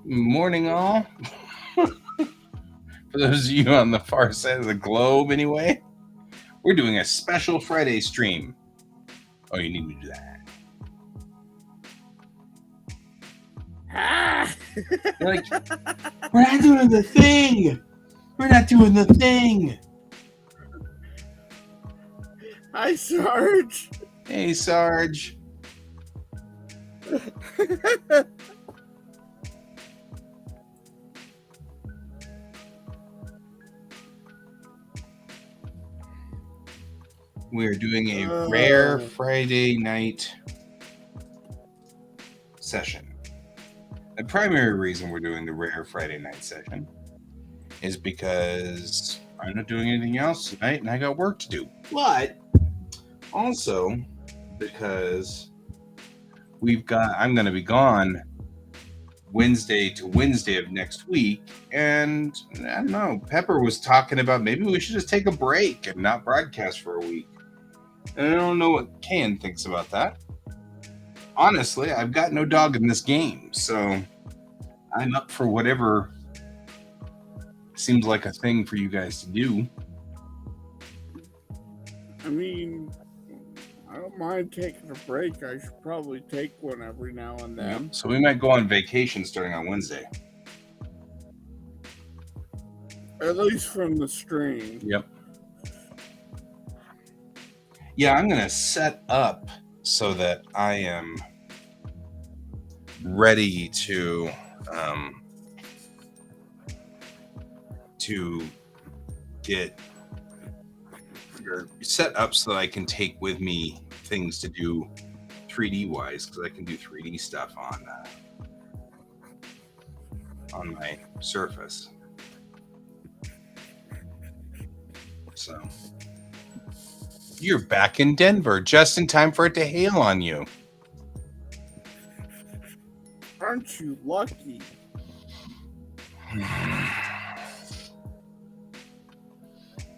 Morning, all. For those of you on the far side of the globe, anyway, we're doing a special Friday stream. Oh, you need to do that. Ah! You're like, we're not doing the thing. We're not doing the thing. Hi, Sarge. Hey, Sarge. We're doing a rare Friday night session. The primary reason we're doing the rare Friday night session is because I'm not doing anything else tonight and I got work to do. But also because I'm going to be gone Wednesday to Wednesday of next week. And I don't know, Pepper was talking about maybe we should just take a break and not broadcast for a week. And I don't know what Ken thinks about that. Honestly, I've got no dog in this game, so I'm up for whatever seems like a thing for you guys to do. I mean, I don't mind taking a break. I should probably take one every now and then. So we might go on vacation starting on Wednesday. At least from the stream. Yep. Yeah, I'm going to set up so that I am ready to get set up so that I can take with me things to do 3D wise, because I can do 3D stuff on my Surface. So you're back in Denver just in time for it to hail on you. Aren't you lucky?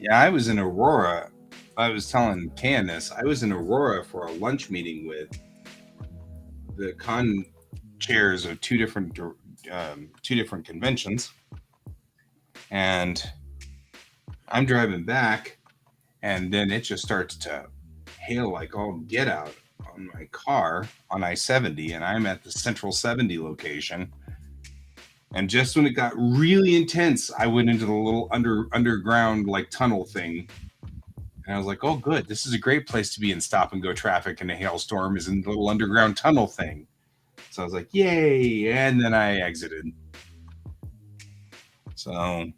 Yeah, I was in Aurora. I was telling Candace, I was in Aurora for a lunch meeting with the con chairs of two different conventions, and I'm driving back, and then it just starts to hail like all get out on my car on I-70, and I'm at the Central 70 location. And just when it got really intense, I went into the little underground like tunnel thing. And I was like, oh, good. This is a great place to be in stop and go traffic in a hailstorm, is in the little underground tunnel thing. So I was like, yay. And then I exited. So,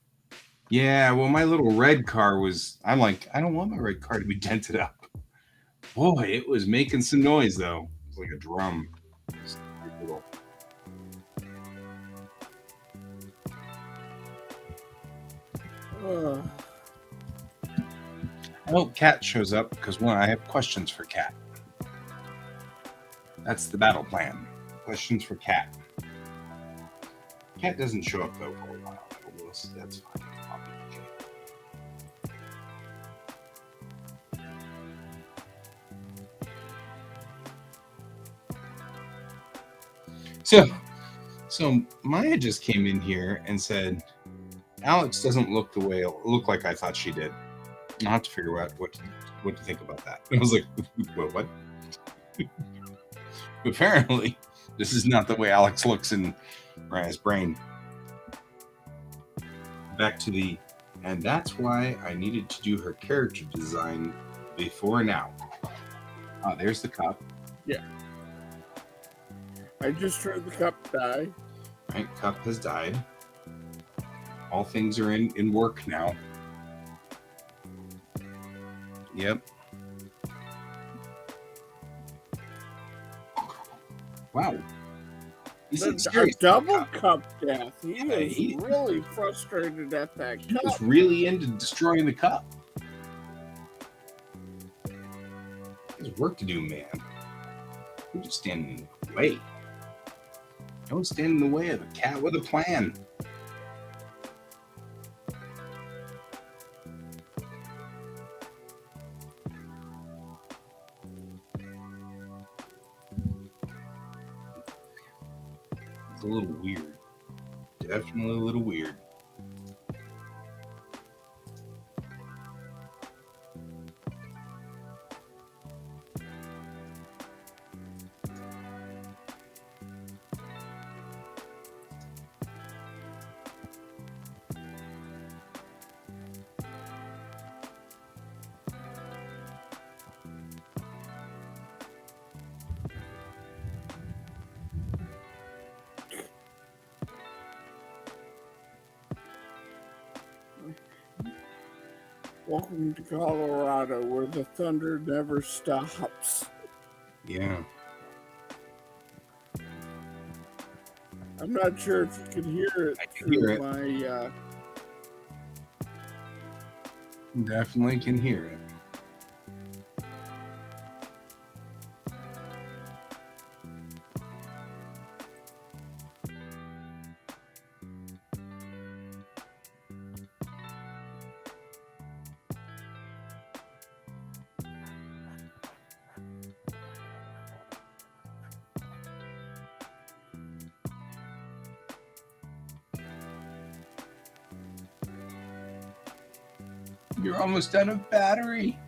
yeah, well, my little red car I'm like, I don't want my red car to be dented up. Boy, it was making some noise, though. It was like a drum. I hope Kat shows up because, one, I have questions for Kat. That's the battle plan. Questions for Kat. Kat doesn't show up, though, for a while. That's fine. I'll be okay. So Maya just came in here and said, Alex doesn't look like I thought she did. I'll have to figure out what to think about that. I was like, what? Apparently, this is not the way Alex looks in Raya's brain. Back to and that's why I needed to do her character design before now. Oh, there's the cup. Yeah. I just heard the cup die. Right, cup has died. All things are in work now. Yep. Wow. He's a double cup death. He was really frustrated at that cup. He was really into destroying the cup. There's work to do, man. You're just standing in the way. Don't stand in the way of a cat with a plan. It's a little weird. definitely a little weird. Welcome to Colorado, where the thunder never stops. Yeah. I'm not sure if you can hear it I can through hear it. my. Definitely can hear it. You're almost out of battery.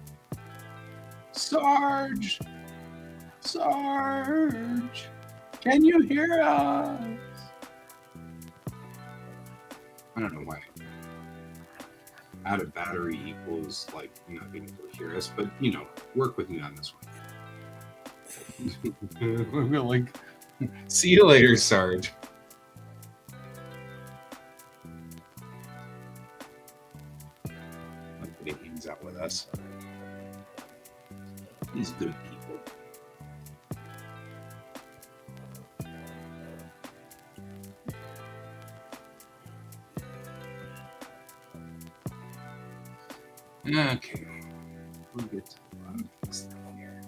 Sarge! Sarge! Can you hear us? I don't know why. Out of battery equals like not being able to hear us, but you know, work with me on this one. We're like, see you later, Sarge. Nobody hangs out with us. These good people. Okay, we'll get to the bottom of this thing here.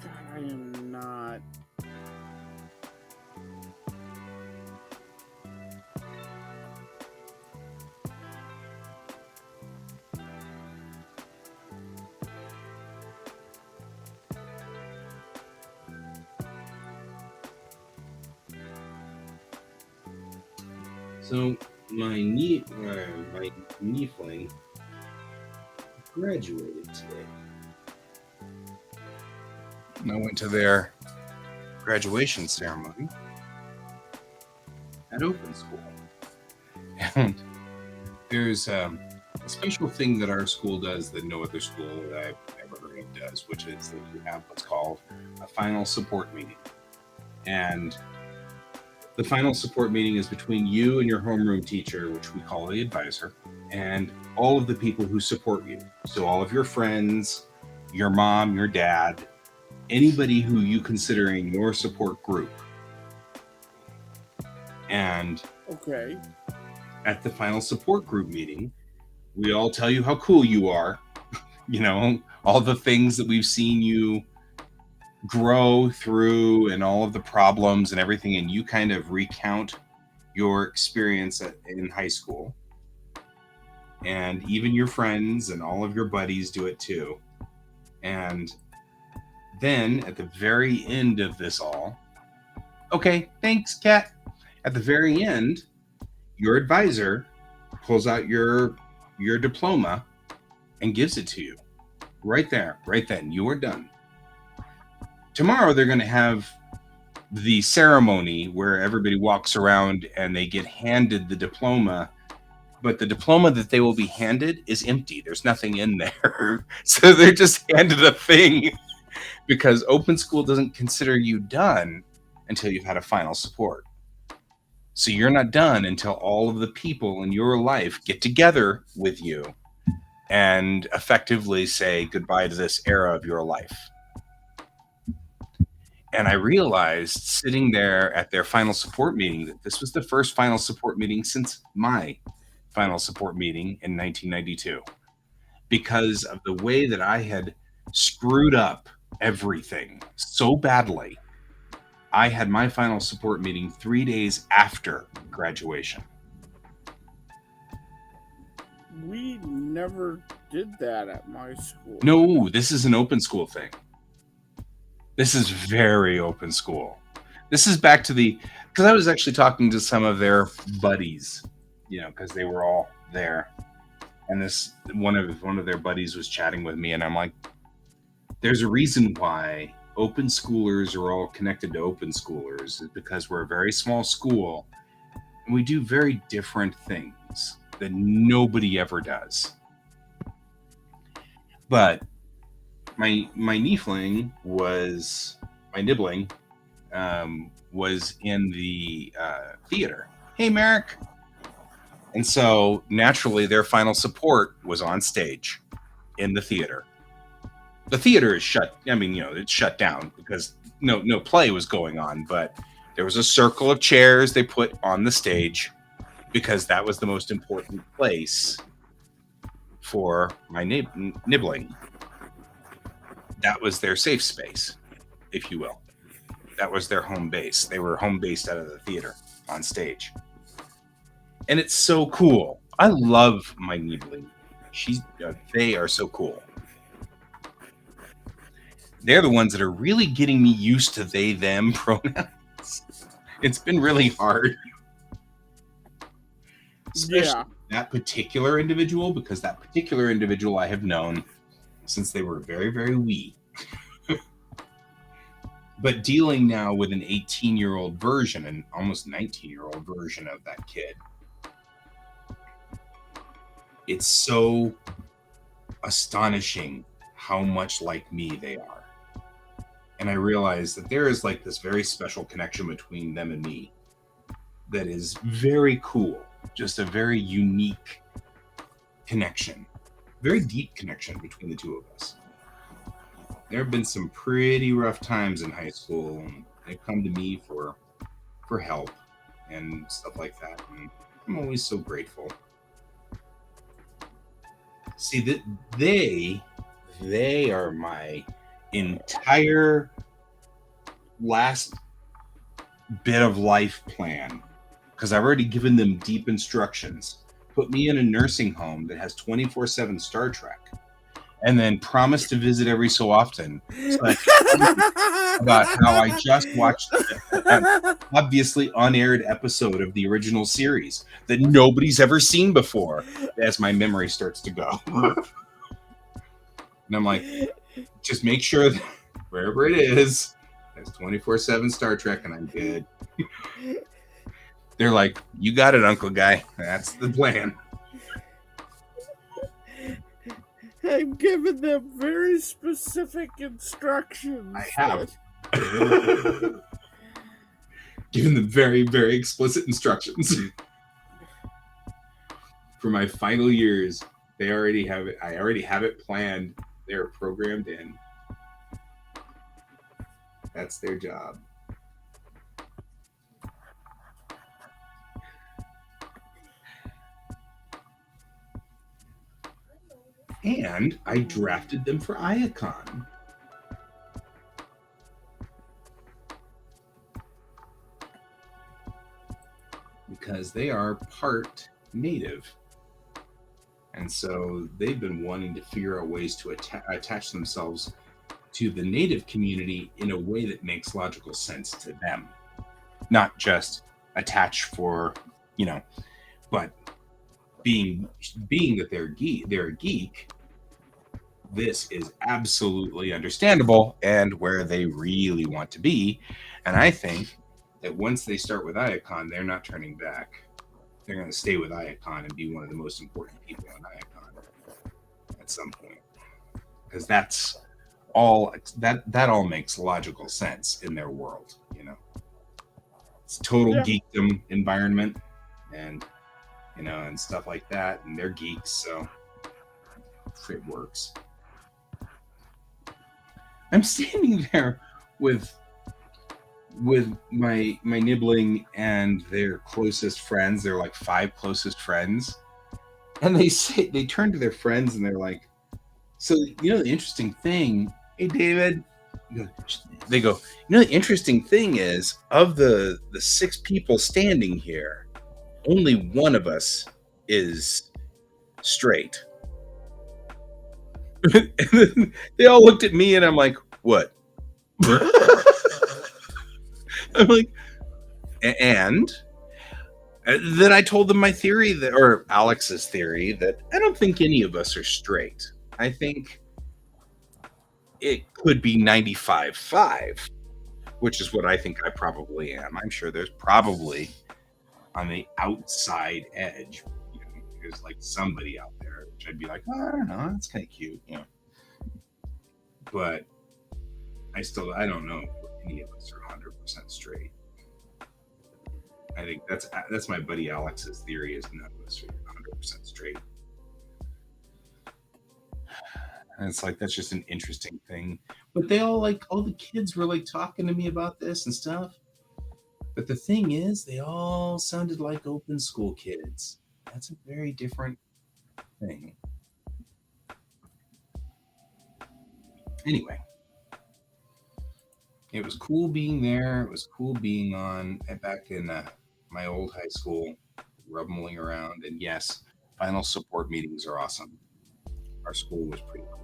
God, I am not. So my niefling graduated today. And I went to their graduation ceremony at open school. And there's a special thing that our school does that no other school that I've ever heard of does, which is that you have what's called a final support meeting. And the final support meeting is between you and your homeroom teacher, which we call the advisor, and all of the people who support you. So all of your friends, your mom, your dad, anybody who you consider in your support group. And Okay. at the final support group meeting, we all tell you how cool you are. You know, all the things that we've seen you grow through and all of the problems and everything, and you kind of recount your experience in high school. And even your friends and all of your buddies do it too. And then at the very end of this all, okay, thanks, Kat. At the very end, your advisor pulls out your diploma and gives it to you. Right there, right then, you are done. Tomorrow they're going to have the ceremony where everybody walks around and they get handed the diploma, but the diploma that they will be handed is empty. There's nothing in there. So they're just handed a thing because open school doesn't consider you done until you've had a final support. So you're not done until all of the people in your life get together with you and effectively say goodbye to this era of your life. And I realized sitting there at their final support meeting that this was the first final support meeting since my final support meeting in 1992, because of the way that I had screwed up everything so badly. I had my final support meeting 3 days after graduation. We never did that at my school. No, this is an open school thing. This is very open school. This is back to because I was actually talking to some of their buddies, because they were all there. And this one of their buddies was chatting with me, and I'm like, there's a reason why open schoolers are all connected to open schoolers, is because we're a very small school and we do very different things that nobody ever does. But my nibbling was in the theater. Hey, Merrick. And so naturally their final support was on stage in the theater. The theater is shut. I mean, it's shut down because no play was going on, but there was a circle of chairs they put on the stage because that was the most important place for my nibbling. That was their safe space, if you will. That was their home base. They were home based out of the theater on stage. And it's so cool. I love my nibbling. They are so cool. They're the ones that are really getting me used to they, them pronouns. It's been really hard. Especially that particular individual, because that particular individual I have known since they were very, very wee. But dealing now with an 18-year-old version, an almost 19-year-old version of that kid, it's so astonishing how much like me they are. And I realize that there is like this very special connection between them and me that is very cool. Just a very unique connection. Very deep connection between the two of us. There have been some pretty rough times in high school, and they've come to me for help and stuff like that. And I'm always so grateful. See, that they are my entire last bit of life plan, because I've already given them deep instructions. Put me in a nursing home that has 24/7 Star Trek, and then promise to visit every so often. So I can about how I just watched an obviously unaired episode of the original series that nobody's ever seen before, as my memory starts to go. And I'm like, just make sure that wherever it is, there's 24/7 Star Trek, and I'm good. They're like, you got it, Uncle Guy. That's the plan. I've given them very specific instructions. I have. Given them very, very explicit instructions. For my final years, they already have it. I already have it planned. They're programmed in. That's their job. And I drafted them for Iacon. Because they are part native. And so they've been wanting to figure out ways to attach themselves to the native community in a way that makes logical sense to them. Not just attach for, but being that they're a geek, this is absolutely understandable and where they really want to be. And I think that once they start with Iacon, they're not turning back. They're going to stay with Iacon and be one of the most important people in Iacon at some point. Because that's all that all makes logical sense in their world, you know. It's total geekdom environment and and stuff like that, and they're geeks, so it works. I'm standing there with my nibbling and their closest friends. They're like 5 closest friends, and they turn to their friends and they're like, "So the interesting thing, hey David." They go, the interesting thing is, of the 6 people standing here, only one of us is straight. And then they all looked at me and I'm like, what? I'm like, and then I told them my theory or Alex's theory, that I don't think any of us are straight. I think it could be 95-5, which is what I think I probably am. I'm sure there's probably on the outside edge, there's like somebody out there, which I'd be like, oh, I don't know, that's kind of cute, But I don't know if any of us are 100% straight. I think that's my buddy Alex's theory, is none of us are 100% straight. And it's like, that's just an interesting thing. But they all the kids were like talking to me about this and stuff. But the thing is, they all sounded like open school kids. That's a very different thing. Anyway, it was cool being there. It was cool being back in my old high school, rumbling around. And yes, final support meetings are awesome. Our school was pretty cool.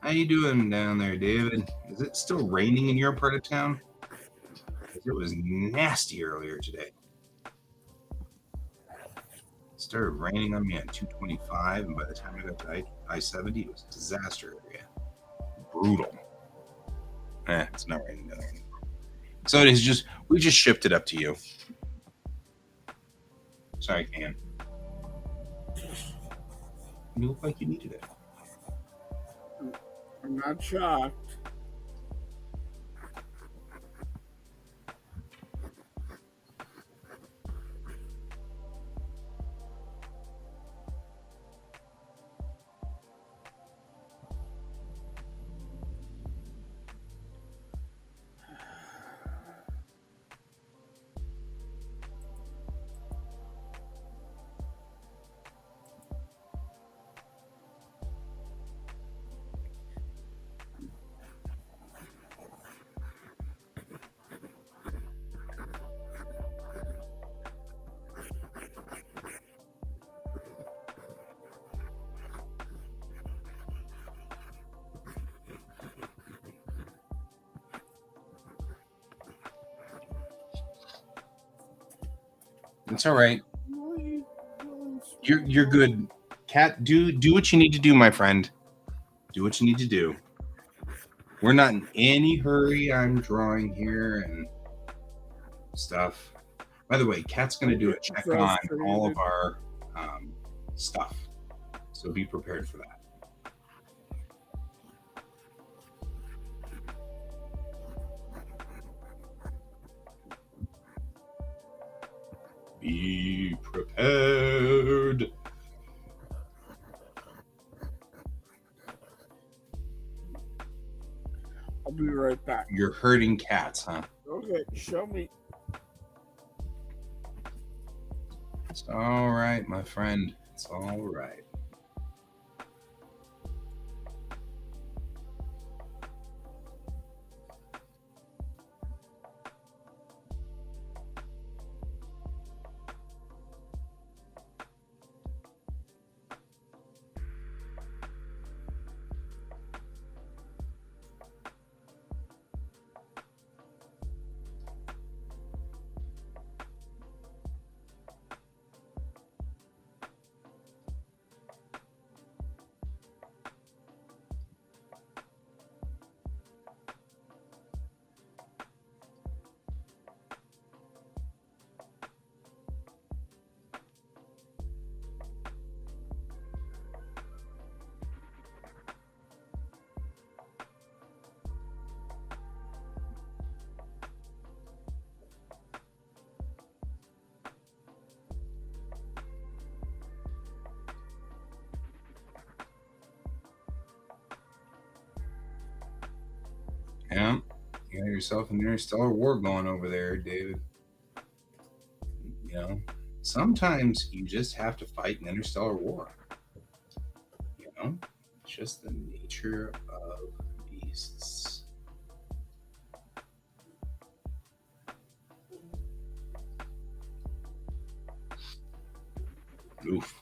How you doing down there, David? Is it still raining in your part of town? It was nasty earlier today. It started raining on me at 225, and by the time I got to I-70, it was a disaster area. Brutal. It's not raining down there anymore. So we just shipped it up to you. Sorry, Can. You look like you needed it. I'm not shocked. It's all right. You're good. Cat, do what you need to do, my friend. Do what you need to do. We're not in any hurry. I'm drawing here and stuff. By the way, Kat's going to do a check on all of our stuff. So be prepared for that. Be prepared. I'll be right back. You're herding cats, huh? Okay, show me. It's all right, my friend. It's all right. Yeah, you got yourself an interstellar war going over there, David. You know, sometimes you just have to fight an interstellar war. You know, it's just the nature of beasts. Oof.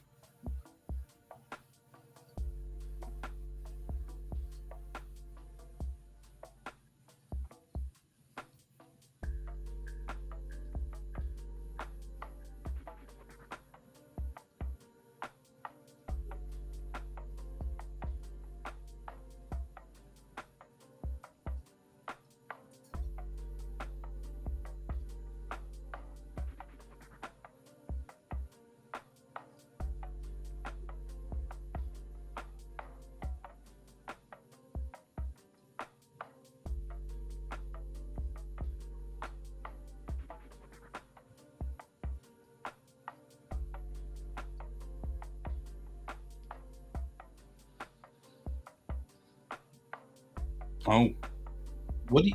Oh,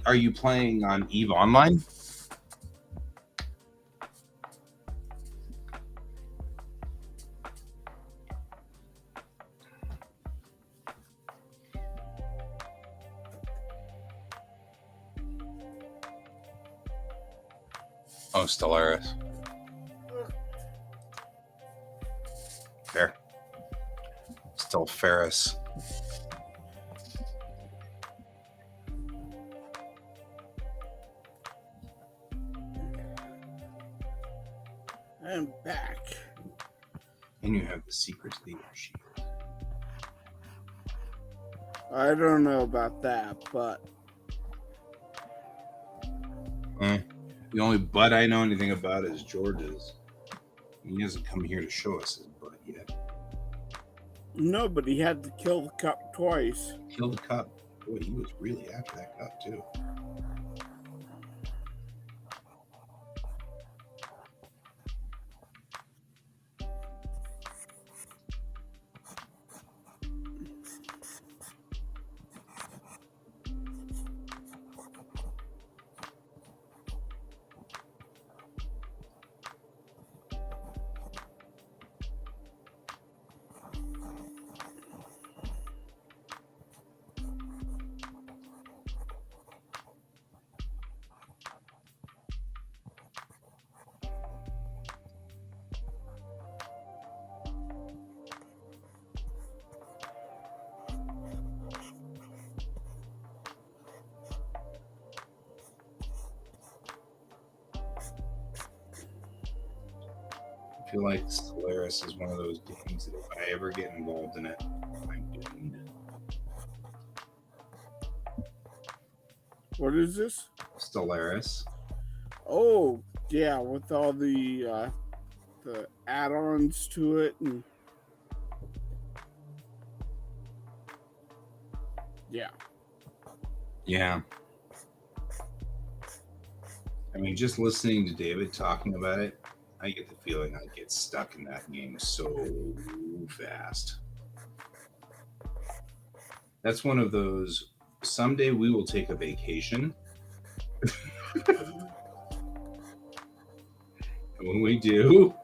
are you playing on Eve Online? Oh, Stellaris. Fair. Still Ferris. I'm back. And you have the secret to the airship. I don't know about that, but The only butt I know anything about is George's. He hasn't come here to show us his butt yet. nobody had to kill the cup twice. Killed the cup. Boy, he was really after that cup too. I feel like Stellaris is one of those games that if I ever get involved in it, I'm doomed. What is this? Stellaris. Oh, yeah, with all the add-ons to it, and yeah. I mean, just listening to David talking about it, I get the feeling I get stuck in that game so fast. That's one of those. Someday we will take a vacation. And when we do,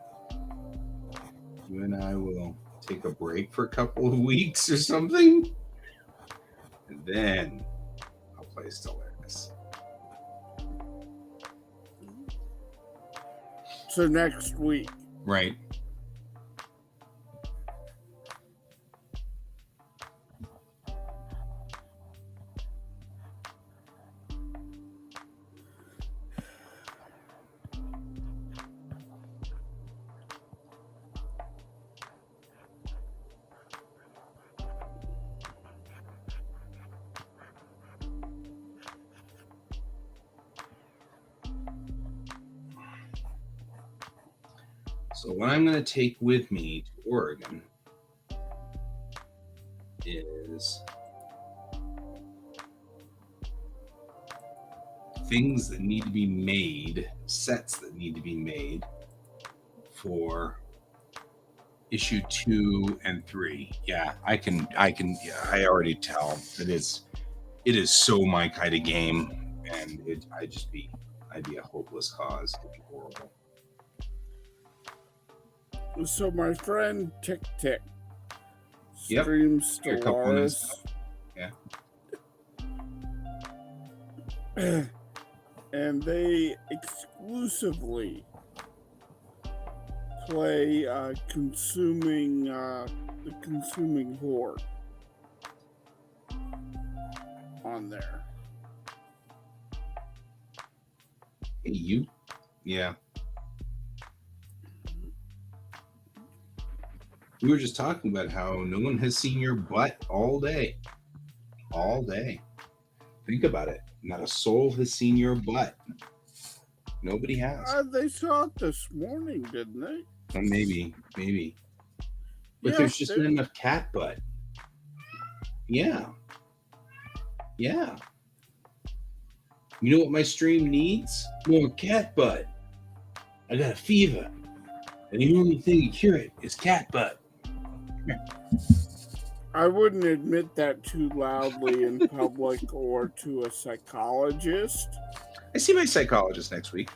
you and I will take a break for a couple of weeks or something. And then I'll play Stellaris. So next week. Right. So what I'm going to take with me to Oregon is things that need to be made, sets that need to be made for issue 2 and 3. Yeah, I can. Yeah, I already tell that It is so my kind of game, and I'd be a hopeless cause. It'd be horrible. So my friend Tick Tick Yep. streams A couple minutes Stellaris. Yeah. And they exclusively play the consuming horde on there. Hey, you? Yeah. We were just talking about how no one has seen your butt all day. All day. Think about it. Not a soul has seen your butt. Nobody has. They saw it this morning, didn't they? Well, maybe. But Yeah, there's just not enough cat butt. Yeah. You know what my stream needs? More cat butt. I got a fever. And the only thing to cure it is cat butt. I wouldn't admit that too loudly in public or to a psychologist. I see my psychologist next week.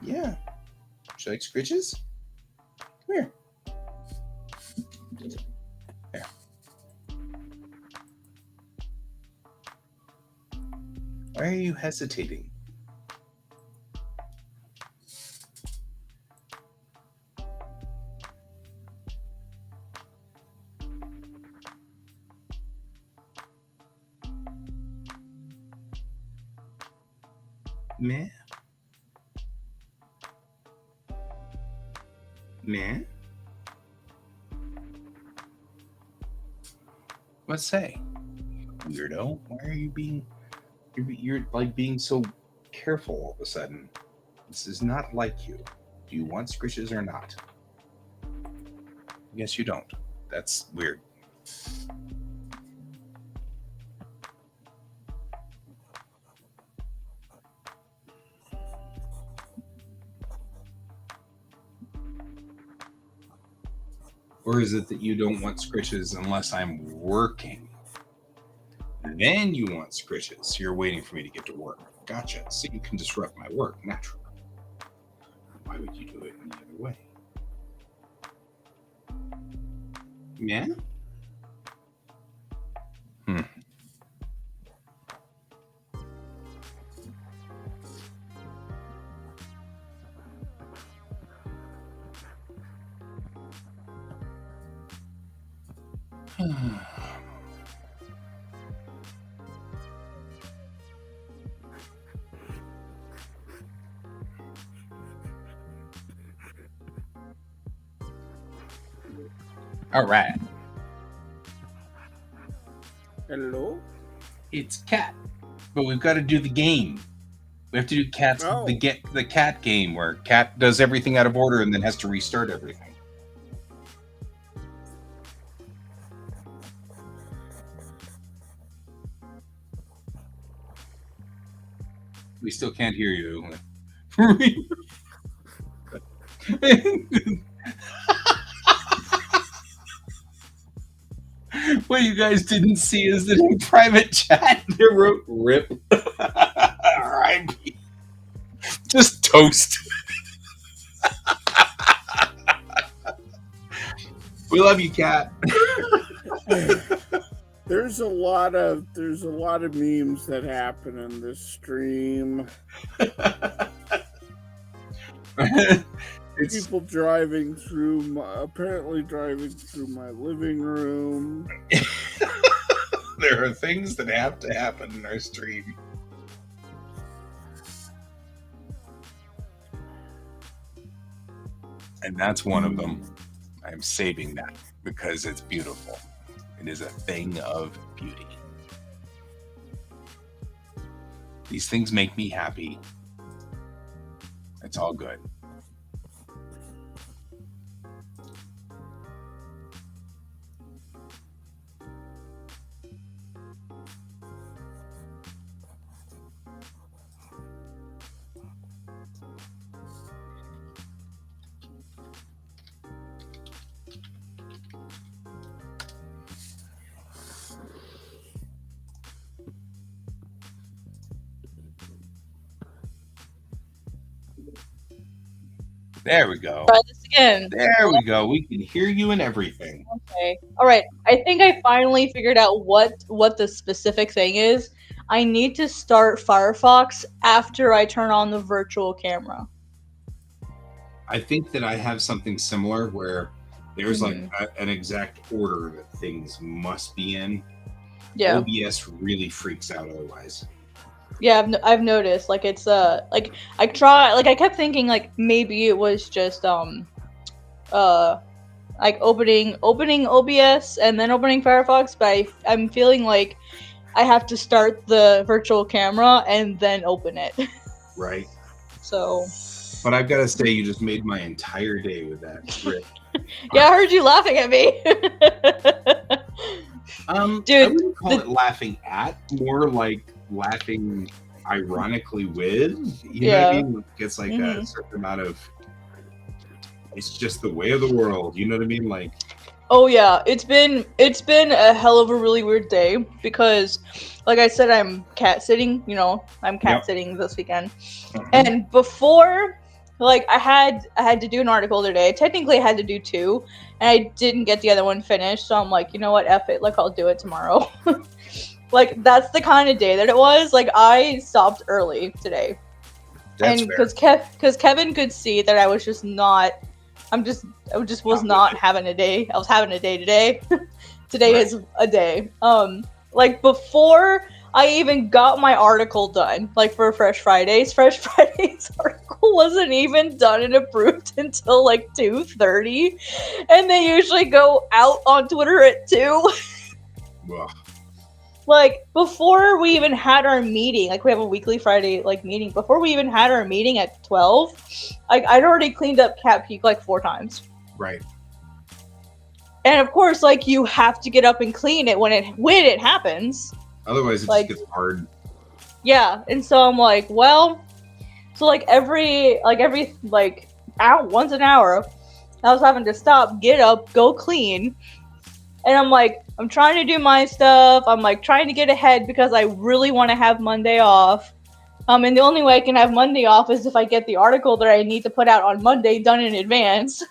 Yeah. Would you like scritches? Come here. There. Why are you hesitating? Man. Let's say, weirdo. Why are you being? You're like being so careful all of a sudden. This is not like you. Do you want scritches or not? Yes, you don't. That's weird. Or is it that you don't want scritches unless I'm working? Then you want scritches. So you're waiting for me to get to work. Gotcha. So you can disrupt my work, naturally. Why would you do it any other way? Yeah? All right. Hello? It's cat. But we've got to do the game. We have to do the cat game where cat does everything out of order and then has to restart everything. We still can't hear you. What you guys didn't see is that in private chat they wrote "rip." R.I.P. Just toast. We love you, cat. There's a lot of memes that happen in this stream. People apparently driving through my living room. There are things that have to happen in our stream. And that's one of them. I'm saving that because it's beautiful. It is a thing of beauty. These things make me happy. It's all good. There we go. Try this again. There we go. We can hear you and everything. Okay. All right. I think I finally figured out what the specific thing is. I need to start Firefox after I turn on the virtual camera. I think that I have something similar where there's Mhm. like an exact order that things must be in. Yeah. OBS really freaks out otherwise. Yeah, I've noticed. Like it's like I kept thinking like maybe it was just like opening OBS and then opening Firefox, but I'm feeling like I have to start the virtual camera and then open it. Right. So. But I've got to say, you just made my entire day with that trip. Yeah, I heard you laughing at me. Dude, I wouldn't call it laughing at, more like laughing ironically with. You know what I mean? It's like a certain amount of. It's just the way of the world. You know what I mean? Like. Oh yeah, it's been a hell of a really weird day because, like I said, I'm cat sitting. You know, I'm cat sitting this weekend, and before. Like I had to do an article today. Technically, I had to do 2, and I didn't get the other one finished. So I'm like, you know what, F it. Like I'll do it tomorrow. Like that's the kind of day that it was. Like I stopped early today, That's and because Kevin could see that I was just not. I just was not having a day. I was having a day today. Today is a day. Like before I even got my article done, like for Fresh Fridays article wasn't even done and approved until like 2:30, and they usually go out on Twitter at 2. Like before we even had our meeting, like we have a weekly Friday like meeting. Before we even had our meeting at 12, like I'd already cleaned up Cat Peak like 4 times. Right. And of course, like you have to get up and clean it when it happens. Otherwise, it like, just gets hard. Yeah, and so I'm like, well, so like every once an hour, I was having to stop, get up, go clean, and I'm like, I'm trying to do my stuff. I'm like trying to get ahead because I really want to have Monday off. And the only way I can have Monday off is if I get the article that I need to put out on Monday done in advance.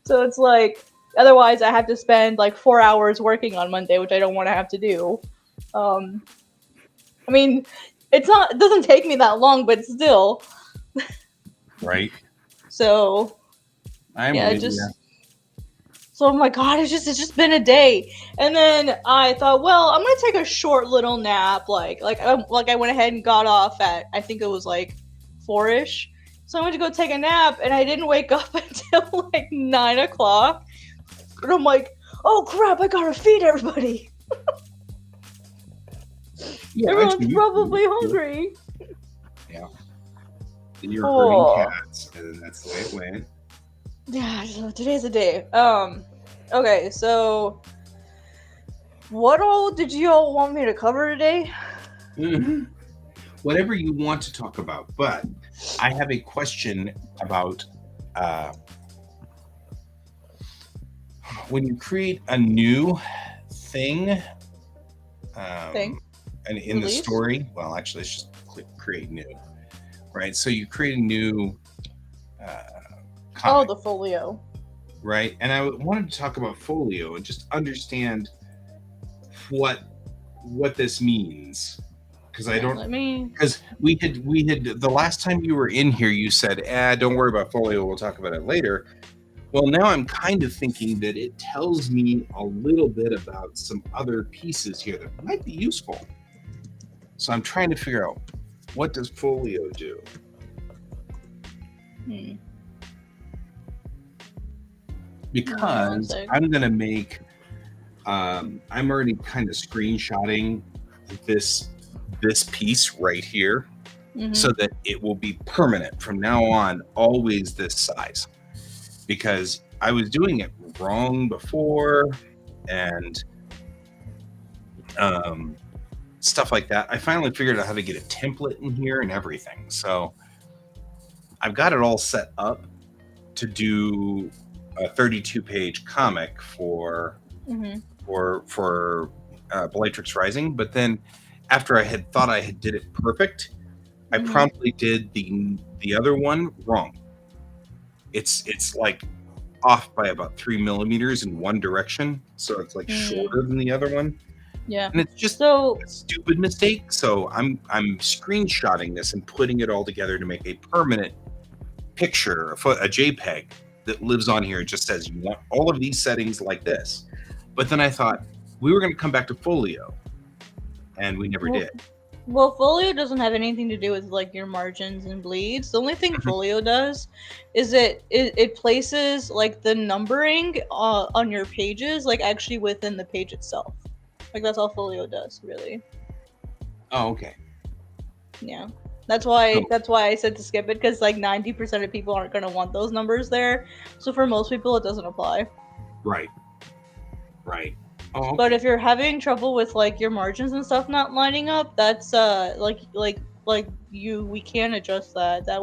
So it's like, otherwise I have to spend like 4 hours working on Monday, which I don't want to have to do. I mean, it doesn't take me that long, but still. Right. So. So I'm like, God, it's just been a day. And then I thought, well, I'm gonna take a short little nap. Like I went ahead and got off at, I think it was like 4-ish. So I went to go take a nap, and I didn't wake up until like 9 o'clock. And I'm like, oh crap, I gotta feed everybody. Everyone's probably hungry. Yeah. You're herding cats, and that's the way it went. Yeah, so today's the day. Okay, so what all did you all want me to cover today? Mm-hmm. Whatever you want to talk about, but I have a question about when you create a new thing, and in the story. Well, actually, let's just click create new, right? So you create a new. Comic, the folio. Right, and I wanted to talk about folio and just understand what this means, because I don't. Because we had the last time you were in here, you said, don't worry about folio. We'll talk about it later. Well, now I'm kind of thinking that it tells me a little bit about some other pieces here that might be useful. So I'm trying to figure out, what does folio do? Because I'm going to make, I'm already kind of screenshotting this piece right here, so that it will be permanent from now on, always this size. Because I was doing it wrong before, and stuff like that. I finally figured out how to get a template in here and everything. So I've got it all set up to do a 32-page comic for Bellatrix Rising, but then after I had thought I did it perfect, I promptly did the other one wrong. it's like off by about 3 millimeters in one direction, so it's like shorter than the other one, Yeah. and it's just So a stupid mistake. So I'm screenshotting this and putting it all together to make a permanent picture, a JPEG that lives on here. It just says you want all of these settings like this. But then I thought we were going to come back to Folio, and we never did. Well, Folio doesn't have anything to do with like your margins and bleeds. The only thing Folio does is it places like the numbering on your pages like actually within the page itself. Like that's all Folio does, really. Oh, okay. Yeah. That's why I said to skip it, because like 90% of people aren't going to want those numbers there. So for most people it doesn't apply. Right. Oh, okay. But if you're having trouble with like your margins and stuff not lining up, that's we can adjust that. That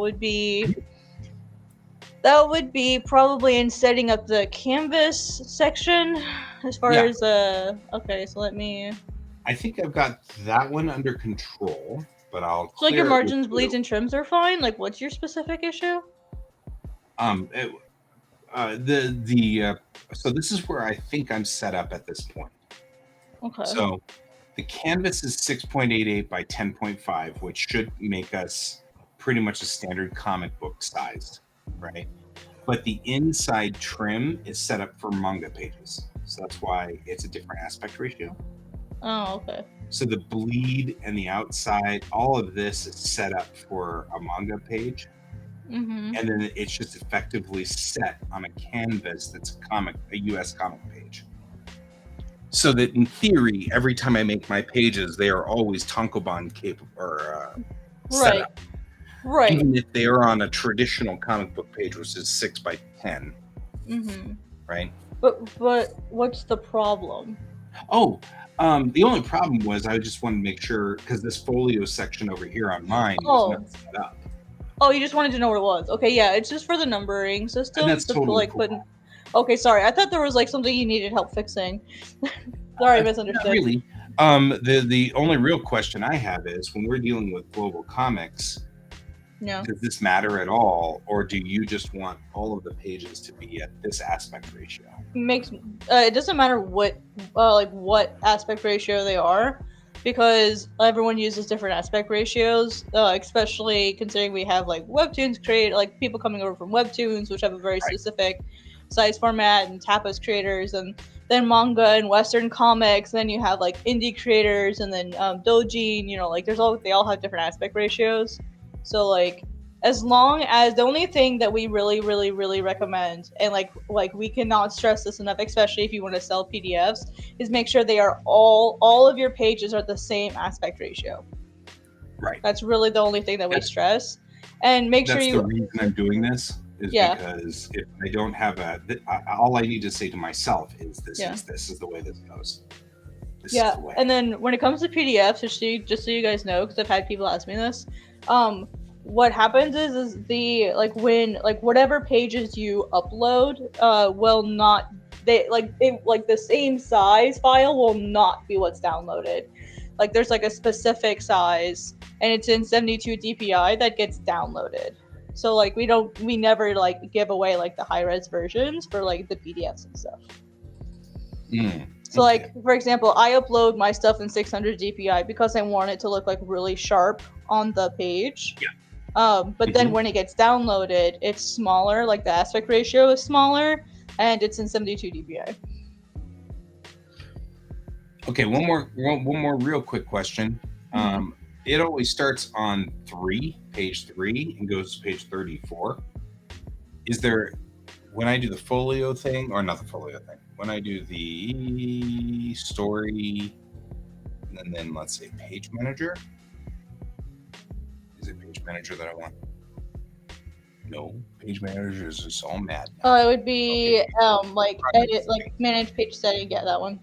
would be probably in setting up the canvas section as far as okay, so let me. I think I've got that one under control, but I'll So like your margins, bleeds, and trims are fine. Like, what's your specific issue? So this is where I think I'm set up at this point. Okay. So the canvas is 6.88 by 10.5, which should make us pretty much a standard comic book size, right? But the inside trim is set up for manga pages. So that's why it's a different aspect ratio. Oh, okay. So the bleed and the outside, all of this is set up for a manga page. Mm-hmm. And then it's just effectively set on a canvas that's a US comic page. So that in theory, every time I make my pages, they are always Tankobon capable or set up. Right. Even if they are on a traditional comic book page, which is 6 by 10. Mm-hmm. Right. But what's the problem? Oh, the only problem was I just wanted to make sure, because this folio section over here on mine was not set up. Oh, you just wanted to know what it was. Okay, yeah, it's just for the numbering system. And that's totally cool. Okay, sorry. I thought there was like something you needed help fixing. Sorry, I misunderstood. Not really. The only real question I have is when we're dealing with global comics, does this matter at all, or do you just want all of the pages to be at this aspect ratio? It doesn't matter what aspect ratio they are, because everyone uses different aspect ratios, especially considering we have like webtoons people coming over from webtoons, which have a very specific size format, and tapas creators, and then manga and Western comics. Then you have like indie creators, and then doujin. They all have different aspect ratios. So like, as long as the only thing that we really, really, really recommend, and like we cannot stress this enough, especially if you want to sell PDFs, is make sure they are all of your pages are the same aspect ratio. Right. That's really the only thing that we stress, and make sure you. That's the reason I'm doing this. Is because if I don't have all I need to say to myself is this is the way this goes. This is the way. And then when it comes to PDFs, just so you guys know, because I've had people ask me this, what happens is when whatever pages you upload will not the same size file will not be what's downloaded. Like there's like a specific size, and it's in 72 DPI that gets downloaded. So like we never like give away like the high res versions for like the PDFs and stuff. So like for example, I upload my stuff in 600 DPI because I want it to look like really sharp on the page. But then when it gets downloaded, it's smaller, like the aspect ratio is smaller, and it's in 72 DPI. Okay, one more real quick question. It always starts on page 3, and goes to page 34. Is there, when I do the folio thing, or not the folio thing, when I do the story, and then let's say page manager, is it page manager that I want? No, page manager is just all mad now. Oh, it would be edit, manage page setting. Yeah, that one.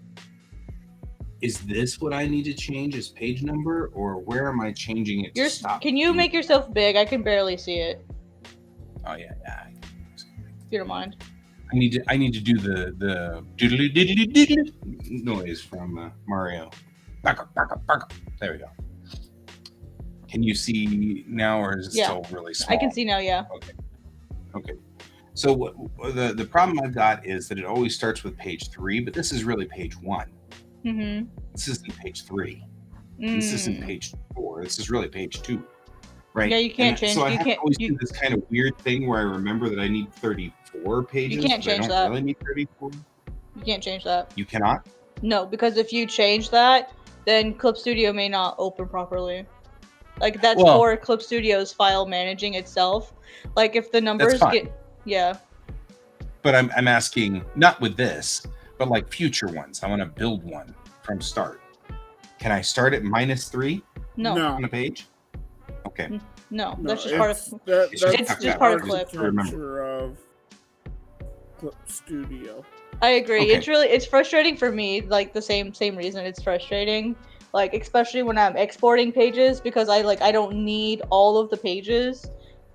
Is this what I need to change as page number, or where am I changing it to stop? Can you make yourself big? I can barely see it. Oh yeah. If you don't mind. I need to do the noise from Mario. Back up. There we go. Can you see now, or is it still really small? I can see now. Yeah. Okay. So the problem I've got is that it always starts with page 3, but this is really page 1. Mm-hmm. This isn't page 3. This isn't page 4. This is really page 2. Right? Yeah, you can't And change. so I You have to can't. always You, do this kind of weird thing where I remember that I need 34 pages. can't but I change don't that. really need 34. you can't change that. You cannot? No, because if you change that, then Clip Studio may not open properly. Like that's Well- for Clip Studio's file managing itself. Like if the numbers fine. get yeah. But I'm asking, not with this, but like future ones. I want to build one from start. Can I start at -3 No. on a page? Okay. No, No, that's just part of It's just it's tucked just out. part of Just Clip. remember. architecture of Clip Studio. I agree. Okay. It's frustrating for me, like the same reason it's frustrating. Like especially when I'm exporting pages because I don't need all of the pages.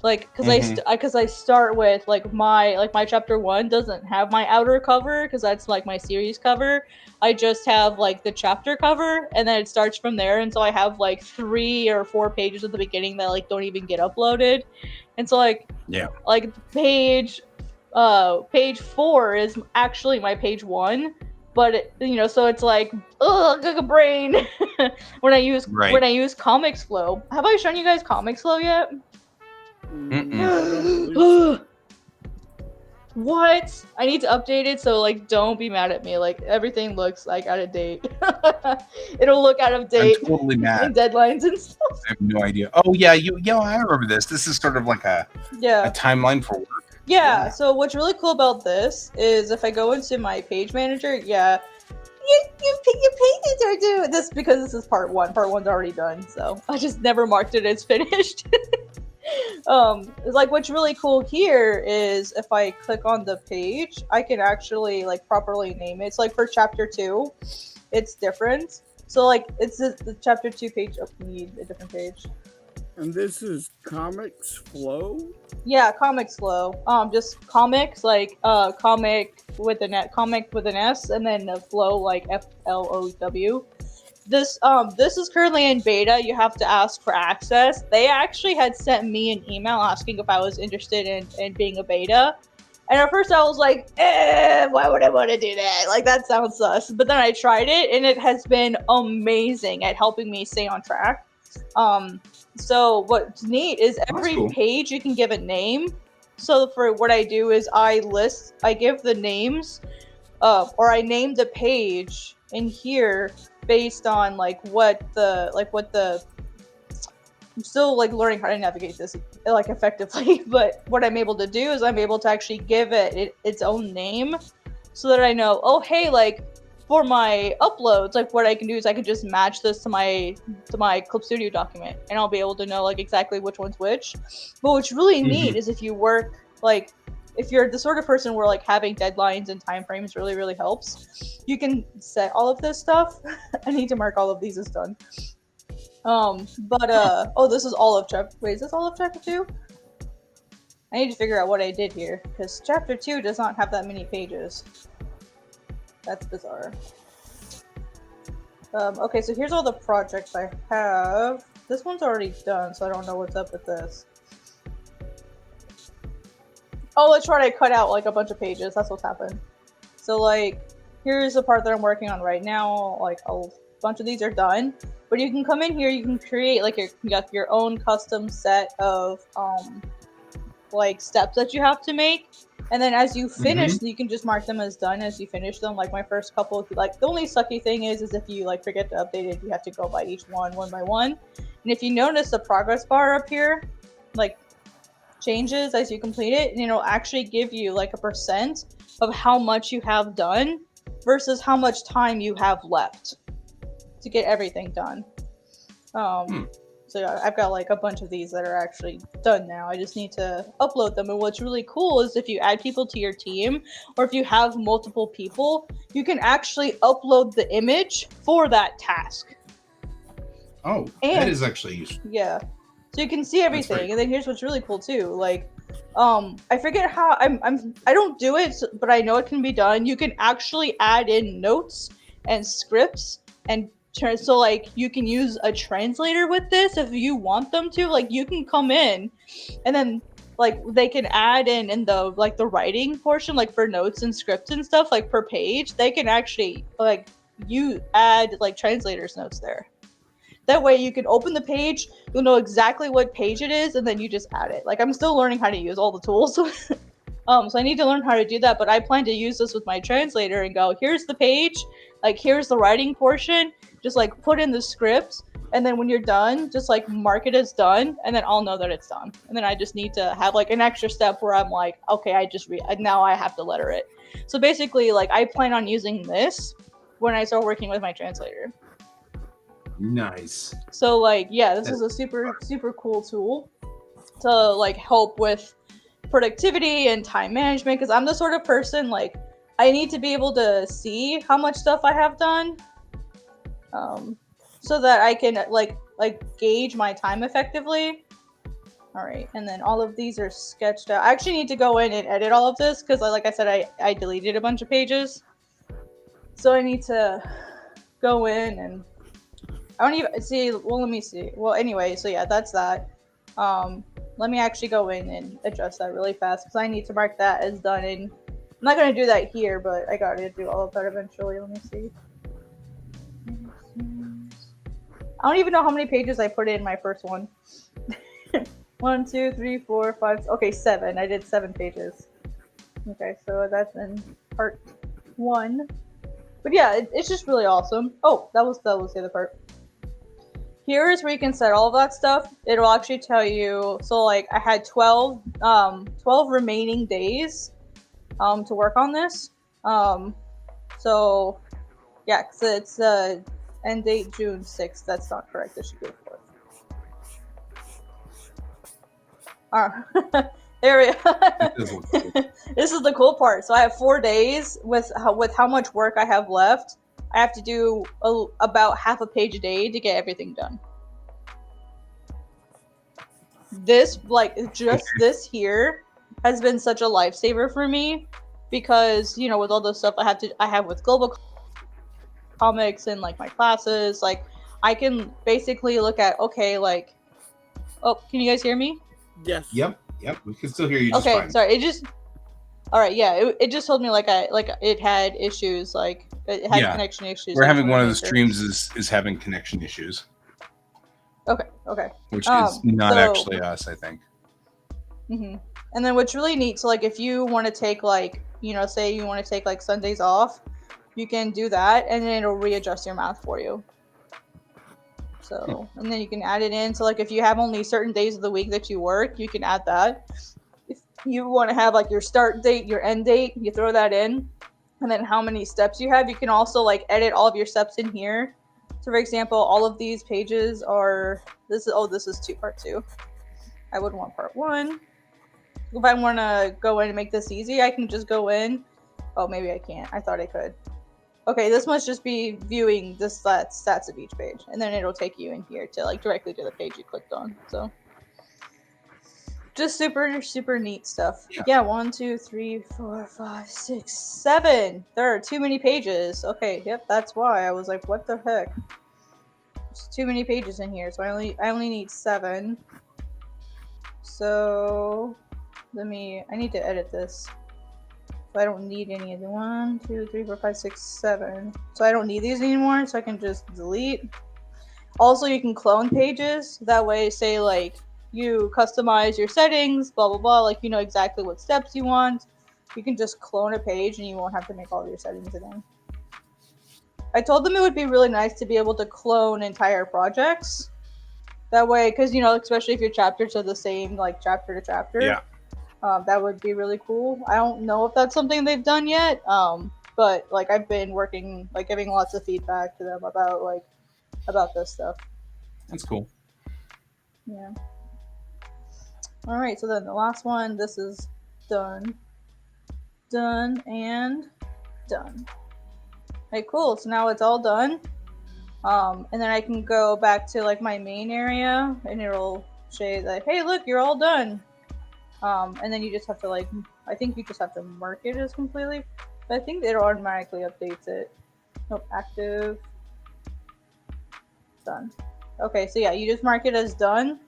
Like because I start with like my chapter 1 doesn't have my outer cover because that's like my series cover. I just have like the chapter cover and then it starts from there, and so I have like 3 or 4 pages at the beginning that like don't even get uploaded. And so like page 4 is actually my page 1, but so it's like like a brain when I use Comics Flow. Have I shown you guys Comics Flow yet? I don't believe so. What? I need to update it, so like don't be mad at me. Like everything looks like out of date. It'll look out of date. I'm totally mad. And deadlines and stuff. I have no idea. Oh yeah, I remember this. This is sort of like a timeline for work. Yeah. So what's really cool about this is if I go into my page manager, your pages are due. This because this is part 1. Part 1's already done, so I just never marked it as finished. It's like what's really cool here is if I click on the page, I can actually like properly name it. It's like for chapter 2, it's different. So like it's the chapter 2 page. Oh, you need a different page. And this is Comics Flow? Yeah, Comics Flow. Just comics like comic with an S, and then the flow like FLOW. This is currently in beta. You have to ask for access. They actually had sent me an email asking if I was interested in being a beta. And at first I was like, why would I want to do that? Like that sounds sus. But then I tried it and it has been amazing at helping me stay on track. So what's neat is every page you can give a name. So for what I do is I give the names, or I name the page in here based on I'm still like learning how to navigate this like effectively, but what I'm able to do is I'm able to actually give it its own name so that I know, oh hey, like for my uploads, like what I can do is I can just match this to my Clip Studio document and I'll be able to know like exactly which one's which. But what's really neat is if you work like if you're the sort of person where like having deadlines and time frames really, really helps, you can set all of this stuff. I need to mark all of these as done. This is all of chapter. Wait, is this all of chapter 2? I need to figure out what I did here because chapter 2 does not have that many pages. That's bizarre. Okay, so here's all the projects I have. This one's already done, so I don't know what's up with this. Oh, let's try to cut out like a bunch of pages. That's what's happened. So like, here's the part that I'm working on right now. Like a bunch of these are done, but you can come in here. You can create like your own custom set of like steps that you have to make, and then as you finish, you can just mark them as done as you finish them. Like my first couple, like the only sucky thing is if you like forget to update it, you have to go by each one by one. And if you notice the progress bar up here, like changes as you complete it, and it'll actually give you like a percent of how much you have done versus how much time you have left to get everything done. So I've got like a bunch of these that are actually done now. I just need to upload them. And what's really cool is if you add people to your team or if you have multiple people, you can actually upload the image for that task. Oh, that is actually useful. Yeah. So you can see everything. And then here's what's really cool too. Like, I forget how I don't do it, but I know it can be done. You can actually add in notes and scripts and so like you can use a translator with this if you want them to. Like you can come in and then like they can add in the like the writing portion, like for notes and scripts and stuff, like per page, they can actually like you add like translator's notes there. That way you can open the page, you'll know exactly what page it is, and then you just add it. Like I'm still learning how to use all the tools. So I need to learn how to do that, but I plan to use this with my translator and go, here's the page, like here's the writing portion, just like put in the script, and then when you're done, just like mark it as done, and then I'll know that it's done. And then I just need to have like an extra step where I'm like, okay, now I have to letter it. So basically, like I plan on using this when I start working with my translator. Nice. So like, yeah, this is a super, super cool tool to like help with productivity and time management, because I'm the sort of person like I need to be able to see how much stuff I have done, so that I can like gauge my time effectively. All right, and then all of these are sketched out. I actually need to go in and edit all of this because like I said, I deleted a bunch of pages, so I need to go in and I don't even see. Well, let me see. Well, anyway, so yeah, that's that. Let me actually go in and adjust that really fast because I need to mark that as done. And I'm not going to do that here, but I got to do all of that eventually. Let me see. I don't even know how many pages I put in my first one. 1, 2, 3, 4, 5. Okay, 7. I did 7 pages. Okay, so that's in part 1. But yeah, it's just really awesome. Oh, that was the other part. Here is where you can set all of that stuff. It'll actually tell you. So like I had 12 remaining days to work on this. So yeah, cause it's end date June 6th. That's not correct. It should be 4th. There we go. This is the cool part. So I have 4 days with how much work I have left. I have to do about half a page a day to get everything done. This, like, just this here has been such a lifesaver for me because, you know, with all the stuff I have with global comics and like my classes, like I can basically look at, okay, like, oh, can you guys hear me? Yes. Yep. We can still hear you just okay, fine. Sorry, all right, yeah, it just told me like it had issues, like it had connection issues. We're having one of the streams is having connection issues. Okay. Which is not actually us, I think. Mm-hmm. And then what's really neat, so like if you want to take like, you know, say you want to take like Sundays off, you can do that and then it'll readjust your math for you. So, and then you can add it in. So like if you have only certain days of the week that you work, you can add that. If you want to have like your start date, your end date, you throw that in. And then how many steps you have. You can also like edit all of your steps in here. So for example, all of these pages are, this is part 2. I would want part 1. If I want to go in and make this easy, I can just go in. Oh, maybe I can't. I thought I could. Okay, this must just be viewing the stats of each page. And then it'll take you in here to like directly to the page you clicked on. So just super, super neat stuff. Yeah, 1, 2, 3, 4, 5, 6, 7. There are too many pages. Okay, yep, that's why. I was like, what the heck? There's too many pages in here, so I only need 7. So I need to edit this. So I don't need any of the 1, 2, 3, 4, 5, 6, 7. So I don't need these anymore, so I can just delete. Also, you can clone pages. That way, say like you customize your settings, blah blah blah, like you know exactly what steps you want. You can just clone a page and you won't have to make all of your settings again. I told them it would be really nice to be able to clone entire projects. That way, because you know, especially if your chapters are the same, like chapter to chapter. Yeah. That would be really cool. I don't know if that's something they've done yet. But like I've been working, like giving lots of feedback to them about this stuff. That's cool. Yeah. All right. So then the last one, this is done. Done and done. Okay, cool. So now it's all done. And then I can go back to like my main area and it'll say that, hey, look, you're all done. And then you just have to like, I think you just have to mark it as completely, but I think it automatically updates it. Nope, active, done. Okay, so yeah, you just mark it as done,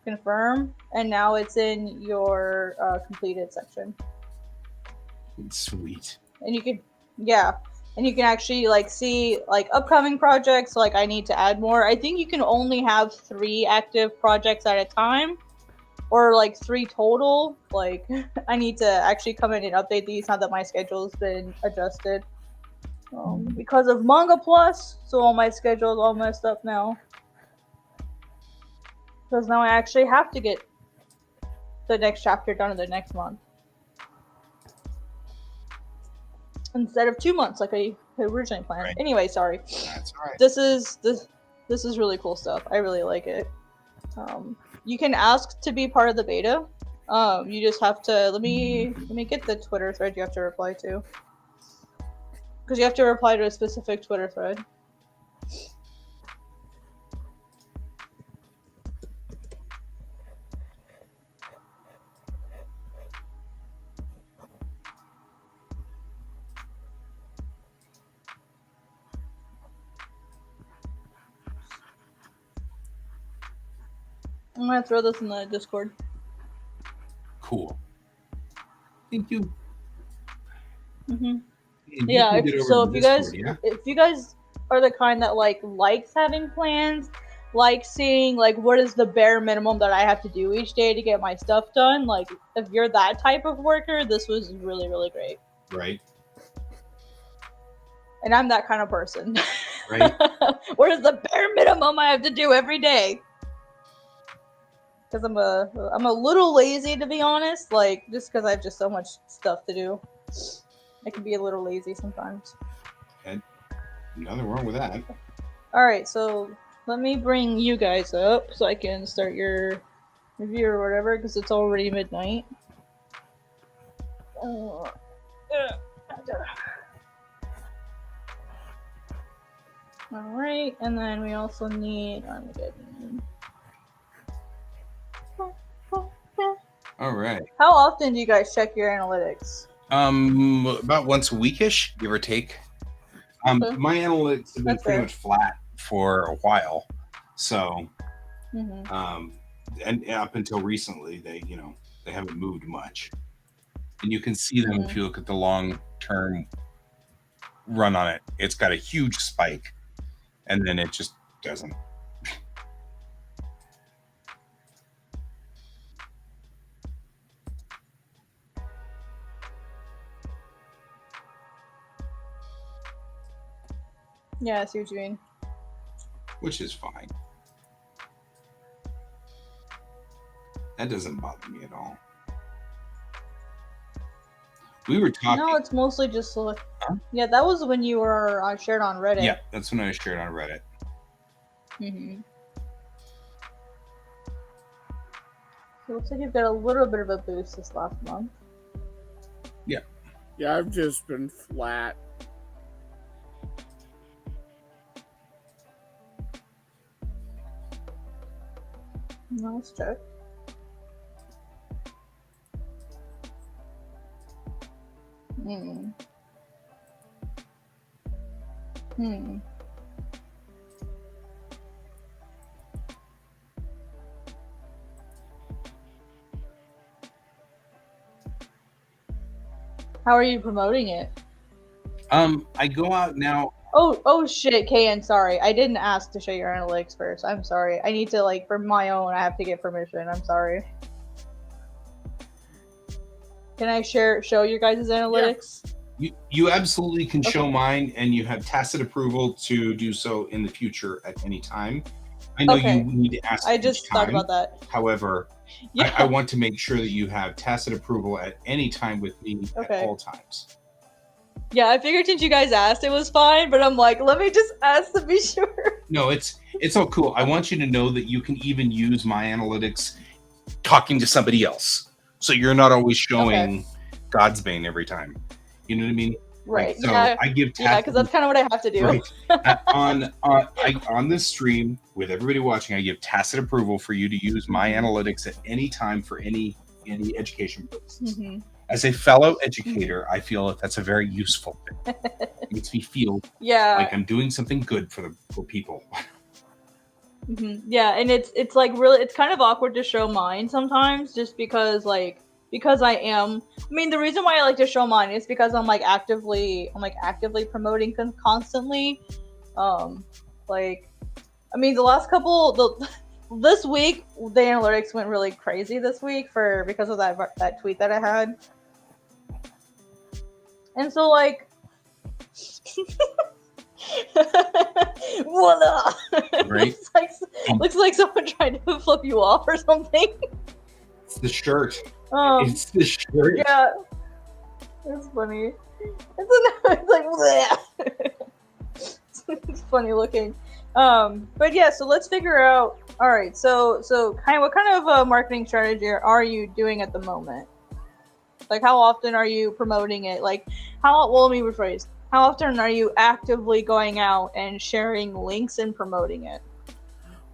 confirm, and now it's in your completed section. Sweet. And you can, and you can actually like see like upcoming projects. Like I need to add more. I think you can only have 3 active projects at a time, or like 3 total. Like I need to actually come in and update these now that my schedule's been adjusted because of Manga Plus. So all my schedule's all messed up now. Because now I actually have to get the next chapter done in the next month. Instead of 2 months like I originally planned. Right. Anyway, sorry. That's all right. This is really cool stuff. I really like it. You can ask to be part of the beta. You just have to let me get the Twitter thread you have to reply to. Because you have to reply to a specific Twitter thread. I'm gonna throw this in the Discord. Cool. Thank you. Mm-hmm. And Yeah. you can get over So to if you guys are the kind that likes having plans, like seeing like what is the bare minimum that I have to do each day to get my stuff done, like if you're that type of worker, this was really, really great. Right. And I'm that kind of person. Right. What is the bare minimum I have to do every day? Because I'm a little lazy, to be honest. Like just because I have just so much stuff to do, I can be a little lazy sometimes. And nothing wrong with that. All right, so let me bring you guys up so I can start your review or whatever, because it's already midnight. All right, and then we also need Armageddon. All right. How often do you guys check your analytics? About once a weekish, give or take. Okay. My analytics have been That's pretty fair. much flat for a while. So, Mm-hmm. and up until recently, they haven't moved much. And you can see them if you look at the long-term run on it. It's got a huge spike, and then it just doesn't. Yeah, I see what you mean. Which is fine. That doesn't bother me at all. We were talking. No, it's mostly just yeah. That was when you were shared on Reddit. Yeah, that's when I shared on Reddit. Mm-hmm. So it looks like you've got a little bit of a boost this last month. Yeah. Yeah, I've just been flat. No, let's check. How are you promoting it? I go out now. Oh shit, KN, sorry. I didn't ask to show your analytics first. I'm sorry. I need to, for my own, I have to get permission. I'm sorry. Can I show your guys' analytics? You absolutely can show mine, and you have tacit approval to do so in the future at any time. I know you need to ask. I just thought about that. However, I want to make sure that you have tacit approval at any time with me at all times. Yeah, I figured since you guys asked, it was fine, but I'm like, let me just ask to be sure. No, it's all cool. I want you to know that you can even use my analytics talking to somebody else, so you're not always showing God's Bane every time. You know what I mean? Right. So I give because that's kind of what I have to do. Right. On this stream with everybody watching, I give tacit approval for you to use my analytics at any time for any education purposes. Mm-hmm. As a fellow educator, I feel that that's a very useful thing. It makes me feel like I'm doing something good for people. Yeah, and it's like really it's kind of awkward to show mine sometimes, just because I am. I mean, the reason why I like to show mine is because I'm actively promoting constantly. Um, like I mean, this week the analytics went really crazy this week because of that tweet that I had, and so like. Voila! Right? looks like someone tried to flip you off or something. It's the shirt. Um, It's the shirt. yeah, it's funny. It's like it's funny looking. But yeah, so let's figure out. All right, so what kind of marketing strategy are you doing at the moment? Like, how often are you promoting it? Like, let me rephrase. How often are you actively going out and sharing links and promoting it?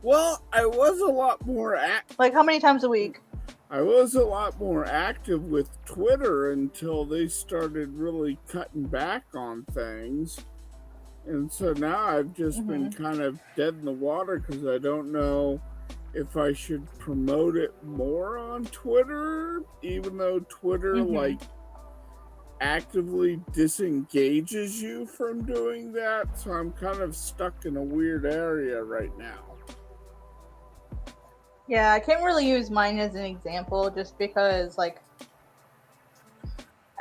Well, I was a lot more Like, how many times a week? I was a lot more active with Twitter until they started really cutting back on things. And so now I've just been kind of dead in the water because I don't know if I should promote it more on Twitter, even though Twitter like actively disengages you from doing that. So I'm kind of stuck in a weird area right now. Yeah, I can't really use mine as an example just because, like,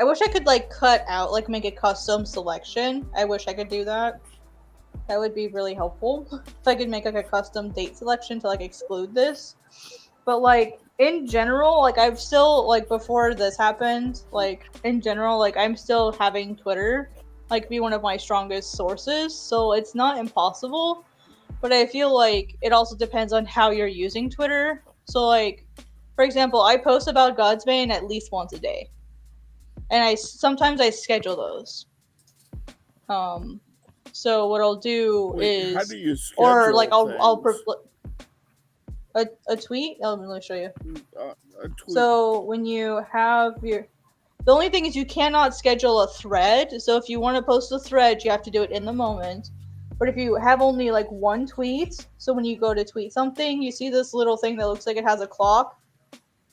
I wish I could, like, cut out, like, make a custom selection. I wish I could do that. That would be really helpful. If I could make, like, a custom date selection to, like, exclude this. But, like, in general, like, I've still, like, before this happened, like, in general, like, I'm still having Twitter, like, be one of my strongest sources. So it's not impossible. But I feel like it also depends on how you're using Twitter. So, like, for example, I post about Godsbane at least once a day. And sometimes I schedule those. So what I'll do is, how do you schedule or like I'll a tweet. Let me show you. A tweet. So when you have the only thing is you cannot schedule a thread. So if you want to post a thread, you have to do it in the moment. But if you have only like one tweet, so when you go to tweet something, you see this little thing that looks like it has a clock.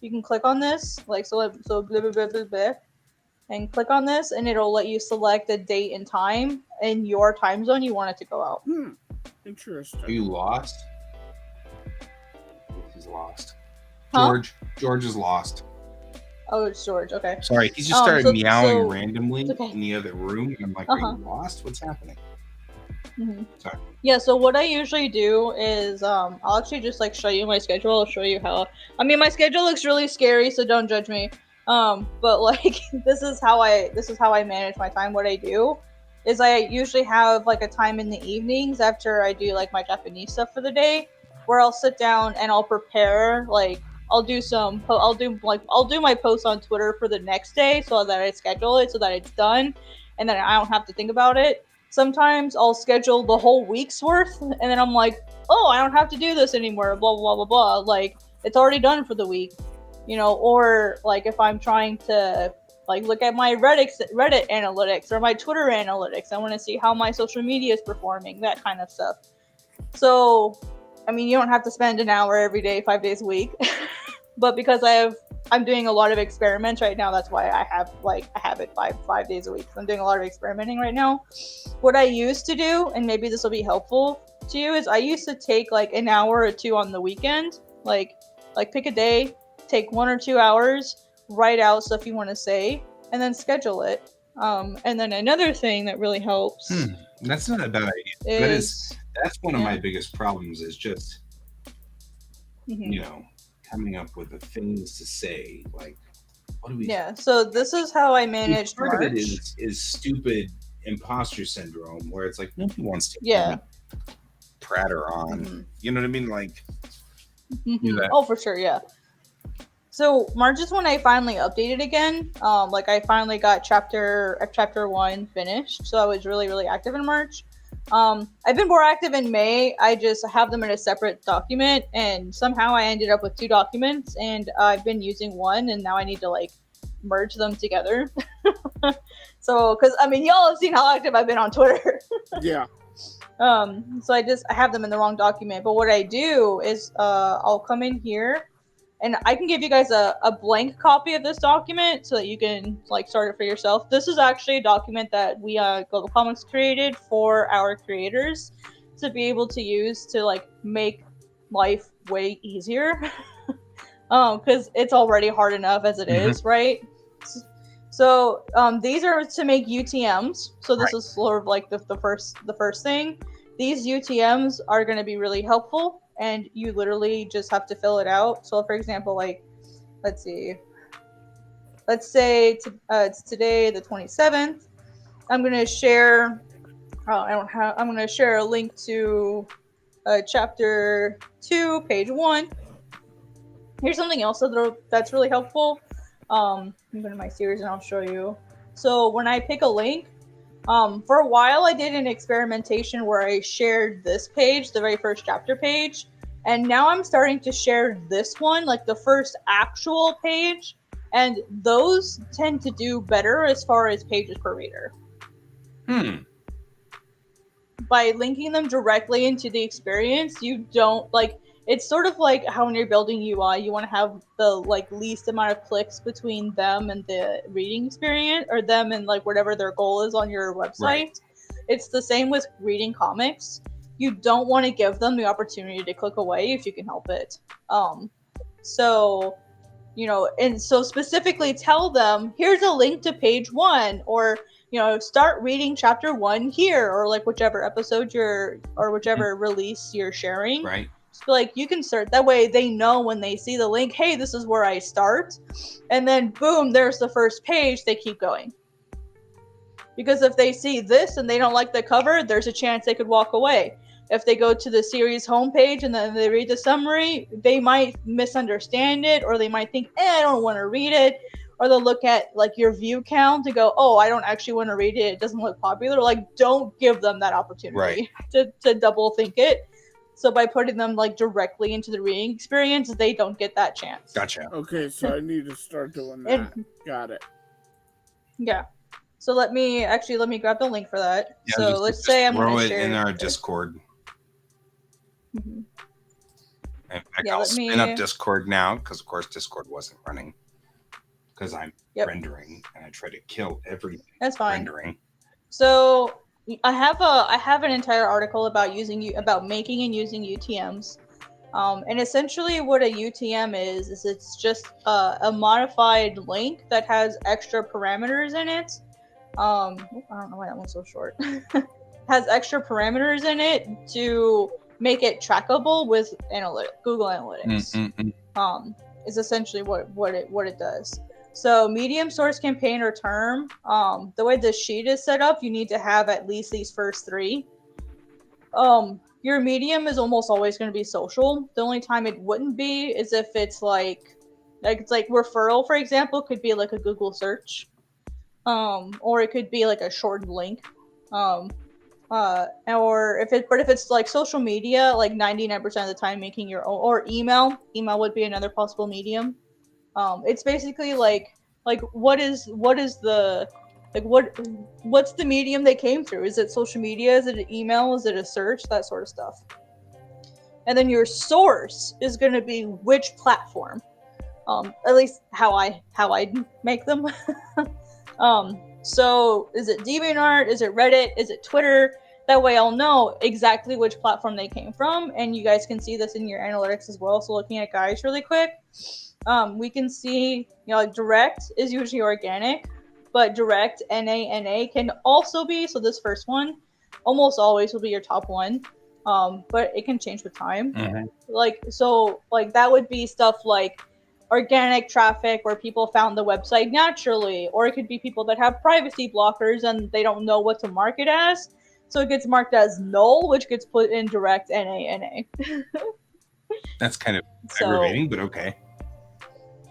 You can click on this, like so blah blah blah blah blah, and click on this, and it'll let you select a date and time in your time zone you want it to go out. Interesting. Are you lost? He's lost. Huh? George is lost. Oh, it's George. Okay. Sorry, he just started meowing randomly in the other room, and I'm like, are you lost? What's happening? Sorry. Yeah, so what I usually do is I'll actually just like show you my schedule. I'll show you how. I mean, my schedule looks really scary, so don't judge me. But like this is how I manage my time. What I do is I usually have like a time in the evenings after I do like my Japanese stuff for the day, where I'll sit down and I'll prepare like I'll do my posts on Twitter for the next day so that I schedule it so that it's done and then I don't have to think about it. Sometimes I'll schedule the whole week's worth, and then I'm like, oh, I don't have to do this anymore, blah, blah, blah, blah. Like, it's already done for the week, you know? Or, like, if I'm trying to, like, look at my Reddit analytics or my Twitter analytics, I want to see how my social media is performing, that kind of stuff. So, I mean, you don't have to spend an hour every day, 5 days a week. But because I'm doing a lot of experiments right now. That's why I have it five days a week. I'm doing a lot of experimenting right now. What I used to do, and maybe this will be helpful to you, is I used to take like an hour or two on the weekend, like pick a day, take 1 or 2 hours, write out stuff you want to say, and then schedule it. And then another thing that really helps. That's not a bad idea. That's one of my biggest problems is just you know, coming up with the things to say. Like, what do we? Yeah. So this is how I managed Part March. of it is stupid imposter syndrome, where it's like nobody wants to pratter on. You know what I mean? Like, do that. Oh, for sure. Yeah. So March is when I finally updated again. Like I finally got chapter 1 finished. So I was really, really active in March. I've been more active in May. I just have them in a separate document, and somehow I ended up with 2 documents, and I've been using one, and now I need to like merge them together. So, because I mean, y'all have seen how active I've been on Twitter. Yeah. So I have them in the wrong document. But what I do is I'll come in here, and I can give you guys a blank copy of this document so that you can like start it for yourself. This is actually a document that we Global Comics created for our creators to be able to use to like make life way easier. Because it's already hard enough as it is, right? So these are to make UTMs. So this is sort of like the first thing. These UTMs are going to be really helpful, and you literally just have to fill it out. So for example, like, let's say it's today the 27th. I'm going to share. I'm going to share a link to chapter 2, page 1. Here's something else that's really helpful. I'm going to my series and I'll show you. So when I pick a link, for a while I did an experimentation where I shared this page, the very first chapter page, and now I'm starting to share this one, like the first actual page, and those tend to do better as far as pages per reader. By linking them directly into the experience, you don't like. It's sort of like how when you're building UI, you want to have the like least amount of clicks between them and the reading experience, or them and like whatever their goal is on your website. Right. It's the same with reading comics. You don't want to give them the opportunity to click away if you can help it. So, you know, and so specifically tell them, here's a link to page 1, or start reading chapter 1 here, or like whichever episode or whichever release you're sharing. Right. So like you can start that way. They know when they see the link, hey, this is where I start, and then boom, there's the first page. They keep going. Because if they see this and they don't like the cover, there's a chance they could walk away. If they go to the series homepage and then they read the summary, they might misunderstand it, or they might think, I don't want to read it. Or they'll look at like your view count and go, oh, I don't actually want to read it. It doesn't look popular. Like, don't give them that opportunity to double think it. So by putting them like directly into the reading experience, they don't get that chance. Gotcha. Okay, so I need to start doing that. Got it. Yeah. So let me grab the link for that. Yeah, so let's say I'm going to share it in our Discord. Mm-hmm. In fact, I'll spin up Discord now because, of course, Discord wasn't running because I'm rendering and I try to kill everything. That's fine. Rendering. So I have an entire article about making and using UTMs, and essentially what a UTM is it's just a modified link that has extra parameters in it. I don't know why that one's so short. Has extra parameters in it to make it trackable with Google Analytics. Is essentially what it does. So medium, source, campaign, or term, the way the sheet is set up, you need to have at least these first 3. Your medium is almost always going to be social. The only time it wouldn't be is if it's like it's like referral, for example, could be like a Google search, or it could be like a shortened link, or if it's like social media, like 99% of the time making your own, or email would be another possible medium. It's basically like what's the medium they came through? Is it social media? Is it an email? Is it a search? That sort of stuff. And then your source is going to be which platform. At least how I make them. So is it DeviantArt? Is it Reddit? Is it Twitter? That way I'll know exactly which platform they came from, and you guys can see this in your analytics as well. So looking at guys really quick, we can see, direct is usually organic, but direct NA can also be, so this first one almost always will be your top one, but it can change with time. Mm-hmm. That would be stuff like organic traffic where people found the website naturally, or it could be people that have privacy blockers and they don't know what to mark it as, so it gets marked as null, which gets put in direct NA. That's kind of aggravating, but okay.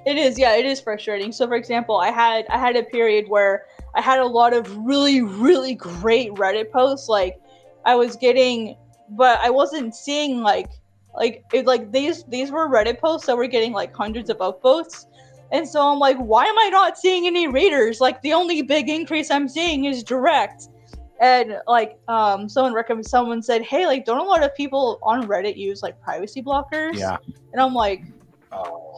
It is frustrating. So for example, I had a period where I had a lot of really, really great Reddit posts, like I was getting, but I wasn't seeing these were Reddit posts that were getting like hundreds of upvotes. And so I'm like, why am I not seeing any readers? Like the only big increase I'm seeing is direct. And like someone said, hey, like don't a lot of people on Reddit use like privacy blockers? Yeah. And I'm like,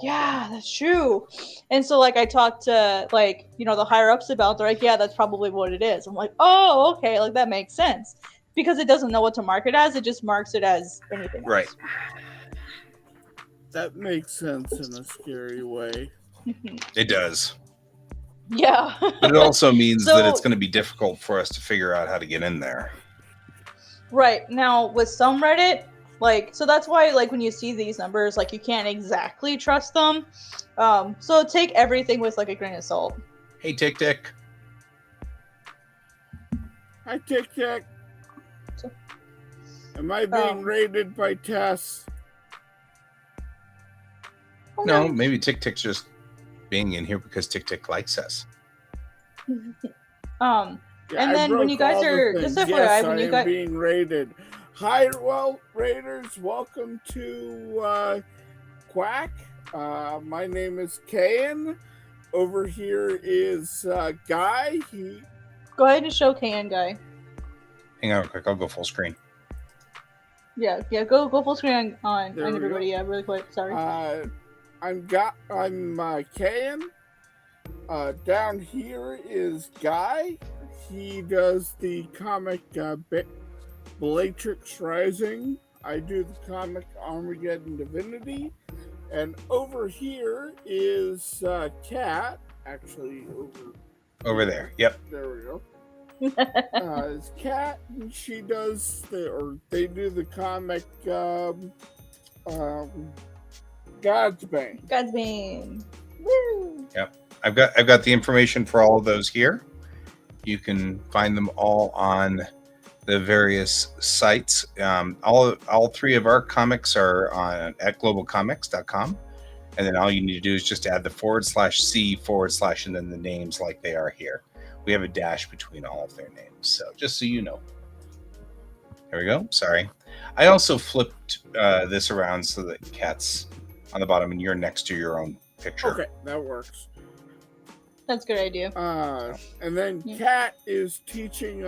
yeah, that's true. And so like I talked to like, the higher ups about it. They're like, yeah, that's probably what it is. I'm like, oh, okay, like that makes sense. Because it doesn't know what to mark it as, it just marks it as anything else. Right. That makes sense in a scary way. It does. Yeah. But it also means that it's going to be difficult for us to figure out how to get in there. Right. Now, with some Reddit, like, so that's why, like, when you see these numbers, like, you can't exactly trust them. So take everything with, like, a grain of salt. Hey, Tic Tic. Hi, Tic Tic. Am I being raided by Tess? No, maybe Tic Tic's just being in here because Tic Tic likes us. And then when you guys are just FYI, when you guys being raided. Hi, raiders, welcome to Quack. My name is Kayan. Over here is Guy. Go ahead and show Kayan, Guy. Hang on real quick, I'll go full screen. Yeah, go full screen on everybody. Yeah, really quick. Sorry. I'm Kayan. Down here is Guy. He does the comic Bellatrix Rising. I do the comic Armageddon Divinity. And over here is Kat. Actually, over there. Yep. There we go. It's Kat, and she does they do the comic God's Bane. God's Bane. Woo! Yep. I've got the information for all of those here. You can find them all on the various sites. All three of our comics are at globalcomics.com. And then all you need to do is just add the /C/ and then the names like they are here. We have a dash between all of their names. So just so you know. There we go. Sorry. I also flipped this around so that Kat's on the bottom and you're next to your own picture. Okay, that works. That's a good idea. And then Kat is teaching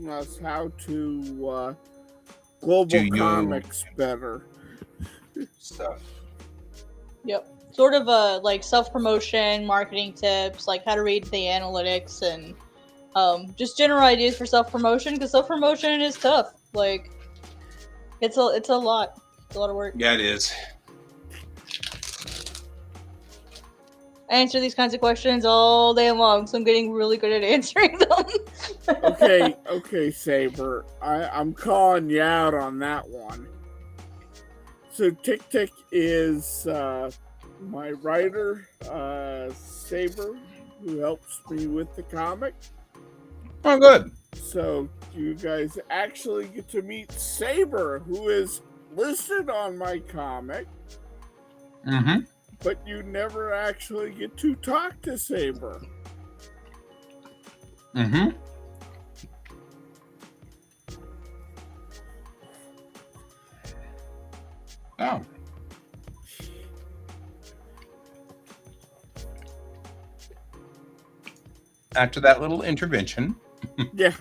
us how to global comics better. Stuff. Yep. Sort of like self-promotion, marketing tips, like how to read the analytics, and just general ideas for self-promotion, because self-promotion is tough. Like, it's a lot. It's a lot of work. Yeah, it is. I answer these kinds of questions all day long, so I'm getting really good at answering them. Okay, Saber. I'm calling you out on that one. So Tic Tic is my writer, Saber, who helps me with the comic. Oh, good. So you guys actually get to meet Saber, who is listed on my comic. Mm-hmm. But you never actually get to talk to Saber. Mm-hmm. Oh. After that little intervention. Yeah.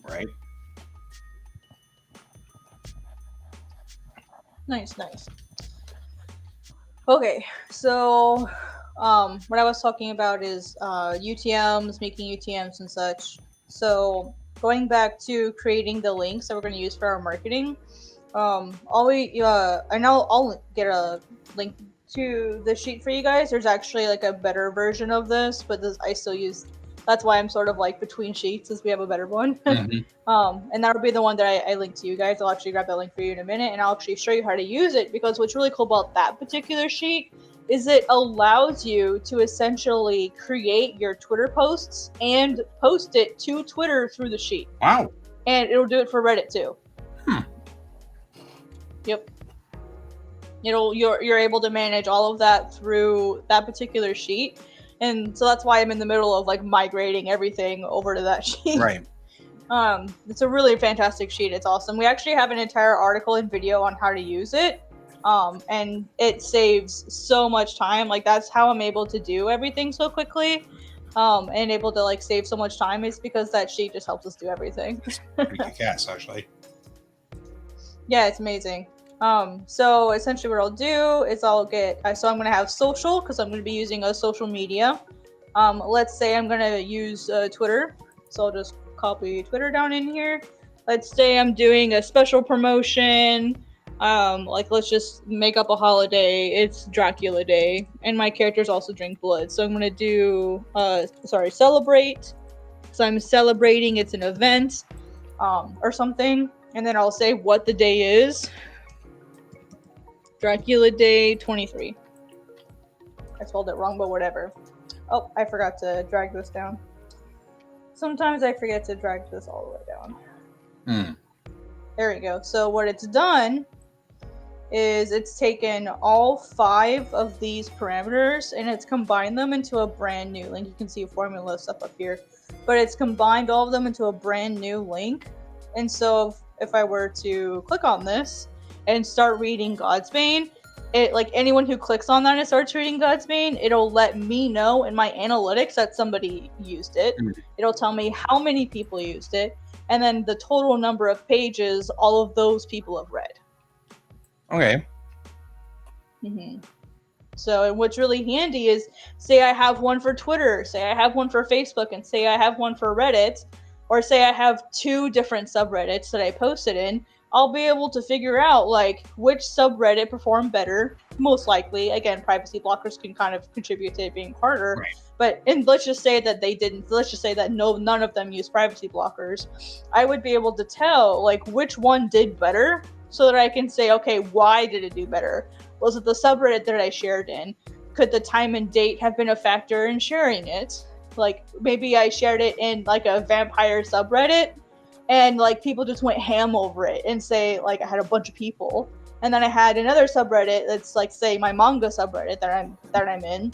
Right. Nice. Okay, so what I was talking about is UTMs, making UTMs and such. So going back to creating the links that we're going to use for our marketing, I know I'll get a link to the sheet for you guys. There's actually like a better version of this, but I still use. That's why I'm sort of like between sheets, as we have a better one. Mm-hmm. And that'll be the one that I link to you guys. I'll actually grab that link for you in a minute, and I'll actually show you how to use it, because what's really cool about that particular sheet is it allows you to essentially create your Twitter posts and post it to Twitter through the sheet. Wow. And it'll do it for Reddit too. Yep. You're able to manage all of that through that particular sheet. And so that's why I'm in the middle of like migrating everything over to that sheet. Right. It's a really fantastic sheet. It's awesome. We actually have an entire article and video on how to use it. and it saves so much time. Like that's how I'm able to do everything so quickly, and able to like save so much time is because that sheet just helps us do everything. Pretty kick-ass, actually. Yeah, it's amazing. So essentially what I'll do is so I'm going to have social because I'm going to be using a social media. Let's say I'm going to use Twitter. So I'll just copy Twitter down in here. Let's say I'm doing a special promotion. Like let's just make up a holiday. It's Dracula Day. And my characters also drink blood. So I'm going to do, celebrate. So I'm celebrating, it's an event, or something. And then I'll say what the day is. Dracula Day 23. I spelled it wrong, but whatever. Oh, I forgot to drag this down. Sometimes I forget to drag this all the way down. There we go. So what it's done is it's taken all 5 of these parameters and it's combined them into a brand new link. You can see a formula stuff up here. But it's combined all of them into a brand new link. And so if I were to click on this and start reading Godsbane, it like anyone who clicks on that and starts reading Godsbane, it'll let me know in my analytics that somebody used it. It'll tell me how many people used it, and then the total number of pages all of those people have read. Okay. So what's really handy is, say I have one for Twitter, say I have one for Facebook, and say I have one for Reddit, or say I have 2 different subreddits that I posted in, I'll be able to figure out like which subreddit performed better, most likely. Again, privacy blockers can kind of contribute to it being harder. Right. But let's just say that they didn't. Let's just say that none of them use privacy blockers. I would be able to tell like which one did better, so that I can say, okay, why did it do better? Was it the subreddit that I shared in? Could the time and date have been a factor in sharing it? Like maybe I shared it in like a vampire subreddit, and like people just went ham over it, and say like I had a bunch of people, and then I had another subreddit that's like, say, my manga subreddit that I'm in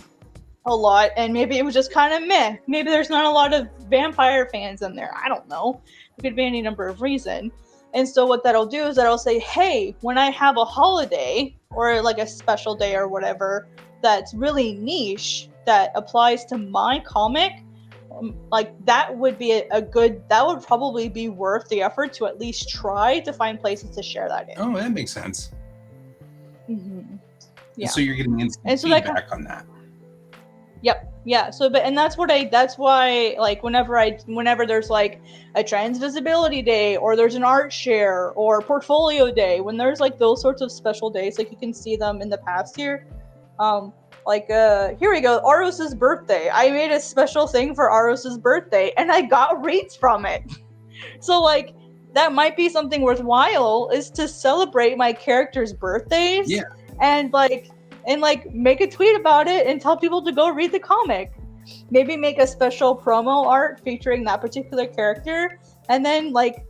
a lot, and maybe it was just kind of meh. Maybe there's not a lot of vampire fans in there. I don't know. It could be any number of reasons. And so what that'll do is that'll say, hey, when I have a holiday or like a special day or whatever that's really niche that applies to my comic, like that would be that would probably be worth the effort to at least try to find places to share that in. Oh, that makes sense. Yeah. And so you're getting instant feedback on that. Yep. Yeah. So, that's why, like, whenever there's like a trans visibility day, or there's an art share or portfolio day, when there's like those sorts of special days, like you can see them in the past here. Here we go, Aros's birthday. I made a special thing for Aros's birthday and I got reads from it. So like that might be something worthwhile, is to celebrate my characters' birthdays. Yeah. And make a tweet about it and tell people to go read the comic. Maybe make a special promo art featuring that particular character, and then like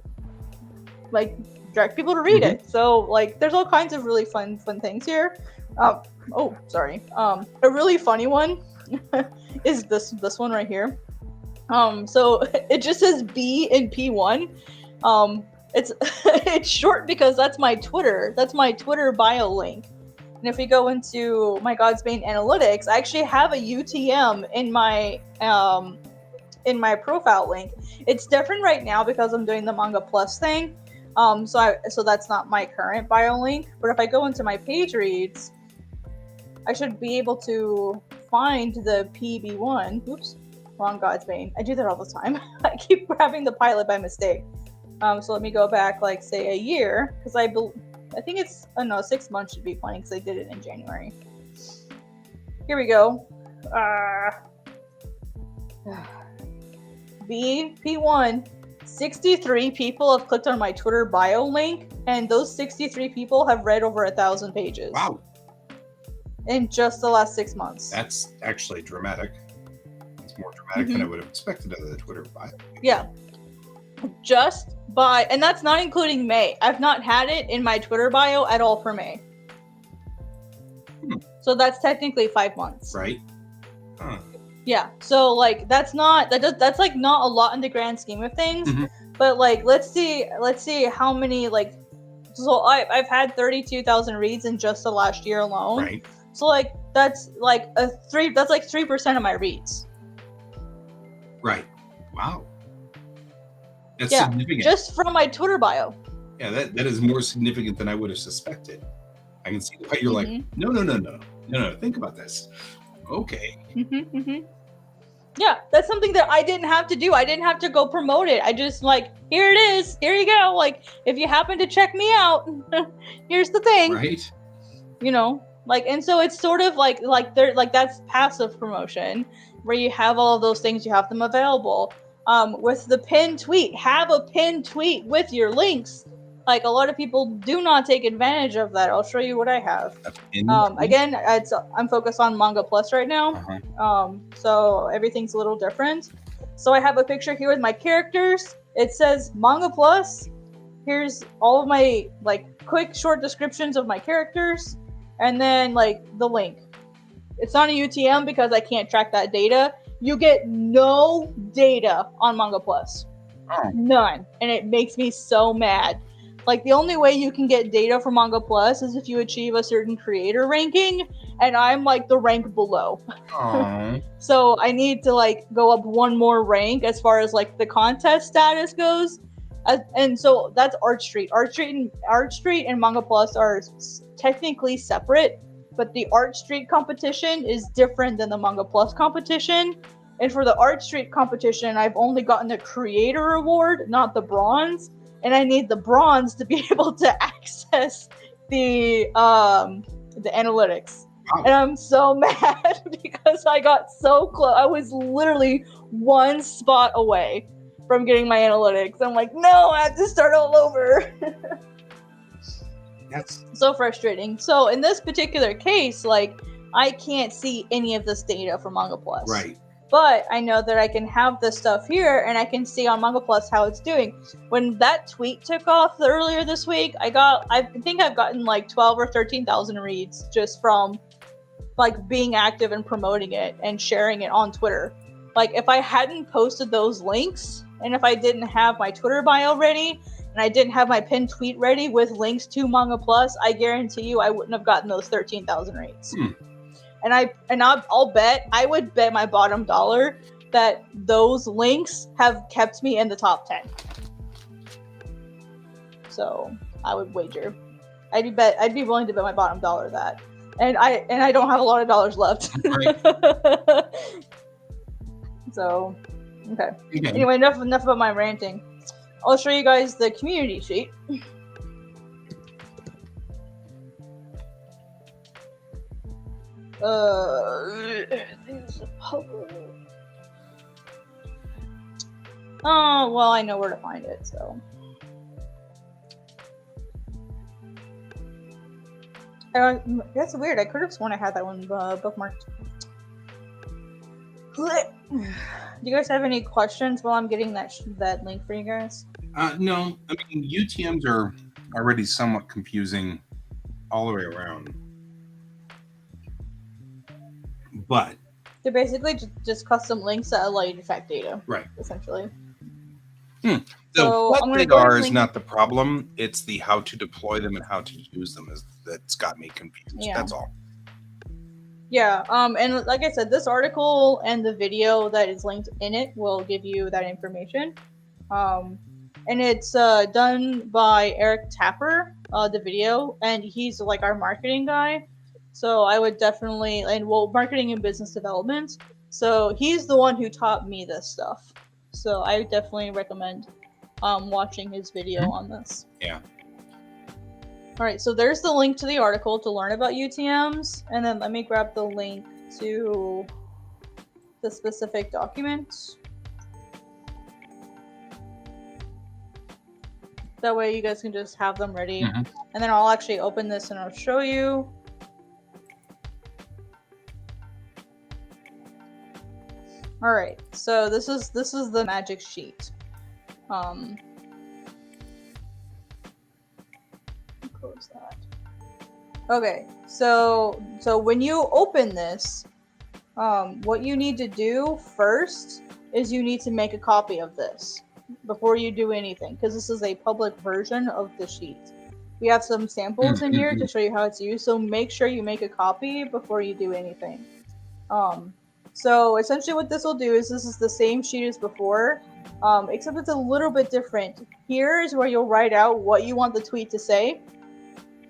direct people to read it. So like there's all kinds of really fun things here. A really funny one is this one right here. So it just says B in P1. It's short because that's my Twitter bio link. And if we go into my Godsbane analytics, I actually have a UTM in my profile link. It's different right now because I'm doing the Manga Plus thing. So that's not my current bio link. But if I go into my page reads, I should be able to find the PB1. Oops, wrong Godsbane. I do that all the time. I keep grabbing the pilot by mistake. So let me go back, like, say a year, because I think it's 6 months should be fine because I did it in January. Here we go. P1. 63 people have clicked on my Twitter bio link, and those 63 people have read over 1,000 pages. Wow. In just the last 6 months. That's actually dramatic. It's more dramatic than I would have expected out of the Twitter bio. Yeah. And that's not including May. I've not had it in my Twitter bio at all for May. So that's technically 5 months. Right. Huh. Yeah. So like that's like not a lot in the grand scheme of things. But like let's see how many like So I've had 32,000 reads in just the last year alone. Right. So like that's like 3% of my reads. Right. Wow. That's Yeah, significant. just from my Twitter bio. Yeah, that is more significant than I would have suspected. I can see why you're like, no. Think about this. Okay. Yeah, that's something that I didn't have to do. I didn't have to go promote it. I just like, here it is. Here you go. Like, if you happen to check me out, here's the thing. Right. You know, like, and so it's sort of like they're like that's passive promotion where you have all of those things, you have them available. With the pinned tweet, have a pinned tweet with your links. Like a lot of people do not take advantage of that. I'll show you what I have. Again, I'm focused on Manga Plus right now. So everything's a little different. So I have a picture here with my characters. It says Manga Plus. Here's all of my like quick short descriptions of my characters, and then like the link. It's not a UTM because I can't track that data. You get no data on Manga Plus. None. And it makes me so mad. Like, the only way you can get data from Manga Plus is if you achieve a certain creator ranking, and I'm, like, the rank below. So I need to, like, go up one more rank as far as, like, the contest status goes. And so that's Art Street. Art Street and Manga Plus are technically separate, but the Art Street competition is different than the Manga Plus competition. And for the Art Street competition, I've only gotten the creator award, not the bronze. And I need the bronze to be able to access the analytics. Wow. And I'm so mad because I got so close. I was literally one spot away from getting my analytics. I'm like, no, I have to start all over. That's so frustrating. So in this particular case, like, I can't see any of this data from Manga Plus. Right. But I know that I can have this stuff here, and I can see on Manga Plus how it's doing. When that tweet took off earlier this week, I think I've gotten like 12 or 13,000 reads just from like being active and promoting it and sharing it on Twitter. Like, if I hadn't posted those links, and if I didn't have my Twitter bio ready, and I didn't have my pinned tweet ready with links to Manga Plus, I guarantee you I wouldn't have gotten those 13,000 reads. And I would bet my bottom dollar that those links have kept me in the top 10. So I would wager. I'd be willing to bet my bottom dollar that. And I don't have a lot of dollars left. Right. So okay. Anyway, enough about my ranting. I'll show you guys the community sheet. Oh, well, I know where to find it, so. That's weird. I could have sworn I had that one bookmarked. Do you guys have any questions while I'm getting that link for you guys? No. I mean, UTMs are already somewhat confusing all the way around. But they're basically just custom links that allow you to track data. Right. Essentially. So what they are is not the problem. It's the how to deploy them and how to use them that's got me confused. Yeah. That's all. Yeah. And like I said, this article and the video that is linked in it will give you that information. And it's done by Eric Tapper, the video, and he's like our marketing guy. So I would definitely, marketing and business development. So he's the one who taught me this stuff. So I definitely recommend watching his video on this. Yeah. All right, so there's the link to the article to learn about UTMs. And then let me grab the link to the specific document. That way you guys can just have them ready. And then I'll actually open this and I'll show you. All right, so this is the magic sheet. Close that. Okay, so when you open this, what you need to do first is you need to make a copy of this before you do anything, because this is a public version of the sheet. We have some samples in here to show you how it's used, so make sure you make a copy before you do anything. So essentially what this will do is this is the same sheet as before, except it's a little bit different. Here is where you'll write out what you want the tweet to say.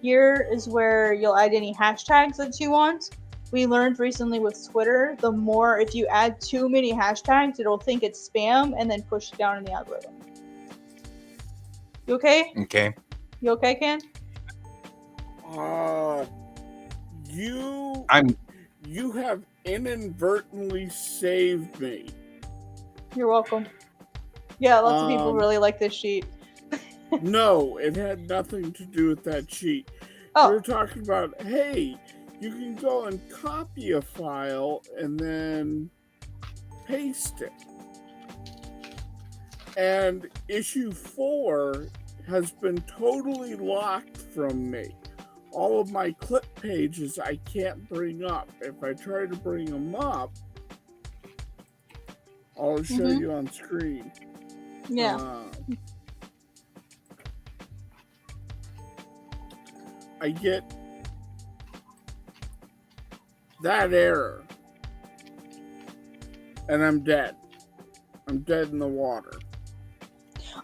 Here is where you'll add any hashtags that you want. We learned recently with Twitter, the more, if you add too many hashtags, it'll think it's spam and then push it down in the algorithm. You okay? Okay. You okay, Ken? You have inadvertently saved me. You're welcome. Yeah, lots of people really like this sheet. No, it had nothing to do with that sheet. Oh. We were talking about, hey, you can go and copy a file and then paste it. And issue 4 has been totally locked from me. All of my clip pages I can't bring up. If I try to bring them up, I'll show you on screen. Yeah. I get that error. And I'm dead. I'm dead in the water.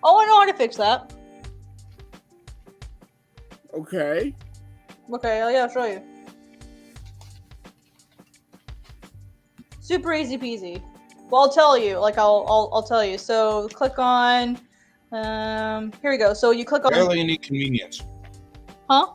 Oh, I know how to fix that. Okay. Okay, yeah, I'll show you. Super easy peasy. Well, I'll tell you. Like, I'll tell you. So, click on. Here we go. So you click on. Barely an inconvenience. Huh?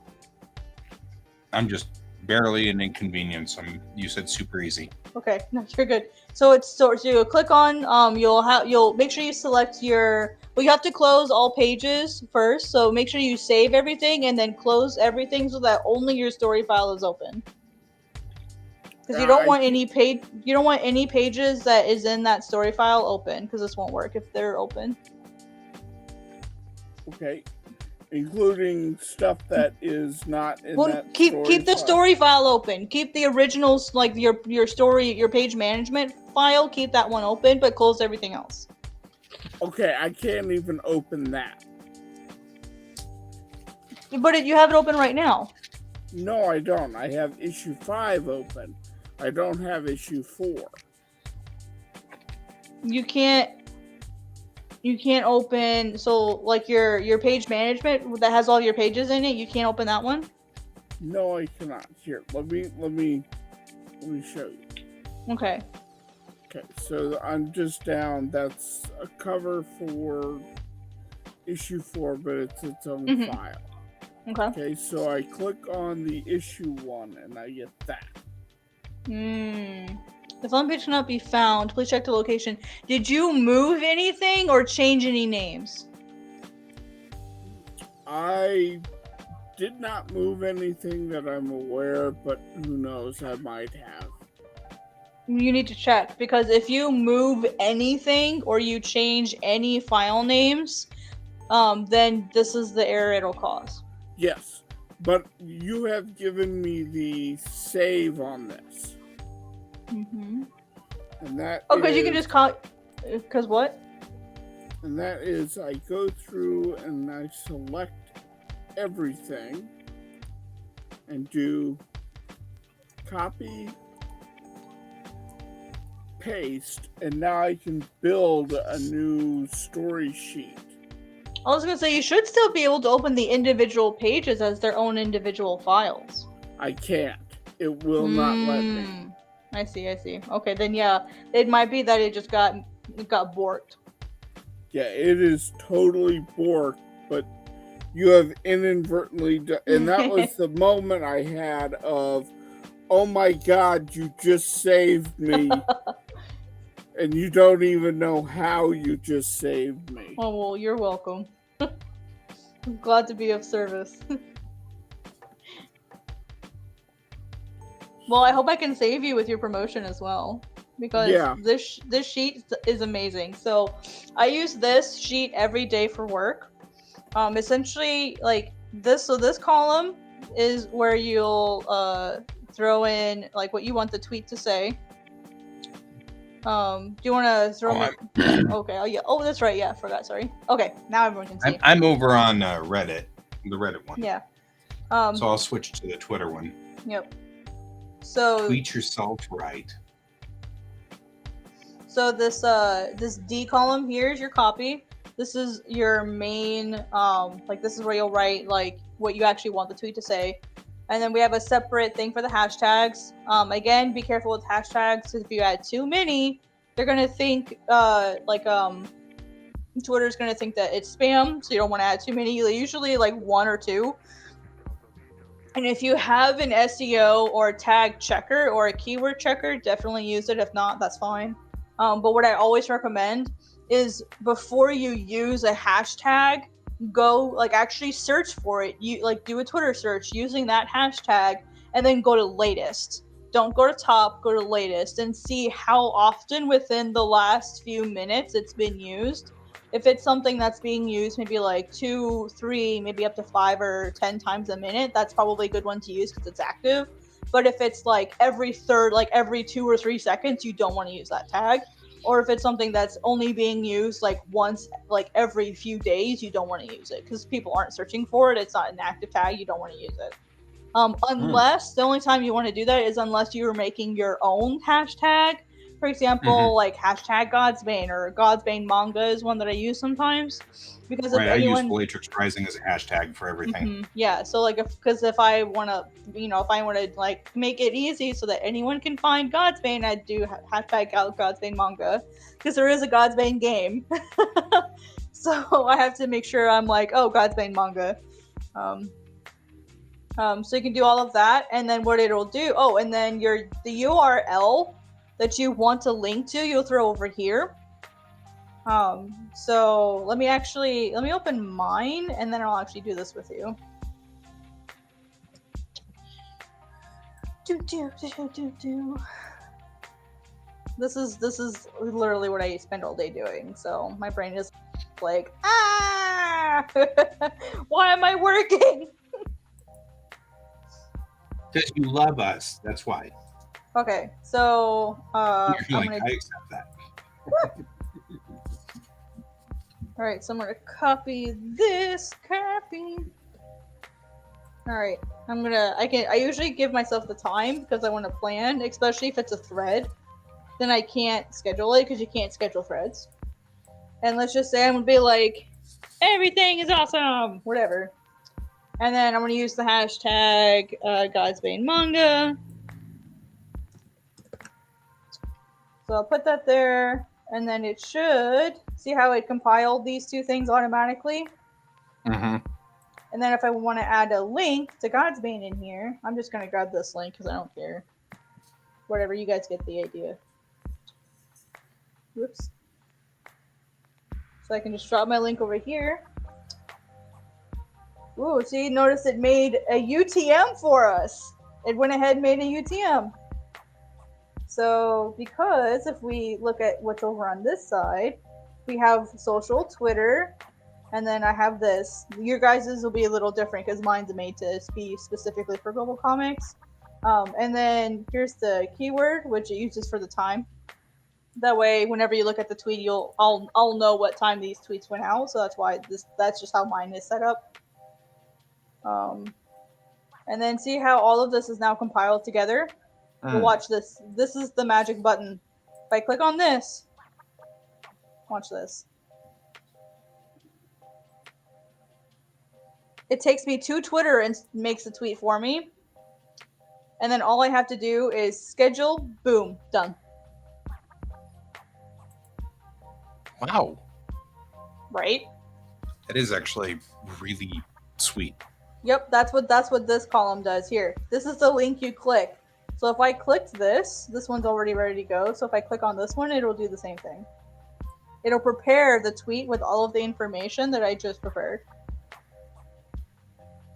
I'm just barely an inconvenience. You said super easy. Okay, no, you're good. So you click on. You'll make sure you select your. Well, you have to close all pages first. So make sure you save everything and then close everything so that only your story file is open. Because you don't want any pages that is in that story file open, because this won't work if they're open. Okay. Including stuff that is not in that keep the file. story file open. Keep the originals, like your page management file, keep that one open, but close everything else. Okay, I can't even open that. But you have it open right now. No, I don't. I have issue 5 open. I don't have issue 4. You can't open, so like your page management that has all your pages in it, you can't open that one? No, I cannot. Here, let me show you. Okay. Okay, so I'm just down. That's a cover for issue 4, but it's its own file. Okay. Okay, so I click on the issue 1 and I get that. The phone page cannot be found. Please check the location. Did you move anything or change any names? I did not move anything that I'm aware of, but who knows, I might have. You need to check, because if you move anything or you change any file names, then this is the error it'll cause. Yes, but you have given me the save on this. And that because you can just call. Because what? And that is, I go through and I select everything and do copy, paste, and now I can build a new story sheet. I was going to say, you should still be able to open the individual pages as their own individual files. I can't. It will not let me. I see. Okay, then yeah, it might be that it just got borked. Yeah, it is totally borked, but you have inadvertently done, and that was the moment I had of, oh my God, you just saved me. And you don't even know how you just saved me. Oh, well, you're welcome. I'm glad to be of service. Well, I hope I can save you with your promotion as well, because this sheet is amazing. So I use this sheet every day for work. Essentially, like this. So this column is where you'll throw in like what you want the tweet to say. Do you want to throw in? Okay. Oh yeah. Oh, that's right. Yeah, I forgot. Sorry. Okay. Now everyone can see. I'm over on Reddit. the Reddit one. Yeah. So I'll switch to the Twitter one. Yep. So tweet yourself right. So this D column here is your copy. This is your main like this is where you'll write like what you actually want the tweet to say. And then we have a separate thing for the hashtags. Again, be careful with hashtags because if you add too many, they're gonna think Twitter's gonna think that it's spam, so you don't want to add too many. Usually like 1 or 2. And if you have an SEO or a tag checker or a keyword checker, definitely use it. If not, that's fine. But what I always recommend is before you use a hashtag, go like actually search for it. You like do a Twitter search using that hashtag and then go to latest. Don't go to top, go to latest and see how often within the last few minutes it's been used. If it's something that's being used maybe like 2, 3, maybe up to 5 or 10 times a minute, that's probably a good one to use because it's active. But if it's like every 2 or 3 seconds, you don't want to use that tag. Or if it's something that's only being used like once, like every few days, you don't want to use it because people aren't searching for it. It's not an active tag. You don't want to use it. Unless the only time you want to do that is unless you are making your own hashtag. For example, like hashtag Godsbane or Godsbane manga is one that I use sometimes. Because if anyone... I use Bellatrix Rising as a hashtag for everything. Yeah, so like if I want to like make it easy so that anyone can find Godsbane, I do hashtag Godsbane manga because there is a Godsbane game. So I have to make sure I'm like, oh, Godsbane manga. So you can do all of that, and then what it'll do, and then the URL that you want to link to, you'll throw over here. So let me open mine, and then I'll actually do this with you. This is literally what I spend all day doing, so my brain is like, why am I working? Because you love us, that's why. Okay, so I accept that. All right, so I'm gonna copy this copy. All right, I usually give myself the time because I want to plan, especially if it's a thread. Then I can't schedule it because you can't schedule threads. And let's just say I'm gonna be like, everything is awesome, whatever. And then I'm gonna use the hashtag Godsbane manga. So I'll put that there, and then it should see how it compiled these two things automatically. Mm-hmm. And then if I want to add a link to Godsbane in here, I'm just going to grab this link because I don't care. Whatever, you guys get the idea. Whoops. So I can just drop my link over here. Ooh, see, notice it made a UTM for us. It went ahead and made a UTM. So, because if we look at what's over on this side, we have social, Twitter, and then I have this. Your guys's will be a little different because mine's made to be specifically for Global Comics. And then here's the keyword, which it uses for the time. That way, whenever you look at the tweet, I'll know what time these tweets went out. So that's just how mine is set up. And then see how all of this is now compiled together. We'll watch this. This is the magic button. If I click on this, watch this. It takes me to Twitter and makes the tweet for me. And then all I have to do is schedule, boom, done. Wow. Right? That is actually really sweet. Yep, that's what this column does here. This is the link you click. So if I clicked this one's already ready to go. So if I click on this one, it'll do the same thing. It'll prepare the tweet with all of the information that I just prepared.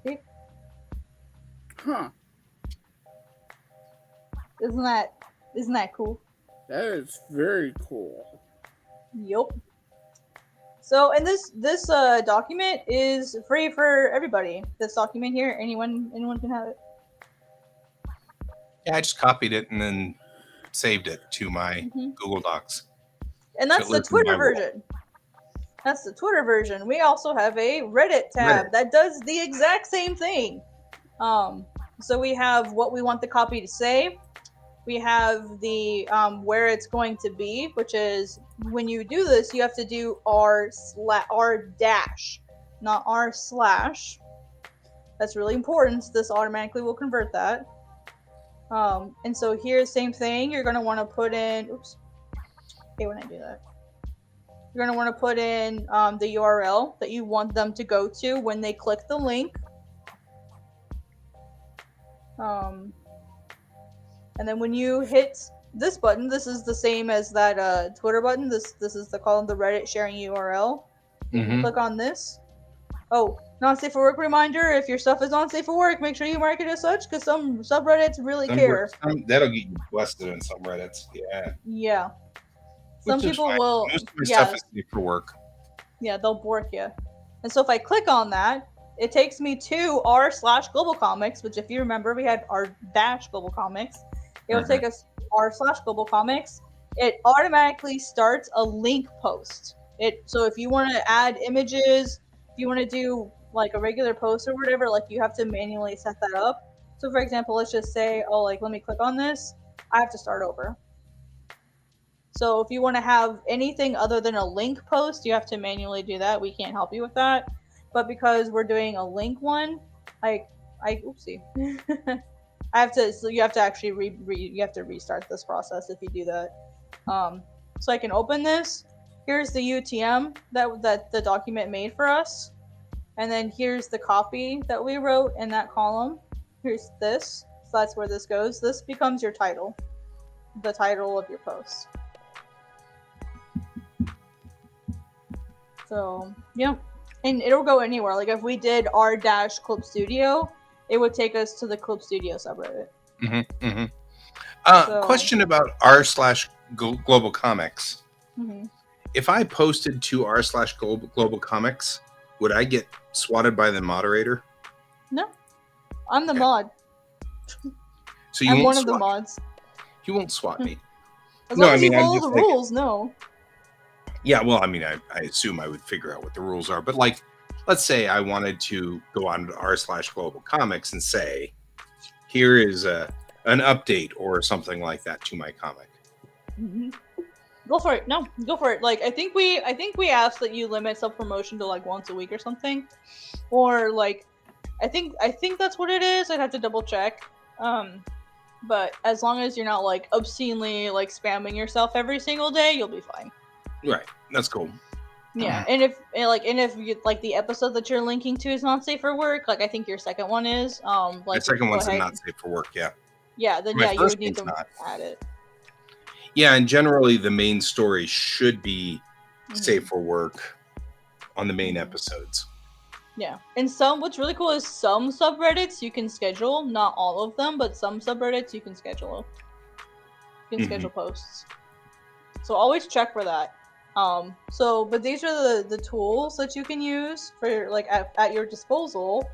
See? Huh. Isn't that cool? That is very cool. Yup. So, and this document is free for everybody. This document here, anyone can have it. Yeah, I just copied it and then saved it to my Google Docs. And that's the Twitter version. That's the Twitter version. We also have a Reddit tab that does the exact same thing. So we have what we want the copy to say. We have the where it's going to be, which is when you do this, you have to do r dash, not r slash. That's really important. So this automatically will convert that. And so here, same thing. You're going to want to put in. Oops. Okay, when I do that, you're going to want to put in the URL that you want them to go to when they click the link. And then when you hit this button, this is the same as that Twitter button. This is the Reddit sharing URL. Mm-hmm. Click on this. Oh, not safe for work reminder. If your stuff is not safe for work, make sure you mark it as such, because some subreddits really care. That'll get you busted in some Reddits. Yeah. Yeah. Some people will. Most of my stuff is safe for work. Yeah, they'll bork you. And so if I click on that, it takes me to r/global comics, which if you remember, we had r-global comics. It will take us r/global comics. It automatically starts a link post. So if you want to add images, if you want to do like a regular post or whatever, like you have to manually set that up. So for example, let's just say, oh, like let me click on this. I have to start over. So if you want to have anything other than a link post, you have to manually do that. We can't help you with that. But because we're doing a link one, oopsie. I have to. So you have to actually you have to restart this process if you do that. So I can open this. Here's the UTM that the document made for us, and then here's the copy that we wrote in that column. Here's this. So that's where this goes. This becomes your title, the title of your post. So yeah, and it'll go anywhere. Like if we did r-Clip Studio, it would take us to the Clip Studio subreddit. Mm-hmm, mm-hmm. Question about r/global comics. Mm-hmm. If I posted to r/global comics, would I get swatted by the moderator? No, I'm the mod. So you I'm won't one of swat the mods. You won't swat me. As long as you follow the rules, no. Yeah, well, I mean, I assume I would figure out what the rules are, but like, let's say I wanted to go on to r/global comics and say, here is an update or something like that to my comic. Mm-hmm. Go for it. No, go for it. Like I think we asked that you limit self-promotion to like once a week or something, or like I think that's what it is. I'd have to double check. But as long as you're not like obscenely like spamming yourself every single day, you'll be fine. Right. That's cool. Yeah, and if you, like the episode that you're linking to is not safe for work, like I think your second one is. Like the second one's not safe for work. Yeah. Yeah. Then you would need to add it. Yeah, and generally the main story should be safe for work on the main episodes. Yeah, and what's really cool is some subreddits you can schedule, not all of them, but some subreddits you can schedule. You can schedule posts. So always check for that. But these are the tools that you can use for like at your disposal.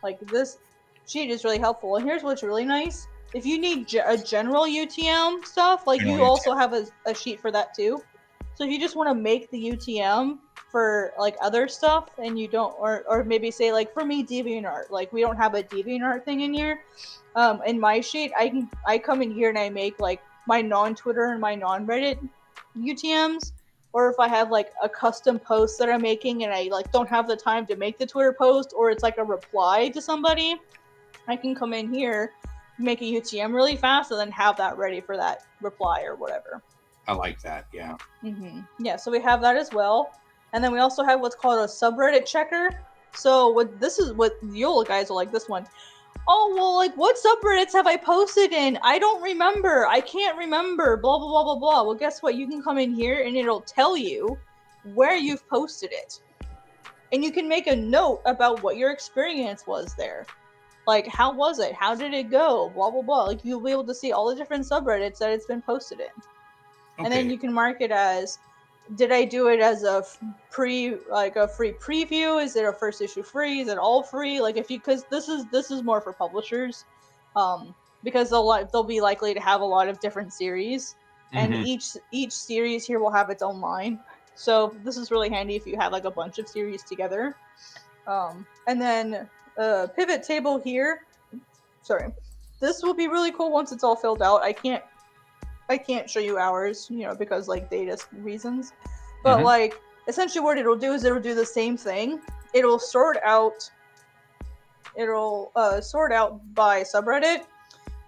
Like this sheet is really helpful. And here's what's really nice. If you need a general UTM stuff, like you also have a sheet for that too. So if you just want to make the UTM for like other stuff and you don't, or maybe say like for me DeviantArt, like we don't have a DeviantArt thing in here. In my sheet, I come in here and I make like my non-Twitter and my non-Reddit UTMs. Or if I have like a custom post that I'm making and I like don't have the time to make the Twitter post, or it's like a reply to somebody, I can come in here, make a UTM really fast, and then have that ready for that reply or whatever. I like that, yeah. Yeah, so we have that as well. And then we also have what's called a subreddit checker. So this is what you'll guys will like this one. Oh, well, like, what subreddits have I posted in? I don't remember. I can't remember. Blah, blah, blah, blah, blah. Well, guess what? You can come in here and it'll tell you where you've posted it. And you can make a note about what your experience was there. Like, how was it? How did it go? Blah, blah, blah. Like, you'll be able to see all the different subreddits that it's been posted in. Okay. And then you can mark it as, did I do it as a free preview? Is it a first issue free? Is it all free? Like because this is more for publishers, because they'll be likely to have a lot of different series, and each series here will have its own line. So this is really handy if you have like a bunch of series together. And then pivot table here. Sorry, this will be really cool once it's all filled out. I can't show you ours, because like data reasons. But like essentially what it'll do is it'll do the same thing. It'll sort out by subreddit.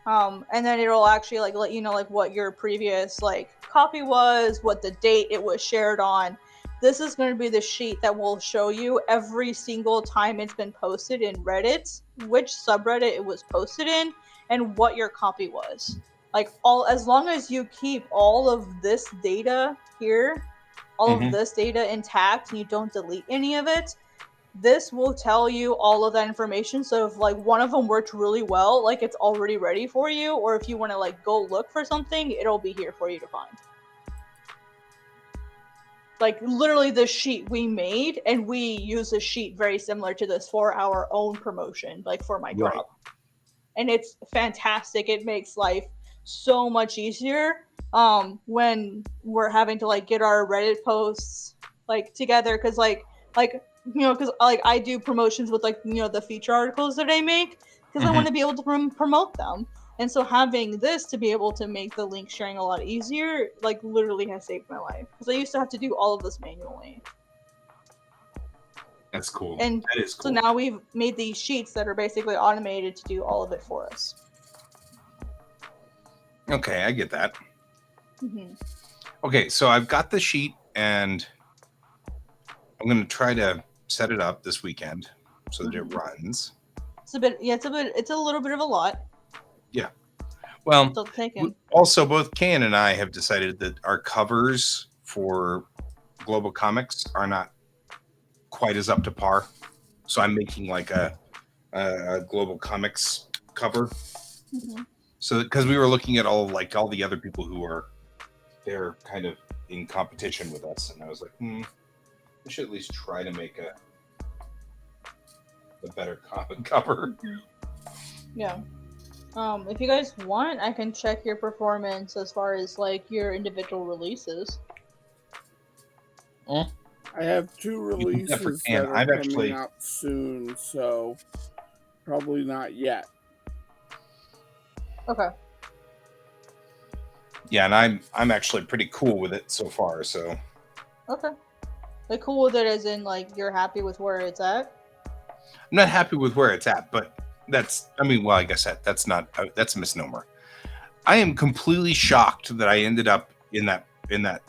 And then it'll actually like let you know like what your previous like copy was, what the date it was shared on. This is going to be the sheet that will show you every single time it's been posted in Reddit, which subreddit it was posted in, and what your copy was. Like as long as you keep all of this data here, all of this data intact, and you don't delete any of it, this will tell you all of that information. So if like one of them worked really well, like it's already ready for you, or if you want to like go look for something, it'll be here for you to find. Like literally the sheet we made, and we use a sheet very similar to this for our own promotion, like for my drop. And it's fantastic. It makes life so much easier when we're having to like get our Reddit posts like together, because because like I do promotions with like the feature articles that I make, because I want to be able to promote them. And so having this to be able to make the link sharing a lot easier, like literally has saved my life, because I used to have to do all of this manually. That's cool. And that is cool. So now we've made these sheets that are basically automated to do all of it for us. Okay, I get that. Okay, so I've got the sheet, and I'm going to try to set it up this weekend so that it runs. It's a little bit of a lot. Yeah. Well, taken. Also both Can and I have decided that our covers for Global Comics are not quite as up to par. So I'm making like a Global Comics cover. So because we were looking at all the other people who are they're kind of in competition with us, and I was like, we should at least try to make a better comic cover. Yeah. If you guys want, I can check your performance as far as like your individual releases. I have 2 releases that are coming out soon, so probably not yet. Okay. Yeah, and I'm actually pretty cool with it so far. So. Okay. Like cool with it as in like you're happy with where it's at? I'm not happy with where it's at, but I guess that's a misnomer. I am completely shocked that I ended up in that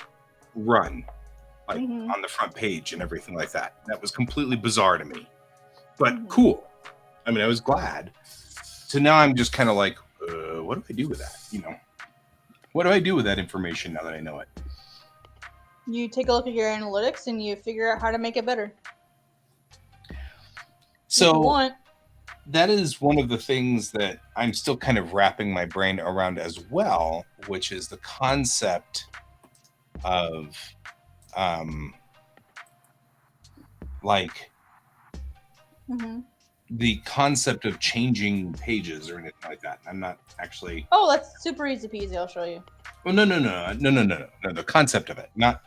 run, like on the front page and everything like that. That was completely bizarre to me, but cool. I mean, I was glad. So now I'm just kind of like, what do I do with that? What do I do with that information now that I know it? You take a look at your analytics and you figure out how to make it better. So that is one of the things that I'm still kind of wrapping my brain around as well, which is the concept of the concept of changing pages or anything like that. I'm not actually. Oh, that's super easy peasy. I'll show you. Well, no. The concept of it, not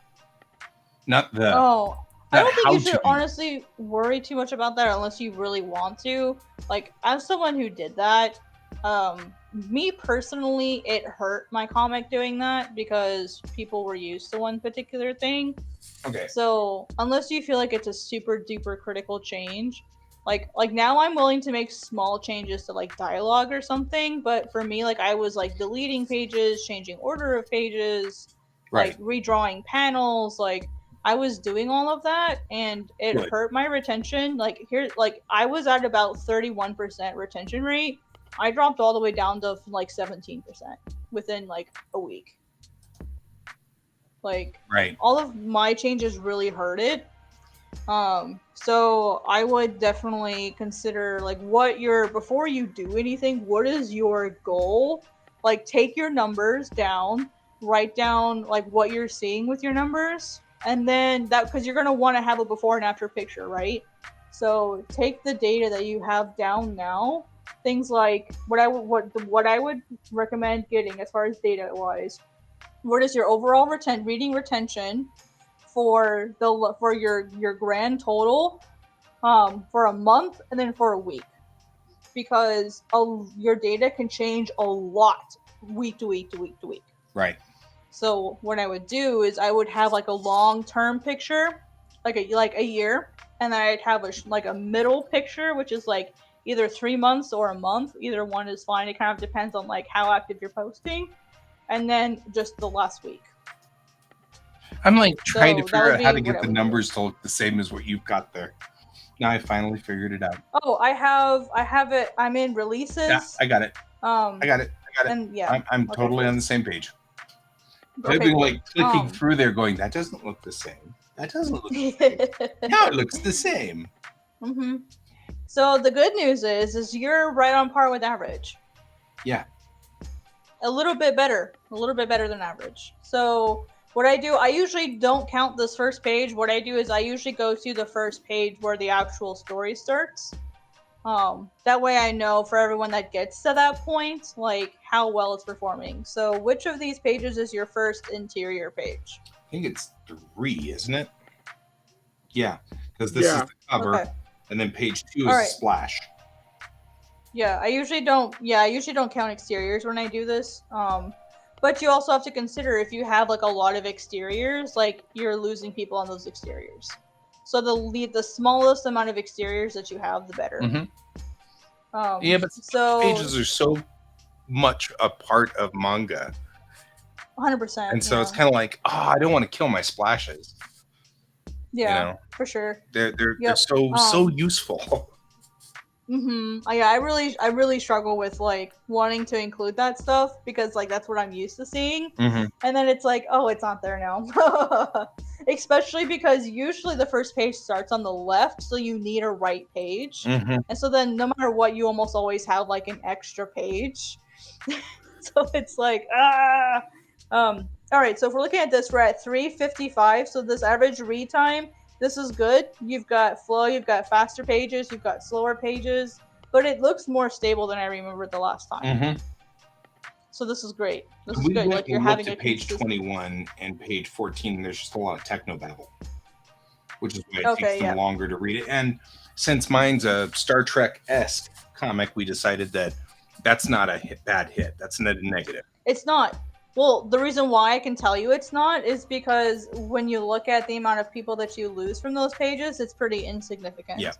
the. Oh. I don't think you should honestly worry too much about that unless you really want to. Like, as someone who did that, me personally, it hurt my comic doing that because people were used to one particular thing. Okay. So, unless you feel like it's a super duper critical change, like now I'm willing to make small changes to like dialogue or something, but for me, like I was like deleting pages, changing order of pages, like redrawing panels, like I was doing all of that, and it hurt my retention. Like I was at about 31% retention rate. I dropped all the way down to like 17% within like a week. Like all of my changes really hurt it. So I would definitely consider like before you do anything, what is your goal? Like take your numbers down, write down like what you're seeing with your numbers. And then because you're going to want to have a before and after picture, right? So take the data that you have down now, things like what I would recommend getting as far as data wise. What is your overall reading retention for your grand total for a month and then for a week, because your data can change a lot week to week to week to week. Right. So what I would do is I would have like a long-term picture, like a year, and then I'd have a middle picture, which is like either 3 months or a month. Either one is fine. It kind of depends on like how active you're posting, and then just the last week. I'm like trying to So that figure would out how be to get what I the would do. numbers to look the same as what you've got there. Now I finally figured it out. Oh, I have it. I'm in releases. Yeah, I got it. I got it. And yeah, I'm okay, totally cool. on the same page. Okay, I've been cool. like clicking through there going, that doesn't look the same. That doesn't look the same. Now it looks the same. Mm-hmm. So the good news is you're right on par with average. Yeah. A little bit better than average. So what I do, I usually don't count this first page. What I do is I usually go to the first page where the actual story starts. That way I know for everyone that gets to that point, like how well it's performing. So which of these pages is your first interior page? I think it's 3, isn't it? Yeah, because this is the cover, okay. And then page 2 is a splash. Yeah, I usually don't count exteriors when I do this. But you also have to consider if you have like a lot of exteriors, like you're losing people on those exteriors. So the smallest amount of exteriors that you have, the better. Mm-hmm. Yeah, but pages are so much a part of manga. 100%. And so it's kind of like, I don't want to kill my splashes. Yeah, for sure. They're so useful. Mm-hmm. Yeah, I really struggle with like wanting to include that stuff because like that's what I'm used to seeing, and then it's like, oh, it's not there now. Especially because usually the first page starts on the left, so you need a right page, and so then no matter what, you almost always have like an extra page. So it's like all right. So if we're looking at this, we're at 3:55. So this average read time. This is good. You've got flow, you've got faster pages, you've got slower pages, but it looks more stable than I remembered the last time. So this is great. This is good. Like you're having a page 21 and page 14. There's just a lot of technobabble, which is why it takes them longer to read it. And since mine's a Star Trek-esque comic, we decided that that's not a bad hit. That's not a negative. It's not. Well, the reason why I can tell you it's not is because when you look at the amount of people that you lose from those pages, it's pretty insignificant. Yeah.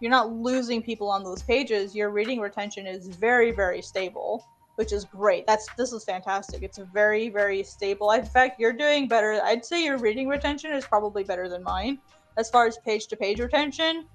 You're not losing people on those pages. Your reading retention is very, very stable, which is great. This is fantastic. It's very, very stable. In fact, you're doing better. I'd say your reading retention is probably better than mine. As far as page-to-page retention,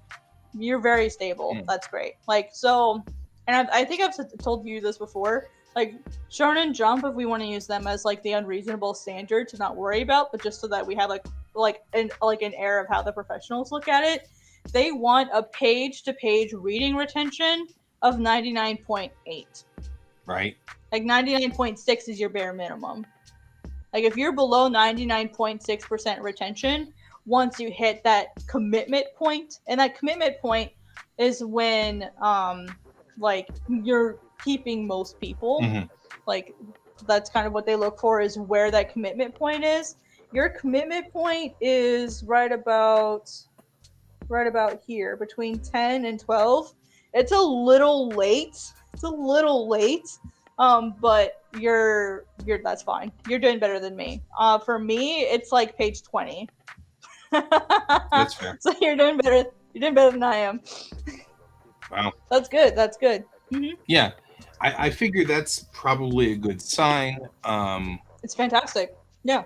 you're very stable. That's great. Like, so, and I think I've told you this before, like Shonen Jump, if we want to use them as like the unreasonable standard to not worry about, but just so that we have like an air of how the professionals look at it, they want a page-to-page reading retention of 99.8. Right. Like 99.6 is your bare minimum. Like if you're below 99.6% retention, once you hit that commitment point, and that commitment point is when like you're keeping most people. Like that's kind of what they look for, is where that commitment point is. Your commitment point is right about here, between 10 and 12. It's a little late. But you're that's fine. You're doing better than me. For me, it's like page 20. That's fair. So you're doing better than I am. Wow. That's good. Yeah. I figure that's probably a good sign. It's fantastic. Yeah.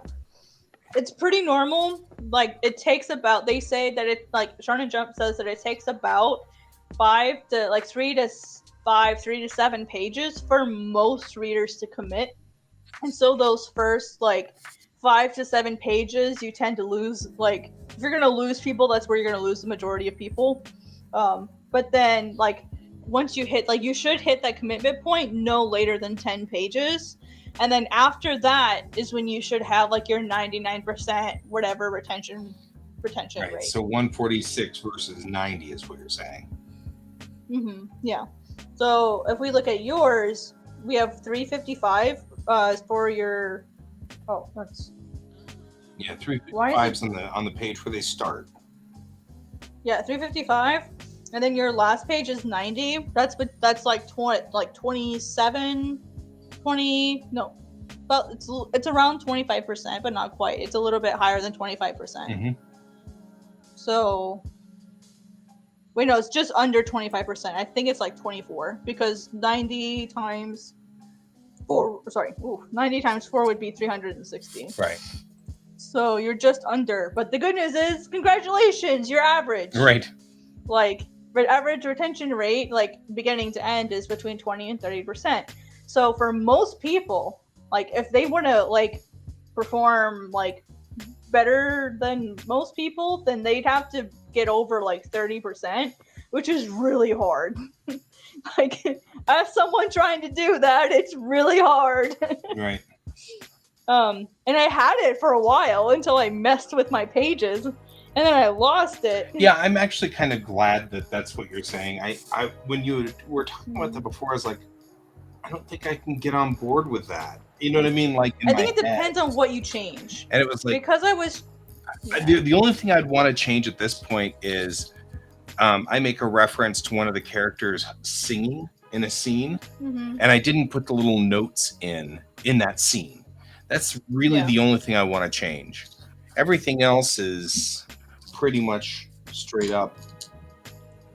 It's pretty normal. Like it takes about, they say that it, like Shonen Jump says that it takes about 3 to 7 pages for most readers to commit. And so those first like 5 to 7 pages, you tend to lose, like if you're going to lose people, that's where you're going to lose the majority of people. But then like once you hit, like you should hit that commitment point no later than 10 pages. And then after that is when you should have like your 99% whatever retention right. rate. So 146 versus 90 is what you're saying. Yeah. So if we look at yours, we have 355 for your. Oh, that's. Yeah, 355's on the page where they start. Yeah, 355, and then your last page is 90. That's like 27, 20. No, but it's around 25%, but not quite. It's a little bit higher than 25%. Mm-hmm. So, wait, no, it's just under 25%. I think it's like 24 because 90 times 4. Sorry, 90 times 4 would be 360. Right. So you're just under. But the good news is, congratulations, you're average. Right. Like, average retention rate, like beginning to end, is between 20 and 30%. So for most people, like if they want to like perform like better than most people, then they'd have to get over like 30%, which is really hard. Like, as someone trying to do that, it's really hard. Right. And I had it for a while until I messed with my pages, and then I lost it. Yeah, I'm actually kind of glad that that's what you're saying. I when you were talking about that before, I was like, I don't think I can get on board with that. You know what I mean? Like, I think it depends on what you change. And it was like, because I was. Yeah. The only thing I'd want to change at this point is I make a reference to one of the characters singing in a scene, and I didn't put the little notes in that scene. That's really the only thing I want to change. Everything else is pretty much straight up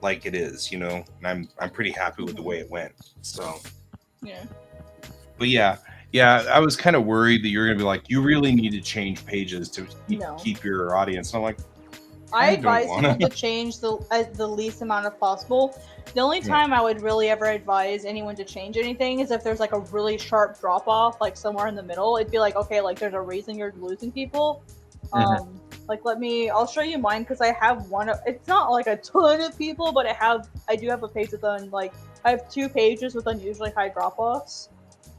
like it is, you know. And I'm pretty happy with the way it went. So yeah. But yeah, I was kind of worried that you're gonna be like, you really need to change pages to keep your audience. And I'm like, I advise people to change the least amount of possible. The only time I would really ever advise anyone to change anything is if there's like a really sharp drop off, like somewhere in the middle. It'd be like, okay, like there's a reason you're losing people. Like I'll show you mine because I have one. It's not like a ton of people, but I do have a page with I have 2 pages with unusually high drop offs.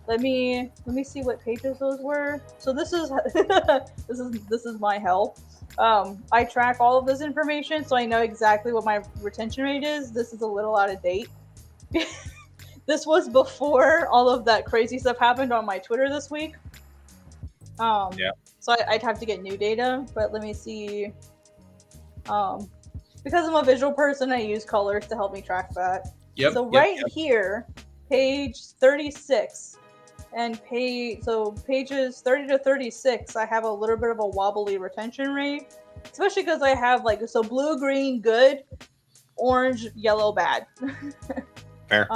Let me see what pages those were. So this is this is my help. I track all of this information, so I know exactly what my retention rate is. This is a little out of date. This was before all of that crazy stuff happened on my Twitter this week. So I'd have to get new data, but let me see. Because I'm a visual person, I use colors to help me track that. So here, page 36. And pages 30 to 36, I have a little bit of a wobbly retention rate, especially because I have blue, green, good, orange, yellow, bad. Fair.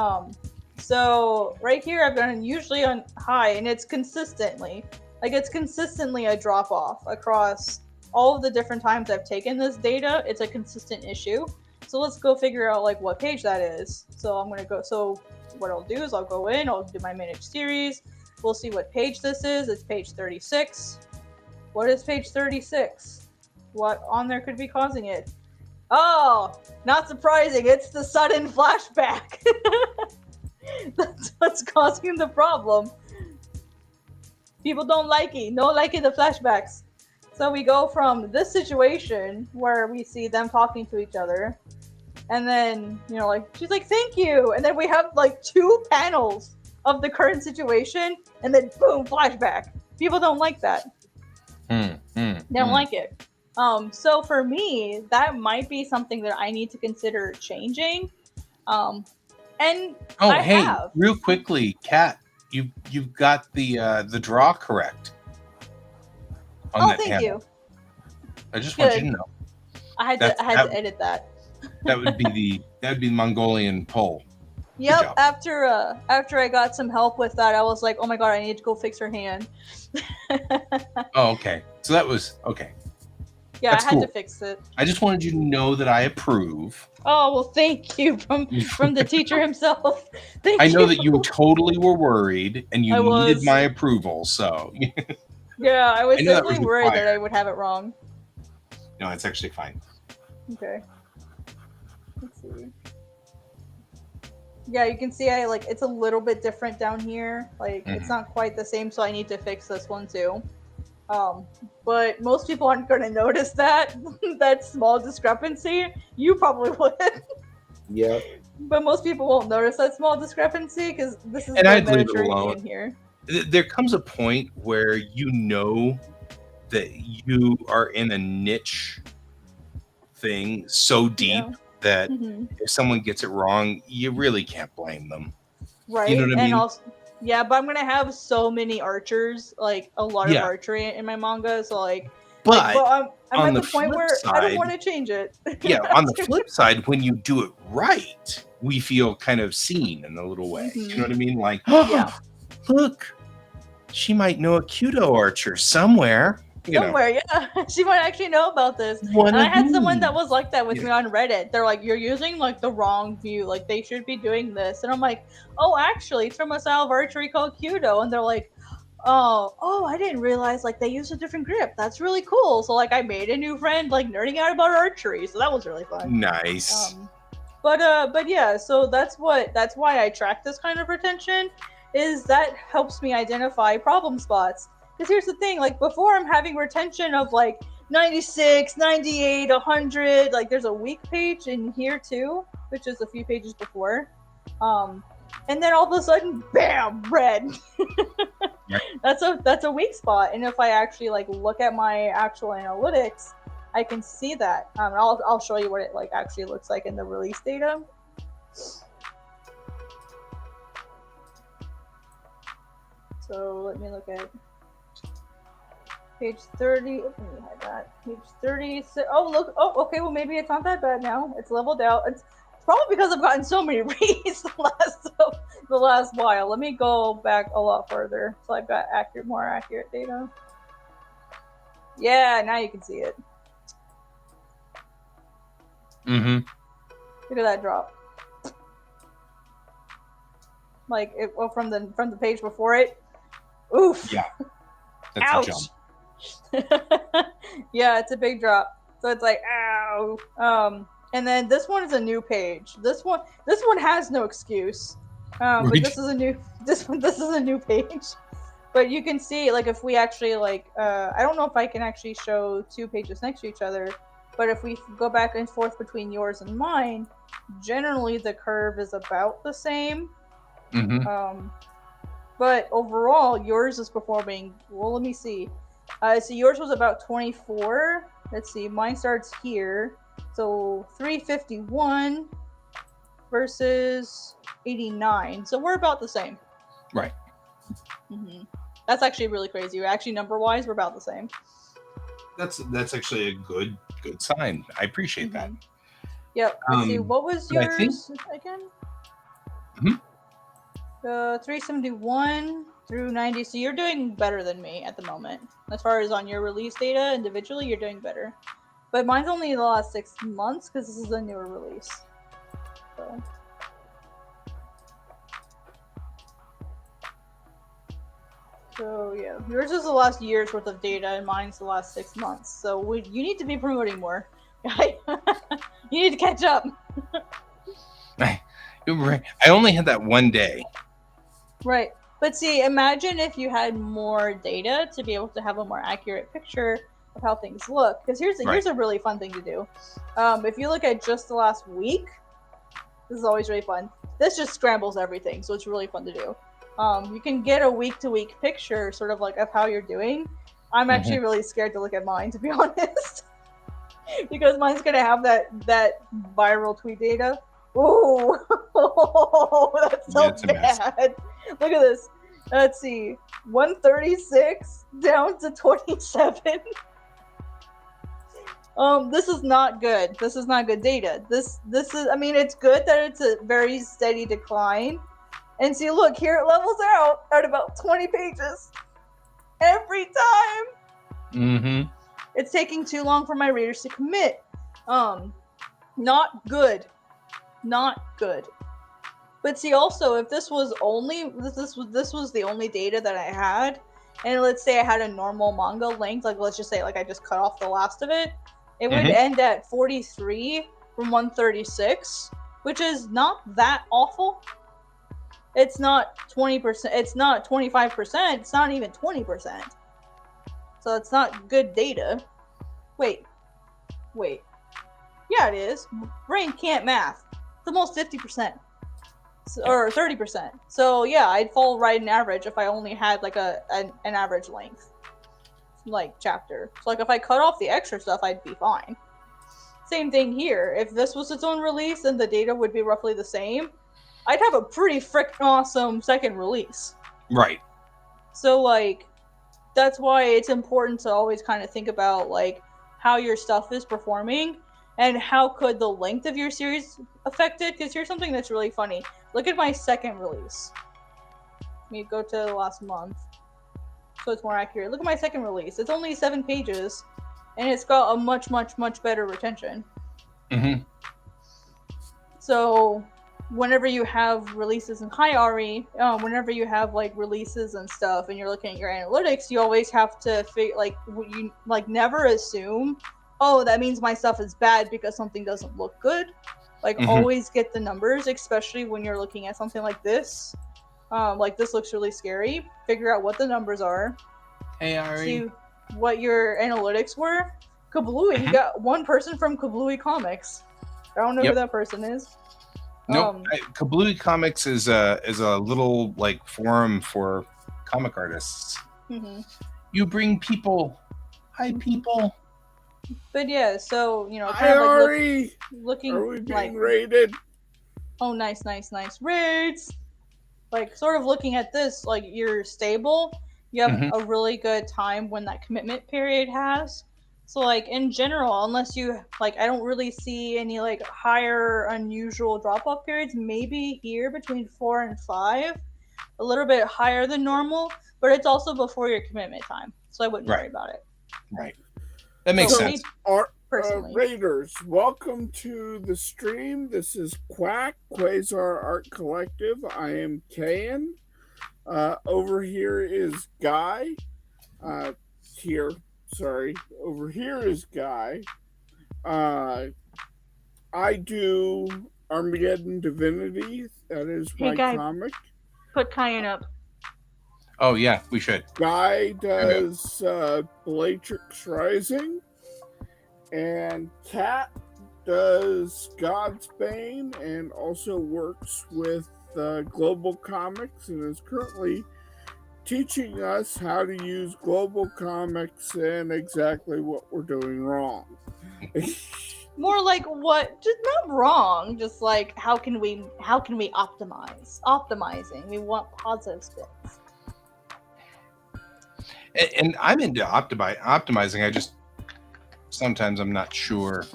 So right here, I've done usually on high, and it's consistently a drop off across all of the different times I've taken this data. It's a consistent issue. So let's go figure out what page that is. So I'm gonna go. So what I'll do is I'll go in, I'll do my managed series. We'll see what page this is. It's page 36. What is page 36? What on there could be causing it? Oh, not surprising. It's the sudden flashback. That's what's causing the problem. People don't like it. No liking the flashbacks. So we go from this situation where we see them talking to each other. And then, she's like, thank you. And then we have 2 panels of the current situation. And then boom, flashback. People don't like that. They don't like it. So for me, that might be something that I need to consider changing. Real quickly, Kat, you've got the draw correct. Thank you. I just want you to know. I had to edit that. That would be the Mongolian pole. Yep. After I got some help with that, I was like, oh my god, I need to go fix her hand. Oh, okay. So that was okay. Yeah, that's I had to fix it. I just wanted you to know that I approve. Oh well, thank you from the teacher himself. I know that you totally were worried and you needed my approval. So yeah, I was definitely worried that I would have it wrong. No, it's actually fine. Okay. Let's see. Yeah, you can see it's a little bit different down here. It's not quite the same, so I need to fix this one too. But most people aren't going to notice that small discrepancy. You probably would. Yeah. But most people won't notice that small discrepancy because this is and I'd leave it alone. In here. There comes a point where that you are in a niche thing so deep that if someone gets it wrong, you really can't blame them. Right. You know what I mean? And also, yeah, but I'm gonna have so many archers, like a lot of archery in my manga. So but I'm at the point where I don't want to change it. Yeah, on the flip side, when you do it right, we feel kind of seen in a little way. You know what I mean? Like, yeah, look, she might know a Kudo archer somewhere. Somewhere, yeah. She might actually know about this. And I had someone that was like that with me on Reddit. They're like, you're using like the wrong view. Like they should be doing this. And I'm like, oh, actually, it's from a style of archery called Kudo. And they're like, oh, I didn't realize like they use a different grip. That's really cool. So like I made a new friend like nerding out about archery. So that was really fun. Nice. But yeah, so that's why I track this kind of retention, is that helps me identify problem spots. Because here's the thing, like before I'm having retention of like 96, 98, 100, like there's a weak page in here too, which is a few pages before. And then all of a sudden, bam, red. That's a weak spot. And if I actually like look at my actual analytics, I can see that. I'll show you what it like actually looks like in the release data. So let me look at page 30. Let me hide that. Page 30. Oh, look. Oh, okay. Well, maybe it's not that bad now. It's leveled out. It's probably because I've gotten so many reads the last while. Let me go back a lot further, so I've got more accurate data. Yeah, now you can see it. Look at that drop. Like from the page before it. Oof. Yeah. That's Ouch. a jump. Yeah, it's a big drop. So it's like, ow. And then this one is a new page. This one has no excuse. But this is a new page. But you can see, like, if we actually like, I don't know if I can actually show two pages next to each other, but if we go back and forth between yours and mine, generally the curve is about the same. But overall, yours is performing well. Let me see. So yours was about 24. Let's see. Mine starts here. So 351 versus 89. So we're about the same. Right. That's actually really crazy. Actually, number-wise, we're about the same. That's actually a good sign. I appreciate that. Yep. Let's see. What was yours again? 371 through 90. So you're doing better than me at the moment. As far as on your release data individually, you're doing better. But mine's only the last 6 months because this is a newer release. So yeah, yours is the last year's worth of data, and mine's the last 6 months. So you need to be promoting more. You need to catch up. I only had that one day. Right. But see, imagine if you had more data to be able to have a more accurate picture of how things look. Because here's a really fun thing to do. If you look at just the last week, this is always really fun. This just scrambles everything, so it's really fun to do. You can get a week-to-week picture, sort of like of how you're doing. I'm actually really scared to look at mine, to be honest, because mine's gonna have that viral tweet data. Ooh, that's so bad. Look at this. Let's see, 136 down to 27. This is not good. This is not good data. This is. I mean, it's good that it's a very steady decline. And see, look, here it levels out at about 20 pages every time. It's taking too long for my readers to commit. Not good. Not good. But see, also, if this was the only data that I had, and let's say I had a normal manga length, like let's just say like I just cut off the last of it, it would end at 43 from 136, which is not that awful. It's not 20%. It's not 25%. It's not even 20%. So it's not good data. Wait. Yeah, it is. Brain can't math. It's almost 50%. Or 30%. So yeah, I'd fall right in average if I only had like an average length. like chapter. So like if I cut off the extra stuff, I'd be fine. Same thing here. If this was its own release and the data would be roughly the same, I'd have a pretty frickin' awesome second release. Right. So like that's why it's important to always kind of think about like how your stuff is performing and how could the length of your series affect it. Because here's something that's really funny. Look at my second release. Let me go to the last month so it's more accurate. Look at my second release. It's only 7 pages and it's got a much, much, much better retention. Mm-hmm. So whenever you have releases in hi Ari, whenever you have like releases and stuff and you're looking at your analytics, you always have to you like never assume, oh, that means my stuff is bad because something doesn't look good. Like always get the numbers, especially when you're looking at something like this. Like this looks really scary. Figure out what the numbers are. Hey Ari. See what your analytics were. Kablooey, you got one person from Kablooey Comics. I don't know who that person is. Nope. Kablooey Comics is a little like forum for comic artists. Mm-hmm. You bring people. Hi, people. But yeah, so you know, Hi, kind of like Ari. looking Are we being like raided? oh, nice raids. Like sort of looking at this, like you're stable. You have a really good time when that commitment period has. So like in general, unless you like, I don't really see any like higher unusual drop off periods. Maybe here between 4 and 5, a little bit higher than normal, but it's also before your commitment time, so I wouldn't worry about it. Right. That makes sense. Raiders, welcome to the stream. This is Quasar Art Collective. I am Kayan. Over here is Guy. Over here is Guy. I do Armageddon Divinity. That is my comic. Put Cayenne up. Oh yeah, we should. Guy does Bellatrix Rising. And Kat does God's Bane and also works with Global Comics and is currently teaching us how to use Global Comics and exactly what we're doing wrong. More like what? Just not wrong. Just like how can we optimize? Optimizing. We want positive spins. And I'm into optimizing. I just sometimes I'm not sure.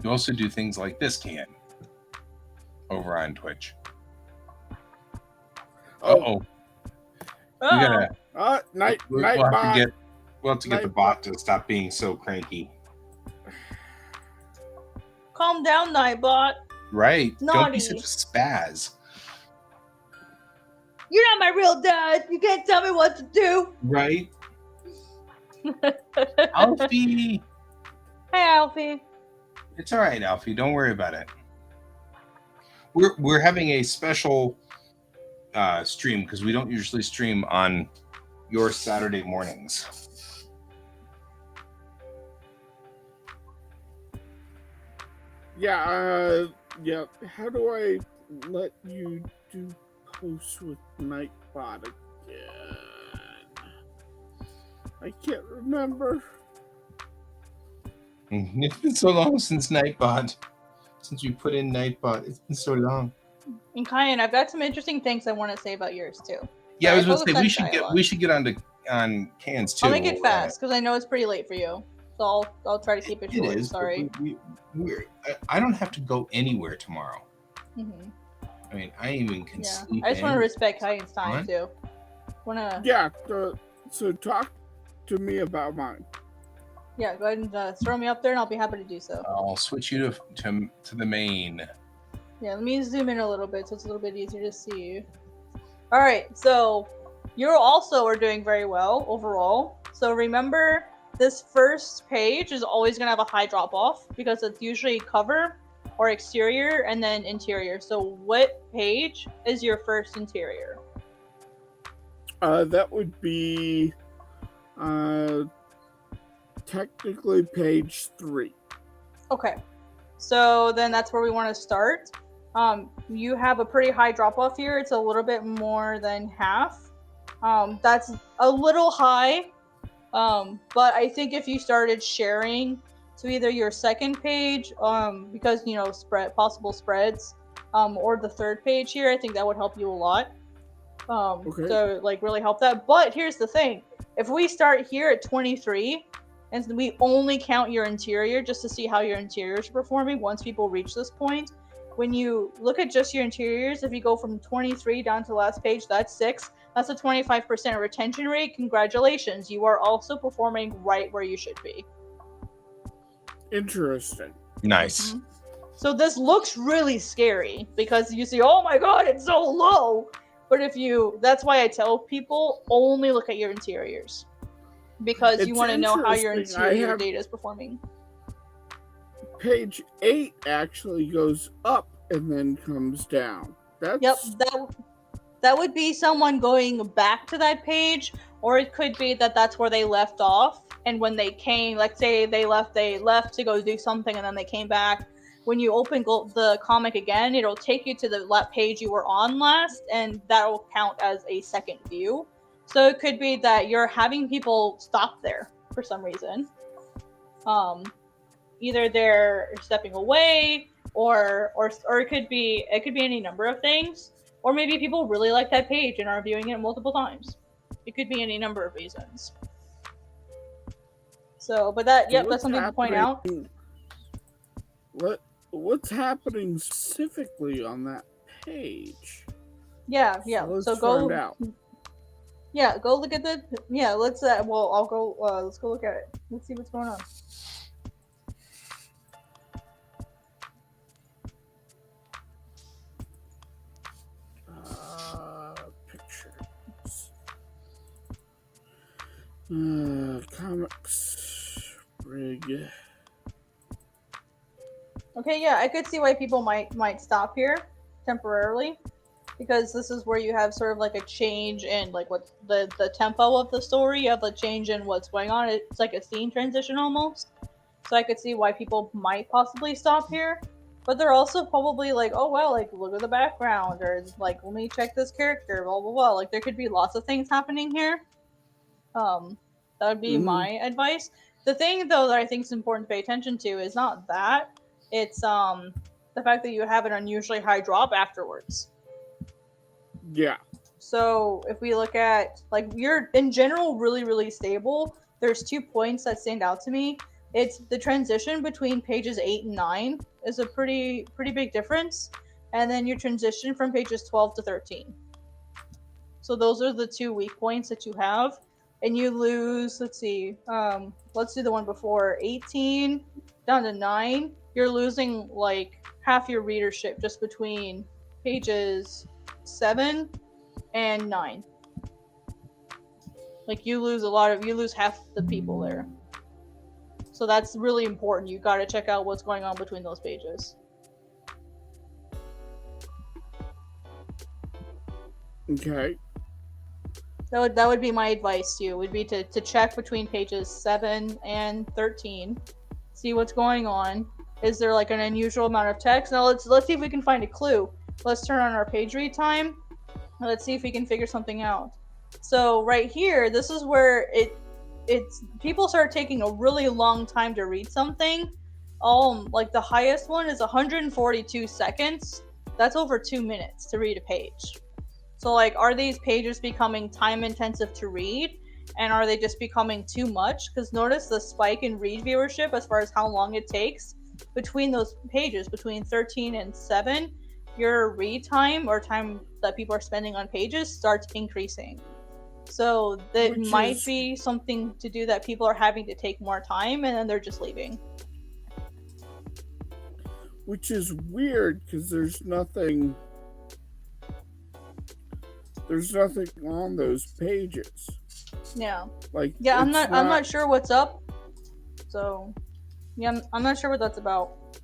You also do things like this, Can, over on Twitch. Uh-oh. We'll have to get the bot to stop being so cranky. Calm down, Nightbot. Right. Naughty. Don't be such a spaz. You're not my real dad. You can't tell me what to do. Right. Alfie. Hey, Alfie. It's all right, Alfie. Don't worry about it. We're having a special stream because we don't usually stream on your Saturday mornings. Yeah. How do I let you do posts with Nightbot again? I can't remember. It's been so long since Nightbot. Since you put in Nightbot, it's been so long. And Cayenne, I've got some interesting things I want to say about yours too. Yeah, I was going to say we should get on Cans too. I'll make it fast because I know it's pretty late for you, so I'll try to keep it short. It is. Sorry. I don't have to go anywhere tomorrow. Mm-hmm. I mean, I even can sleep. I just want to respect Cayenne's time too. So talk to me about mine. Yeah, go ahead and throw me up there, and I'll be happy to do so. I'll switch you to the main. Yeah, let me zoom in a little bit so it's a little bit easier to see you. All right, so you also are doing very well overall. So remember, this first page is always going to have a high drop-off because it's usually cover or exterior and then interior. So what page is your first interior? That would be technically page 3. Okay, so then that's where we want to start. You have a pretty high drop-off here. It's a little bit more than half. That's a little high But I think if you started sharing to either your second page, because possible spreads, or the third page here, I think that would help you a lot. Okay. To like really help that. But here's the thing: if we start here at 23, and we only count your interior just to see how your interiors are performing once people reach this point. When you look at just your interiors, if you go from 23 down to the last page, that's 6. That's a 25% retention rate. Congratulations, you are also performing right where you should be. Interesting. Nice. Mm-hmm. So this looks really scary because you see, oh my god, it's so low. But that's why I tell people only look at your interiors. Because you want to know how your interior data is performing. Page 8 actually goes up and then comes down. Yep, that would be someone going back to that page, or it could be that that's where they left off, and when they came, let's say they left to go do something, and then they came back. When you open the comic again, it'll take you to the page you were on last, and that'll count as a second view. So it could be that you're having people stop there for some reason. Either they're stepping away, or it could be any number of things. Or maybe people really like that page and are viewing it multiple times. It could be any number of reasons. So, but that's something to point out. What's happening specifically on that page? Yeah. So go find out. Yeah, go look at the. Yeah, let's. I'll go. Let's go look at it. Let's see what's going on. Pictures. Comics. Rig. Okay, yeah, I could see why people might stop here temporarily, because this is where you have sort of like a change in like what the tempo of the story. You have a change in what's going on. It's like a scene transition almost. So I could see why people might possibly stop here. But they're also probably like, oh well, like look at the background, or like let me check this character, blah blah blah. Like there could be lots of things happening here. That would be my advice. The thing though that I think is important to pay attention to is not that. It's the fact that you have an unusually high drop afterwards. Yeah. So if we look at like you're in general really really stable. There's 2 points that stand out to me. It's the transition between pages 8 and 9 is a pretty big difference, and then your transition from pages 12 to 13. So those are the 2 weak points that you have, and you lose. Let's see. Let's do the one before 18 down to 9. You're losing like half your readership just between pages 7 and 9. Like you lose half the people there. So that's really important. You got to check out what's going on between those pages. Okay. That would be my advice to you. Would be to check between pages 7 and 13, see what's going on. Is there like an unusual amount of text? Now let's see if we can find a clue. Let's turn on our page read time. Let's see if we can figure something out. So right here, this is where it's people start taking a really long time to read something. Like the highest one is 142 seconds. That's over 2 minutes to read a page. So like, are these pages becoming time intensive to read? And are they just becoming too much? Because notice the spike in read viewership as far as how long it takes between those pages, between 13 and 7, your read time or time that people are spending on pages starts increasing. So that might be something to do that people are having to take more time and then they're just leaving. Which is weird because there's nothing on those pages. Yeah. Like I'm not sure what's up. So yeah, I'm not sure what that's about.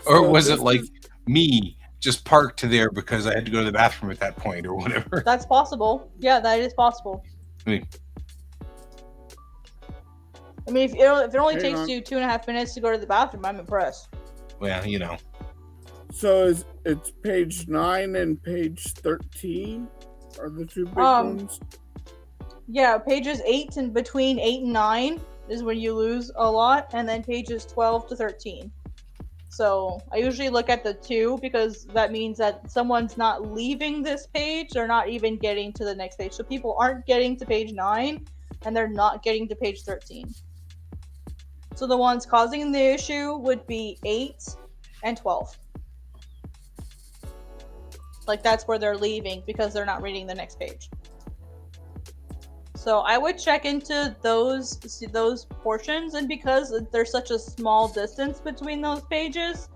Or was it like me just parked there because I had to go to the bathroom at that point or whatever? That's possible. Yeah, that is possible. I mean, if it only takes you 2.5 minutes to go to the bathroom, I'm impressed. Well, you know. So it's page 9 and page 13 are the 2 big ones? Yeah, pages 8 and between 8 and 9 is when you lose a lot, and then pages 12 to 13. So I usually look at the 2 because that means that someone's not leaving this page, they're not even getting to the next page. So people aren't getting to page 9 and they're not getting to page 13. So the ones causing the issue would be 8 and 12. Like that's where they're leaving because they're not reading the next page. So I would check into those portions, and because there's such a small distance between those pages,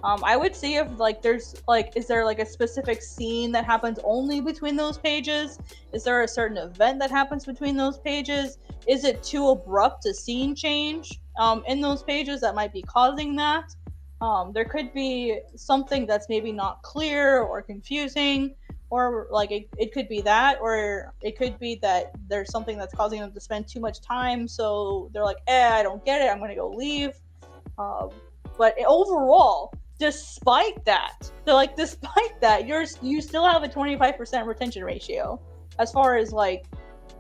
I would see if like there's like, is there like a specific scene that happens only between those pages? Is there a certain event that happens between those pages? Is it too abrupt a scene change in those pages that might be causing that? There could be something that's maybe not clear or confusing, or like it could be that, or it could be that there's something that's causing them to spend too much time, so they're like, I don't get it, I'm gonna go leave. But overall, despite that, you still have a 25% retention ratio as far as like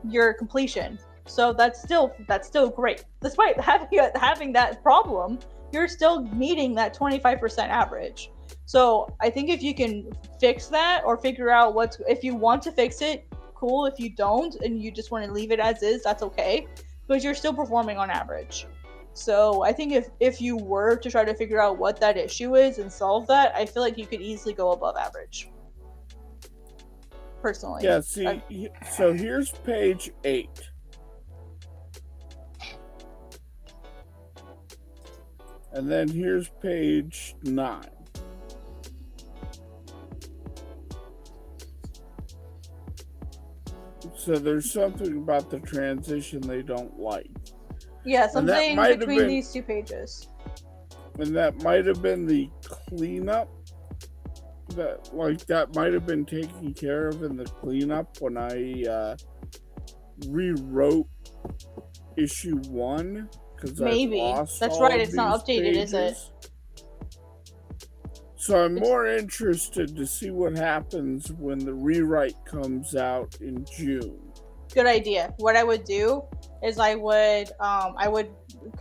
your completion. So that's still great. Despite having that problem, you're still meeting that 25% average. So I think if you can fix that or figure out if you want to fix it, cool. If you don't and you just want to leave it as is, that's okay, because you're still performing on average. So I think if you were to try to figure out what that issue is and solve that, I feel like you could easily go above average. Personally. Yeah, see, so here's page 8. And then here's page 9. So there's something about the transition they don't like. Yeah, something between these 2 pages. And that might have been the cleanup. That might have been taken care of in the cleanup when I rewrote issue 1. Maybe. That's right, it's not updated, pages. Is it? So I'm more interested to see what happens when the rewrite comes out in June. Good idea. What I would do is I would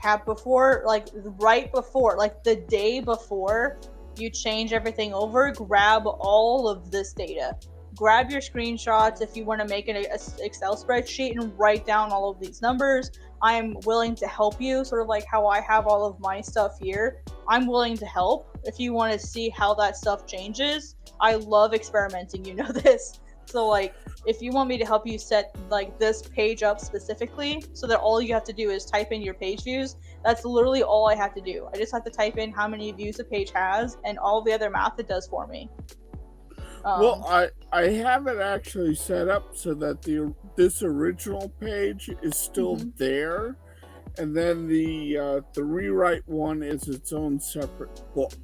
have before, like right before, like the day before you change everything over, grab all of this data. Grab your screenshots if you want to make an Excel spreadsheet and write down all of these numbers. I'm willing to help you, sort of like how I have all of my stuff here. I'm willing to help if you want to see how that stuff changes. I love experimenting, you know this. So like, if you want me to help you set like this page up specifically so that all you have to do is type in your page views, that's literally all I have to do. I just have to type in how many views the page has, and all the other math it does for me. Well, I have it actually set up so that this original page is still there, and then the rewrite one is its own separate book.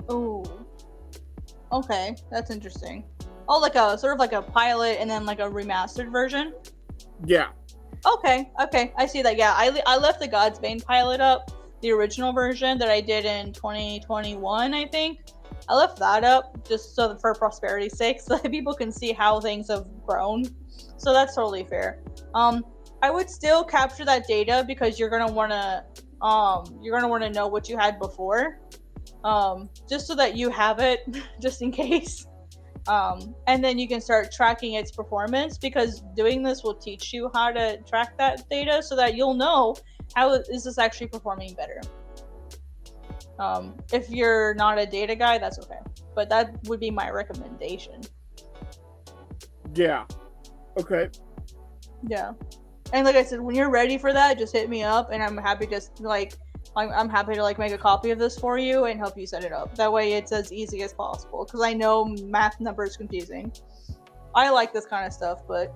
Oh, okay, that's interesting. Oh, like a sort of like a pilot and then like a remastered version. Yeah. Okay, I see that. Yeah, I left the Godsbane pilot up, the original version that I did in 2021, I think. I left that up just so for prosperity's sake, so that people can see how things have grown. So that's totally fair. I would still capture that data because you're gonna wanna know what you had before, just so that you have it, just in case. And then you can start tracking its performance, because doing this will teach you how to track that data so that you'll know how is this actually performing better. If you're not a data guy, that's okay, but that would be my recommendation. Yeah. Okay. Yeah. And like I said, when you're ready for that, just hit me up, and I'm happy to I'm happy to make a copy of this for you and help you set it up. That way it's as easy as possible, because I know math number is confusing. I like this kind of stuff, but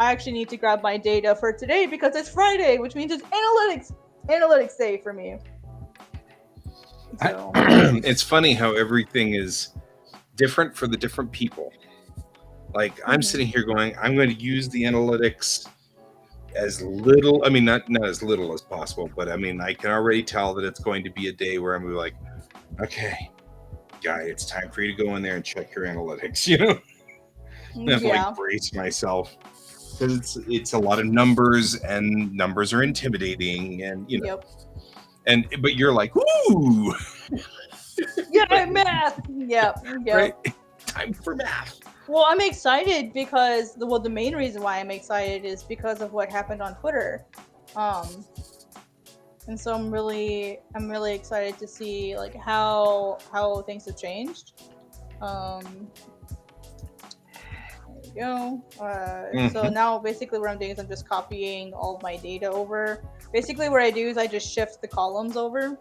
I actually need to grab my data for today because it's Friday, which means it's analytics day for me. So. It's funny how everything is different for the different people. Like, I'm sitting here going, I'm going to use the analytics as little, not as little as possible, but I can already tell that it's going to be a day where I'm like, okay, guy, it's time for you to go in there and check your analytics, I have to like brace myself because it's a lot of numbers, and numbers are intimidating, and you know. Yep. But you're like, ooh, yeah, math. Yep. right? Time for math. Well, I'm excited because the main reason why I'm excited is because of what happened on Twitter. And so I'm really excited to see like how things have changed. There we go. So now basically what I'm doing is I'm just copying all of my data over. Basically what I do is I just shift the columns over.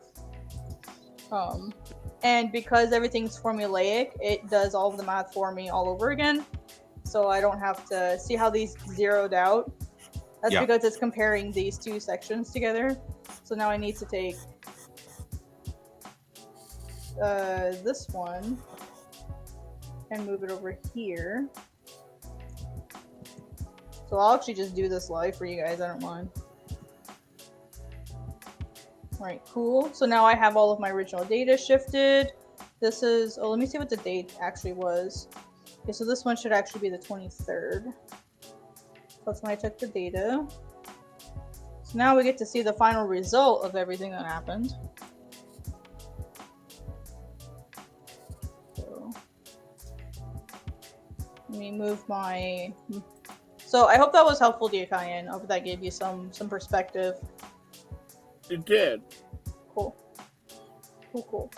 And because everything's formulaic, it does all of the math for me all over again. So I don't have to see how these zeroed out. That's because it's comparing these two sections together. So now I need to take this one and move it over here. So I'll actually just do this live for you guys, I don't mind. Alright, cool. So now I have all of my original data shifted. This is, let me see what the date actually was. Okay, so this one should actually be the 23rd. That's when I took the data. So now we get to see the final result of everything that happened. So, let me move my... So I hope that was helpful to you, Kyan. I hope that gave you some perspective. It did. Cool. Cool.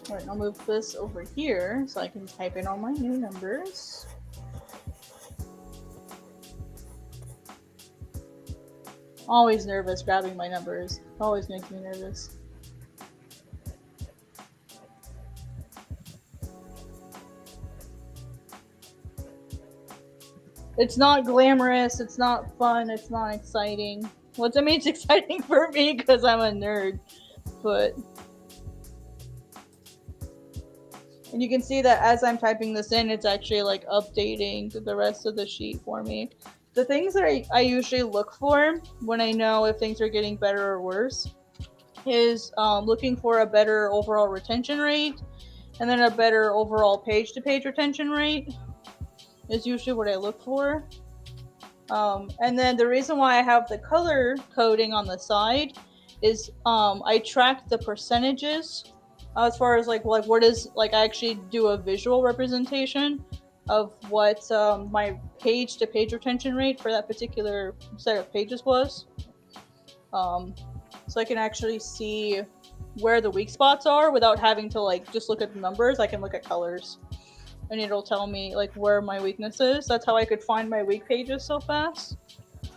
Alright, I'll move this over here so I can type in all my new numbers. Always nervous grabbing my numbers. Always makes me nervous. It's not glamorous, it's not fun, it's not exciting. Well, I mean, it's exciting for me because I'm a nerd, but... And you can see that as I'm typing this in, it's actually like updating the rest of the sheet for me. The things that I usually look for when I know if things are getting better or worse is looking for a better overall retention rate and then a better overall page-to-page retention rate is usually what I look for. And then the reason why I have the color coding on the side is I track the percentages as far as like what is like I actually do a visual representation of what my page to page retention rate for that particular set of pages was. So I can actually see where the weak spots are without having to like just look at the numbers. I can look at colors and it'll tell me like where my weakness is. That's how I could find my weak pages so fast.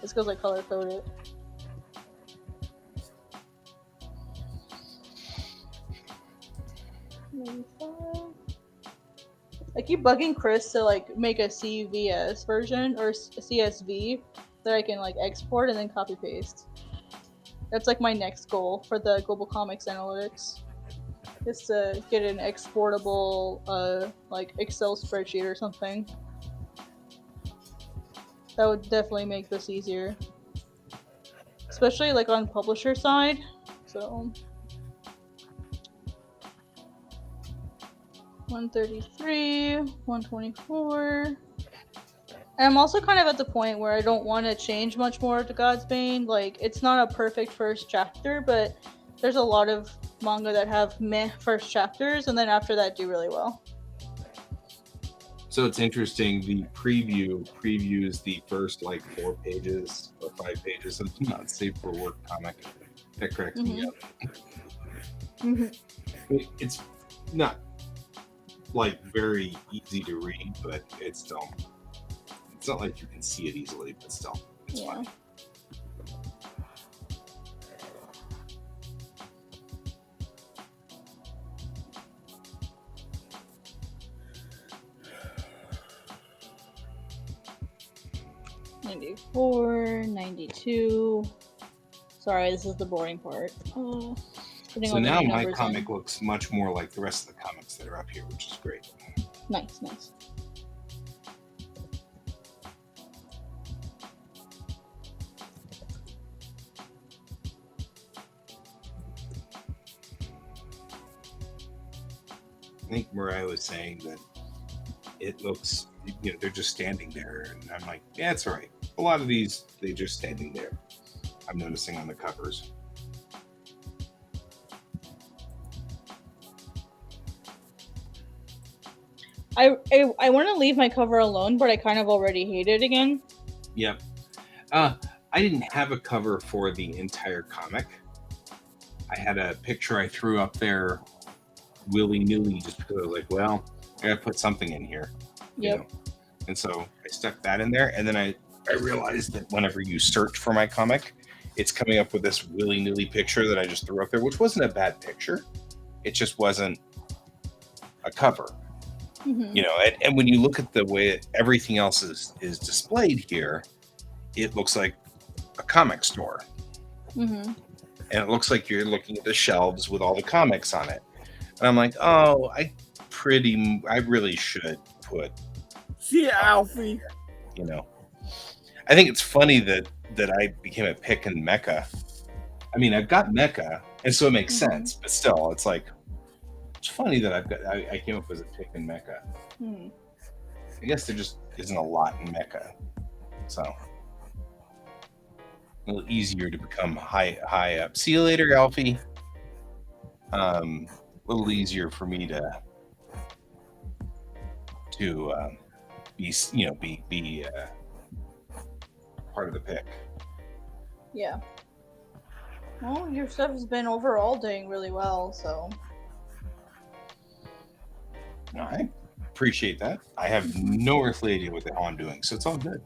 It's because I color code it. I keep bugging Chris to like make a CVS version or CSV that I can like export and then copy paste. That's like my next goal for the Global Comics Analytics. Just to get an exportable like Excel spreadsheet or something. That would definitely make this easier. Especially like on publisher side. So 133, 124. And I'm also kind of at the point where I don't want to change much more to Godsbane. Like, it's not a perfect first chapter, but there's a lot of manga that have meh first chapters, and then after that do really well. So it's interesting, the previews the first like 4 pages or 5 pages of Not Safe for Work comic. That cracks me up. It's not like very easy to read, but it's still, it's not like you can see it easily, but still, it's fine. $94, $92. Sorry, this is the boring part. So now my comic looks much more like the rest of the comics that are up here, which is great. Nice, nice. think Mariah was saying that it looks, they're just standing there, and I'm like, yeah, it's all right. A lot of these, they're just standing there. I'm noticing on the covers. I want to leave my cover alone, but I kind of already hate it again. Yep. I didn't have a cover for the entire comic. I had a picture I threw up there willy-nilly just because I was like, well, I gotta put something in here. Yep. And so I stuck that in there, and then I realized that whenever you search for my comic, it's coming up with this willy-nilly picture that I just threw up there, which wasn't a bad picture. It just wasn't a cover. Mm-hmm. And when you look at the way everything else is displayed here, it looks like a comic store. Mm-hmm. And it looks like you're looking at the shelves with all the comics on it. And I'm like, oh, I really should put. See, Alfie. I think it's funny that I became a pick and mecha. I mean, I've got mecha, and so it makes sense. But still, it's like, it's funny that I came up with a pick and mecha. I guess there just isn't a lot in mecha, so a little easier to become high up. See you later, Alfie. A little easier for me to be part of the pick. Yeah. Well, your stuff has been overall doing really well, so. I appreciate that. I have no earthly idea what the hell I'm doing, so it's all good.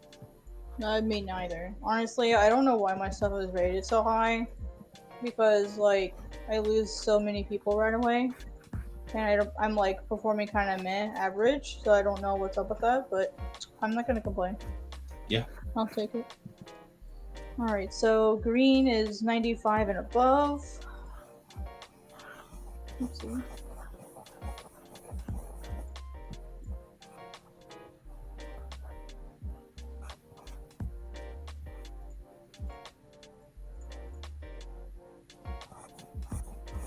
No, me neither. Honestly, I don't know why my stuff is rated so high, because like I lose so many people right away, and I'm like performing kind of average, so I don't know what's up with that, but I'm not gonna complain. Yeah, I'll take it. All right, so green is 95 and above. Let's see.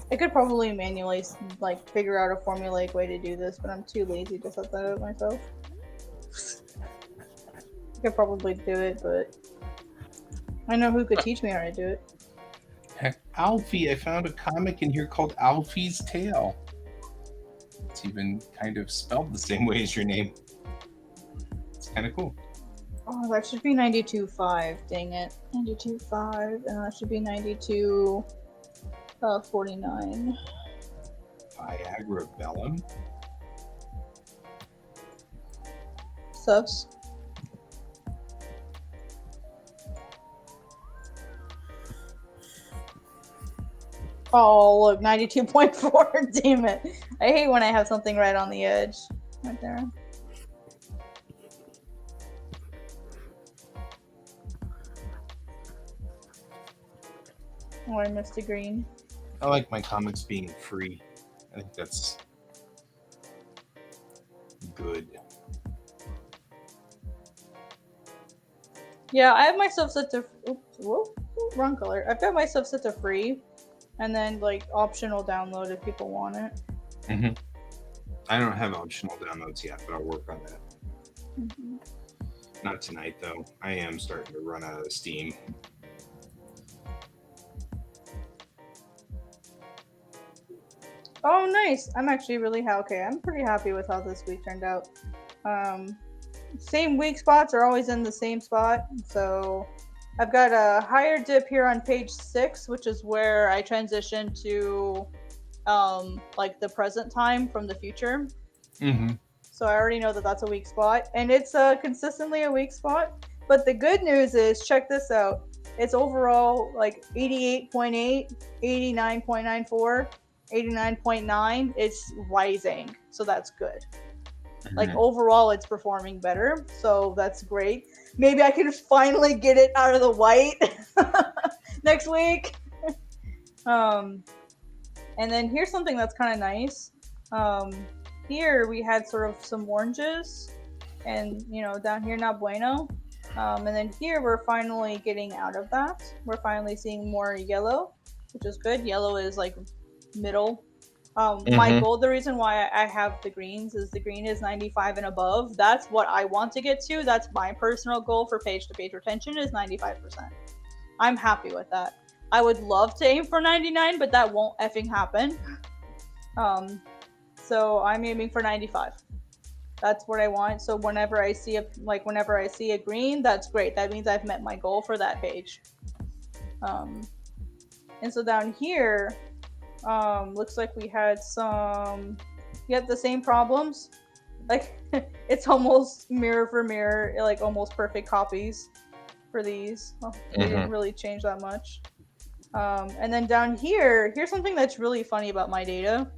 I could probably manually like figure out a formulaic way to do this, but I'm too lazy to set that up myself. I could probably do it, but I know who could teach me how to do it. Heck, Alfie, I found a comic in here called Alfie's Tale. It's even kind of spelled the same way as your name. It's kind of cool. Oh, that should be 92.5. Dang it, 92.5, and that should be 92. 49. Viagra Bellum. Subs. Oh, look, 92.4. Damn it. I hate when I have something right on the edge. Right there. Oh, I missed a green. I like my comics being free. I think that's good. Yeah, I have my stuff set to. Oops, wrong color. I've got my stuff set to free, and then like optional download if people want it. Mm-hmm. I don't have optional downloads yet, but I'll work on that. Mm-hmm. Not tonight, though. I am starting to run out of steam. Oh, nice. I'm actually really okay. I'm pretty happy with how this week turned out. Same weak spots are always in the same spot. So I've got a higher dip here on page 6, which is where I transition to like the present time from the future. Mm-hmm. So I already know that that's a weak spot, and it's consistently a weak spot. But the good news is, check this out. It's overall like 88.8, 89.94. 89.9. It's rising, so that's good. Mm-hmm. Like overall it's performing better, so that's great. Maybe I can finally get it out of the white next week. And then here's something that's kind of nice. Here we had sort of some oranges, and down here not bueno. And then here we're finally getting out of that. We're finally seeing more yellow, which is good. Yellow is like middle My goal, the reason why I have the greens is the green is 95 and above. That's what I want to get to. That's my personal goal for page-to-page retention is 95%. I'm happy with that. I would love to aim for 99, but that won't effing happen. So I'm aiming for 95. That's what I want. So whenever I see a green, that's great. That means I've met my goal for that page. And so down here, looks like we had the same problems. Like it's almost mirror for mirror, like almost perfect copies for these. They didn't really change that much. And then down here, here's something that's really funny about my data.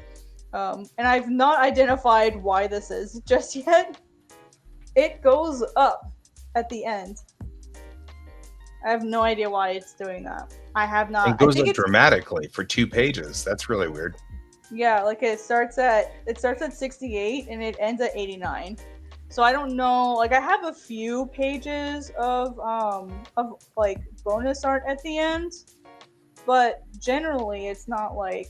And I've not identified why this is just yet. It goes up at the end. I have no idea why it's doing that. I have not. It goes up dramatically for 2 pages. That's really weird. Yeah, like it starts at 68 and it ends at 89. So I don't know. Like I have a few pages of like bonus art at the end, but generally it's not like.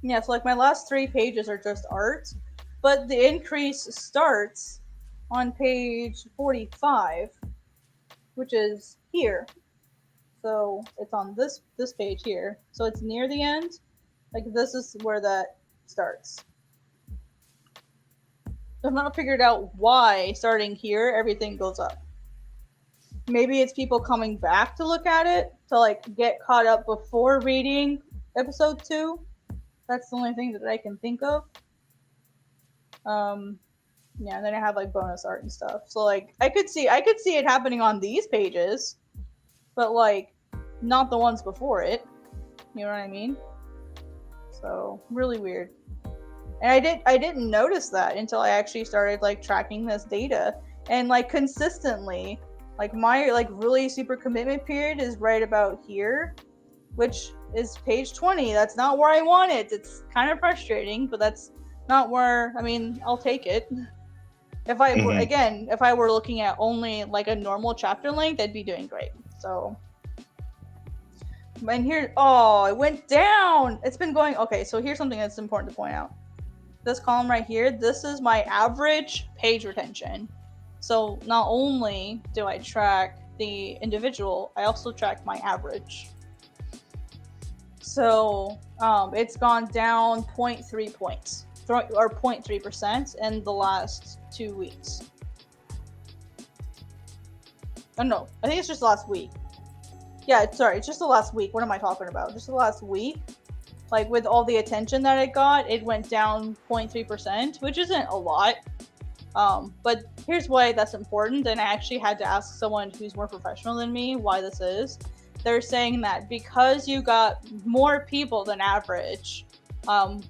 Yeah, so like my last 3 pages are just art, but the increase starts on page 45, which is here. So it's on this page here. So it's near the end. Like this is where that starts. I've not figured out why starting here everything goes up. Maybe it's people coming back to look at it to like get caught up before reading episode 2. That's the only thing that I can think of. Yeah, and then I have like bonus art and stuff. So like I could see it happening on these pages, but like not the ones before it. You know what I mean? So really weird. And I didn't notice that until I actually started like tracking this data and like consistently, like my like really super commitment period is right about here, which is page 20. That's not where I want it. It's kind of frustrating, but that's not where, I mean, I'll take it. If I were, again, if I were looking at only like a normal chapter length, I'd be doing great. So, and here, oh, it went down. It's been going, okay, so here's something that's important to point out. This column right here, this is my average page retention. So not only do I track the individual, I also track my average. So it's gone down 0.3 points, or 0.3% in the last 2 weeks. Oh no, I think it's just last week. Yeah, sorry, it's just the last week. What am I talking about? Just the last week. Like with all the attention that it got, it went down 0.3%, which isn't a lot. But here's why that's important. And I actually had to ask someone who's more professional than me why this is. They're saying that because you got more people than average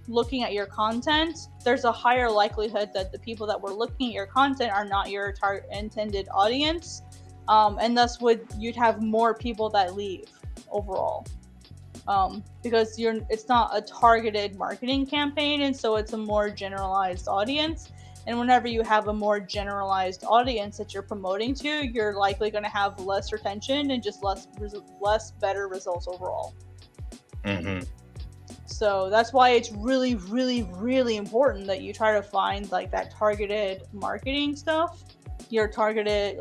looking at your content, there's a higher likelihood that the people that were looking at your content are not your intended audience, and thus you'd have more people that leave overall, because it's not a targeted marketing campaign, and so it's a more generalized audience. And whenever you have a more generalized audience that you're promoting to, you're likely going to have less retention and just less better results overall. So that's why it's really, really, really important that you try to find like that targeted marketing stuff, your target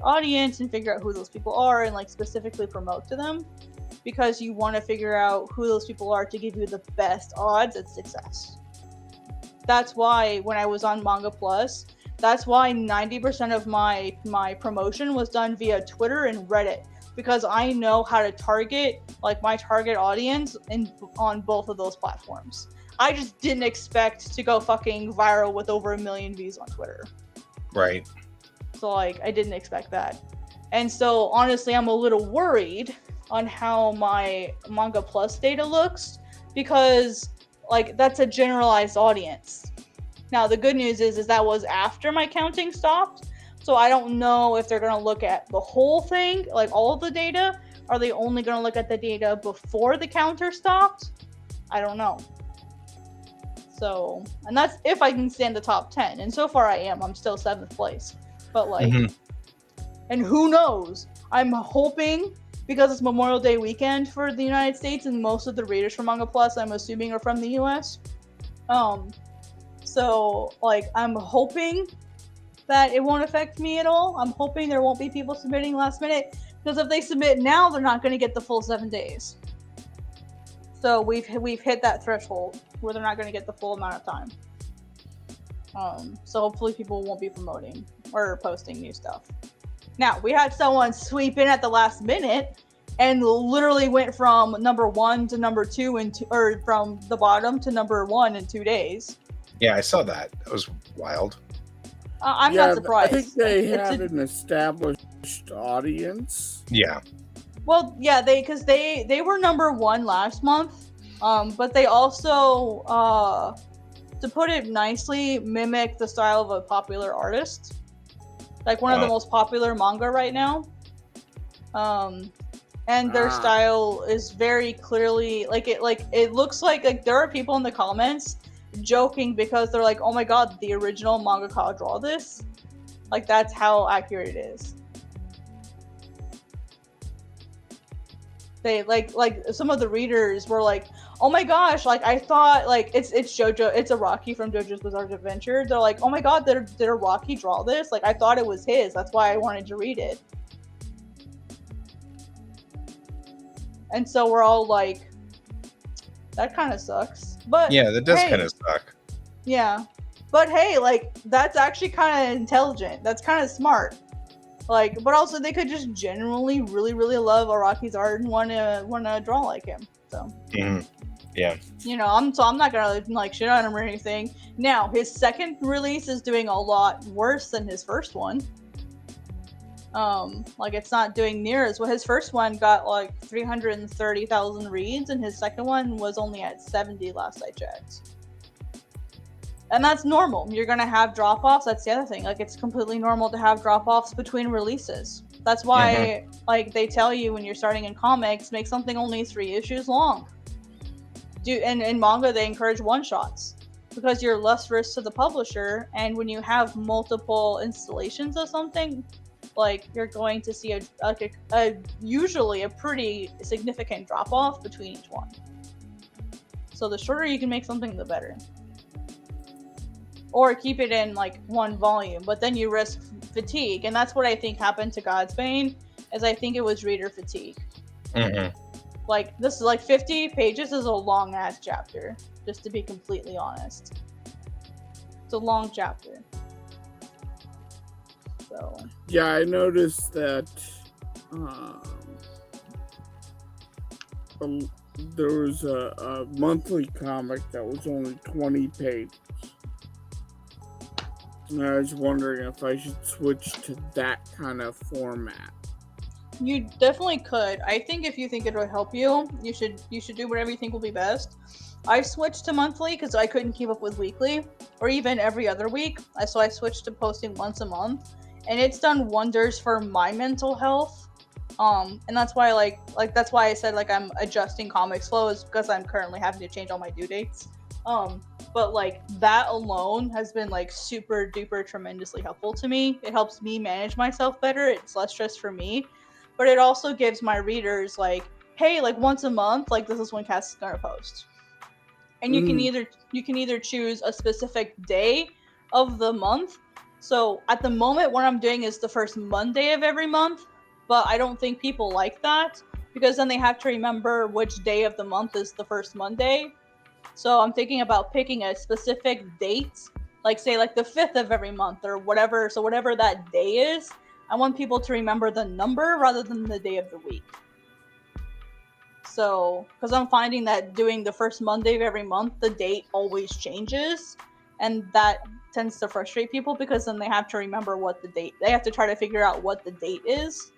audience, and figure out who those people are and like specifically promote to them, because you want to figure out who those people are to give you the best odds at success. That's why when I was on Manga Plus, that's why 90% of my promotion was done via Twitter and Reddit, because I know how to target like my target audience on both of those platforms. I just didn't expect to go fucking viral with over 1 million views on Twitter. Right. So like I didn't expect that. And so honestly, I'm a little worried on how my Manga Plus data looks, because like that's a generalized audience. Now the good news is that was after my counting stopped, so I don't know if they're going to look at the whole thing, like all of the data. Are they only going to look at the data before the counter stopped? I don't know. So, and that's if I can stay in the top 10, and so far I am. I'm still 7th place, but like, and who knows? I'm hoping, because it's Memorial Day weekend for the United States, and most of the readers for Manga Plus, I'm assuming, are from the US. So like I'm hoping that it won't affect me at all. I'm hoping there won't be people submitting last minute, because if they submit now, they're not going to get the full 7 days. So we've hit that threshold where they're not going to get the full amount of time. So hopefully people won't be promoting or posting new stuff. Now, we had someone sweep in at the last minute and literally went from number 1 to number 2 or from the bottom to number 1 in 2 days. Yeah, I saw that. That was wild. I'm not surprised. I think they had an established audience. Yeah. Well, yeah, because they were number 1 last month, but they also, to put it nicely, mimic the style of a popular artist, like one of the most popular manga right now. And their style is very clearly it looks like there are people in the comments joking because they're like, oh my god, the original mangaka draw this. Like, that's how accurate it is. They like some of the readers were like, oh my gosh, like I thought like it's JoJo, it's Araki from JoJo's Bizarre Adventure. They're like, oh my god, did Araki draw this? Like I thought it was his. That's why I wanted to read it. And so we're all like, that kind of sucks. But Yeah, that does hey, kind of suck. Yeah. But hey, like that's actually kind of intelligent. That's kind of smart. Like, but also they could just generally really, really love Araki's art and want to draw like him. So, yeah, you know, I'm not gonna like shit on him or anything. Now, his second release is doing a lot worse than his first one. Like it's not doing near as well. His first one got like 330,000 reads, and his second one was only at 70 last I checked. And that's normal. You're gonna have drop-offs. That's the other thing. Like, it's completely normal to have drop-offs between releases. That's why, like, they tell you when you're starting in comics, make something only 3 issues long. And in manga, they encourage one-shots because you're less risk to the publisher. And when you have multiple installations of something, like, you're going to see usually a pretty significant drop-off between each one. So the shorter you can make something, the better. Or keep it in like one volume, but then you risk fatigue, and that's what I think happened to Godsbane. Is I think it was reader fatigue. Like this is like 50 pages is a long ass chapter, just to be completely honest. It's a long chapter. So yeah, I noticed that there was a monthly comic that was only 20 pages. And I was wondering if I should switch to that kind of format. you definitely could. I think if you think it would help you, you should do whatever you think will be best. I switched to monthly because I couldn't keep up with weekly or even every other week. So I switched to posting once a month, and it's done wonders for my mental health. And that's why like that's why I said like I'm adjusting comics flow, is because I'm currently having to change all my due dates. But like that alone has been like super duper tremendously helpful to me. It helps me manage myself better. It's less stress for me, but it also gives my readers like, hey, like once a month, like this is when Cass is gonna post. And you can either choose a specific day of the month. So at the moment, what I'm doing is the first Monday of every month, but I don't think people like that because then they have to remember which day of the month is the first Monday. So I'm thinking about picking a specific date, like say like the 5th of every month or whatever. So whatever that day is, I want people to remember the number rather than the day of the week. So, because I'm finding that doing the first Monday of every month, the date always changes. And that tends to frustrate people because then they have to remember what the date, they have to try to figure out what the date is.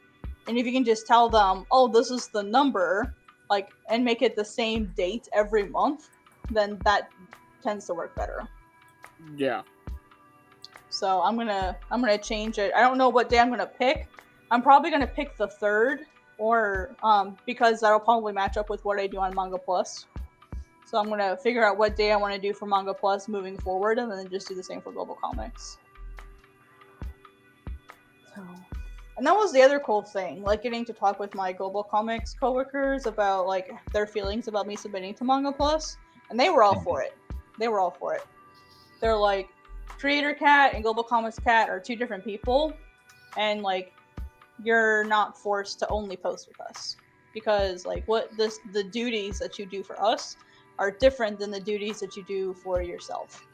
And if you can just tell them, oh, this is the number, like, and make it the same date every month, then that tends to work better. Yeah. So I'm gonna change it. I don't know what day I'm gonna pick. I'm probably gonna pick the 3rd, or because that'll probably match up with what I do on Manga Plus. So I'm gonna figure out what day I want to do for Manga Plus moving forward, and then just do the same for Global Comics. So And that was the other cool thing, like getting to talk with my Global Comics coworkers about like their feelings about me submitting to Manga Plus, and they were all for it. They were all for it. They're like, Creator Cat and Global Comics Cat are two different people, and like you're not forced to only post with us because like the duties that you do for us are different than the duties that you do for yourself.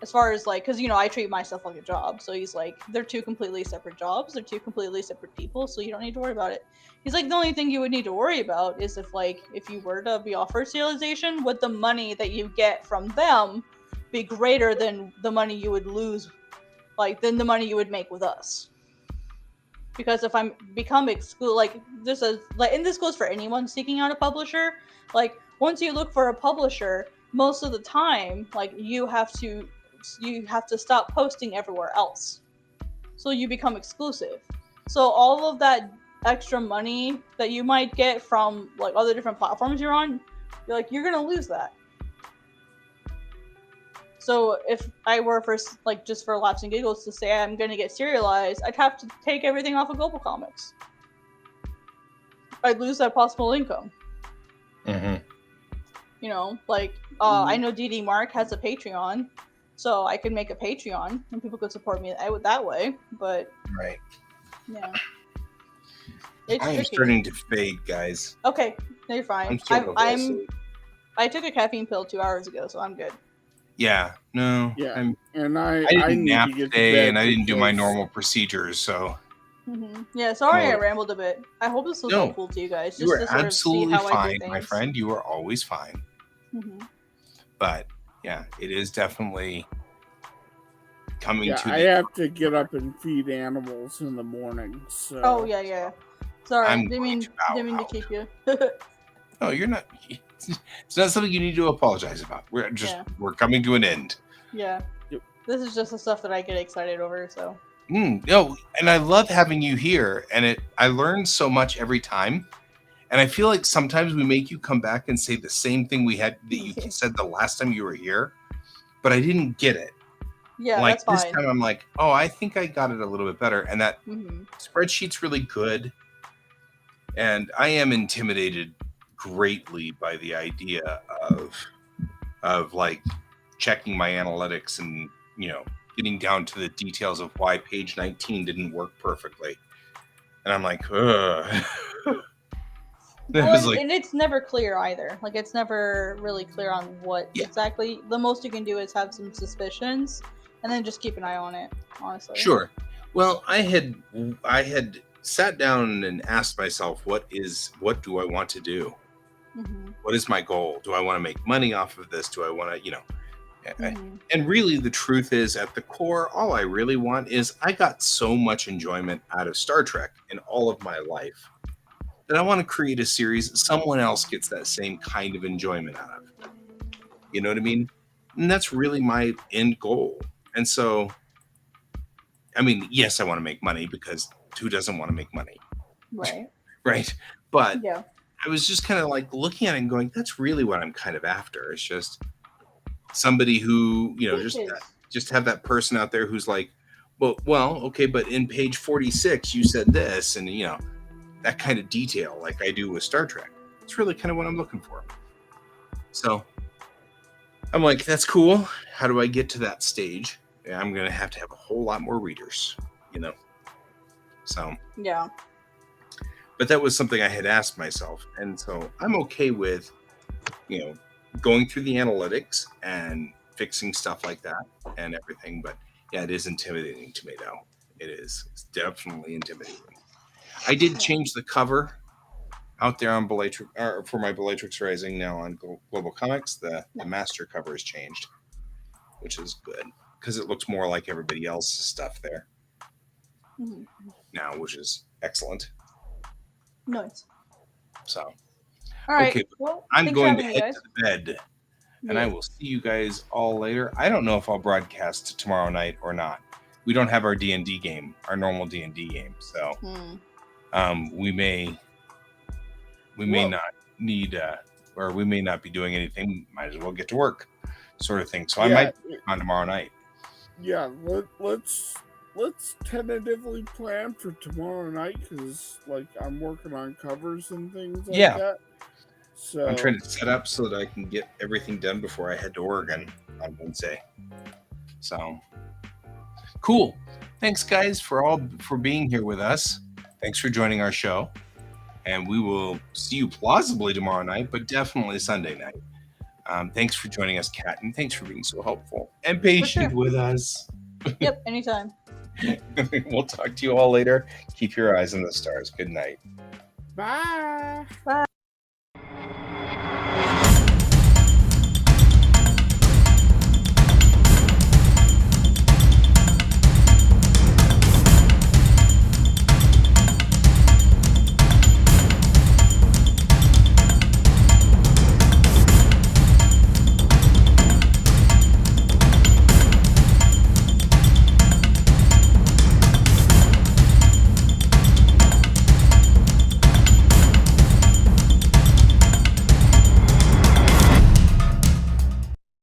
As far as like, because I treat myself like a job, so he's like, they're two completely separate jobs, they're two completely separate people, so you don't need to worry about it. He's like, the only thing you would need to worry about is if you were to be offered serialization, would the money that you get from them be greater than the money you would lose, like than the money you would make with us? Because if I'm become exclusive, like this is like, and this goes for anyone seeking out a publisher. Like once you look for a publisher, most of the time, like you have to stop posting everywhere else, so you become exclusive. So all of that extra money that you might get from like other different platforms you're on, you're gonna lose that. So if I were just for laughs and giggles to say I'm gonna get serialized, I'd have to take everything off of Global Comics. I'd lose that possible income. Mm-hmm. I know DD Mark has a Patreon, so I could make a Patreon and people could support me that way. But Right. yeah, I am starting to fade, guys. Okay, no, you're fine. I took a caffeine pill 2 hours ago, so I'm good. Yeah, no. Yeah, I didn't need nap to get today, to bed and I didn't do my because- normal procedures, so. Mm-hmm. Yeah, sorry I Oh. rambled a bit. I hope this was No, helpful to you guys. Just You are to sort absolutely of see how I fine, do my things. friend. You are always fine. Mm-hmm. But yeah, it is definitely coming Yeah, to I the. have to get up and feed animals in the morning. So. Oh yeah. Sorry, I'm didn't going mean to bow to out. keep you. No, you're not. It's not something you need to apologize about. We're coming to an end. Yeah. Yep. This is just the stuff that I get excited over. So. No, and I love having you here, and I learn so much every time. And I feel like sometimes we make you come back and say the same thing that you said the last time you were here, but I didn't get it. Yeah, like that's this fine. time I'm like, oh, I think I got it a little bit better, and that Mm-hmm. spreadsheet's really good. And I am intimidated greatly by the idea of like checking my analytics and getting down to the details of why page 19 didn't work perfectly. And I'm like, ugh. And it's never clear either. Like it's never really clear on what exactly. The most you can do is have some suspicions, and then just keep an eye on it. Honestly. Sure. Well, I had sat down and asked myself, what do I want to do? Mm-hmm. What is my goal? Do I want to make money off of this? Do I want to, Mm-hmm. And really the truth is, at the core, all I really want is I got so much enjoyment out of Star Trek in all of my life that I want to create a series that someone else gets that same kind of enjoyment out of. You know what I mean? And that's really my end goal. And so, I mean, yes, I want to make money, because who doesn't want to make money? Right. Right. But yeah. I was just kind of like looking at it and going, that's really what I'm kind of after. It's just somebody who, just have that person out there who's like, well, okay, but in page 46, you said this, and that kind of detail like I do with Star Trek. It's really kind of what I'm looking for. So I'm like, that's cool. How do I get to that stage? I'm going to have a whole lot more readers, So. Yeah. But that was something I had asked myself. And so I'm okay with, going through the analytics and fixing stuff like that and everything. But yeah, it is intimidating to me, though. It's definitely intimidating. I did change the cover out there on for my Bellatrix Rising now on Global Comics. The master cover has changed, which is good because it looks more like everybody else's stuff there now, which is excellent. Nice. So, all right. Okay, well, I'm going to head to the bed, and I will see you guys all later. I don't know if I'll broadcast tomorrow night or not. We don't have our D&D game, our normal D&D game, so we may not need, or we may not be doing anything. Might as well get to work, sort of thing. So I might be on tomorrow night. Yeah, let's let's tentatively plan for tomorrow night because, like, I'm working on covers and things like Yeah. that. So I'm trying to set up so that I can get everything done before I head to Oregon on Wednesday. So cool. Thanks, guys, for being here with us. Thanks for joining our show. And we will see you plausibly tomorrow night, but definitely Sunday night. Thanks for joining us, Kat, and thanks for being so helpful and patient with us. Yep, anytime. We'll talk to you all later. Keep your eyes on the stars. Good night. bye. Bye.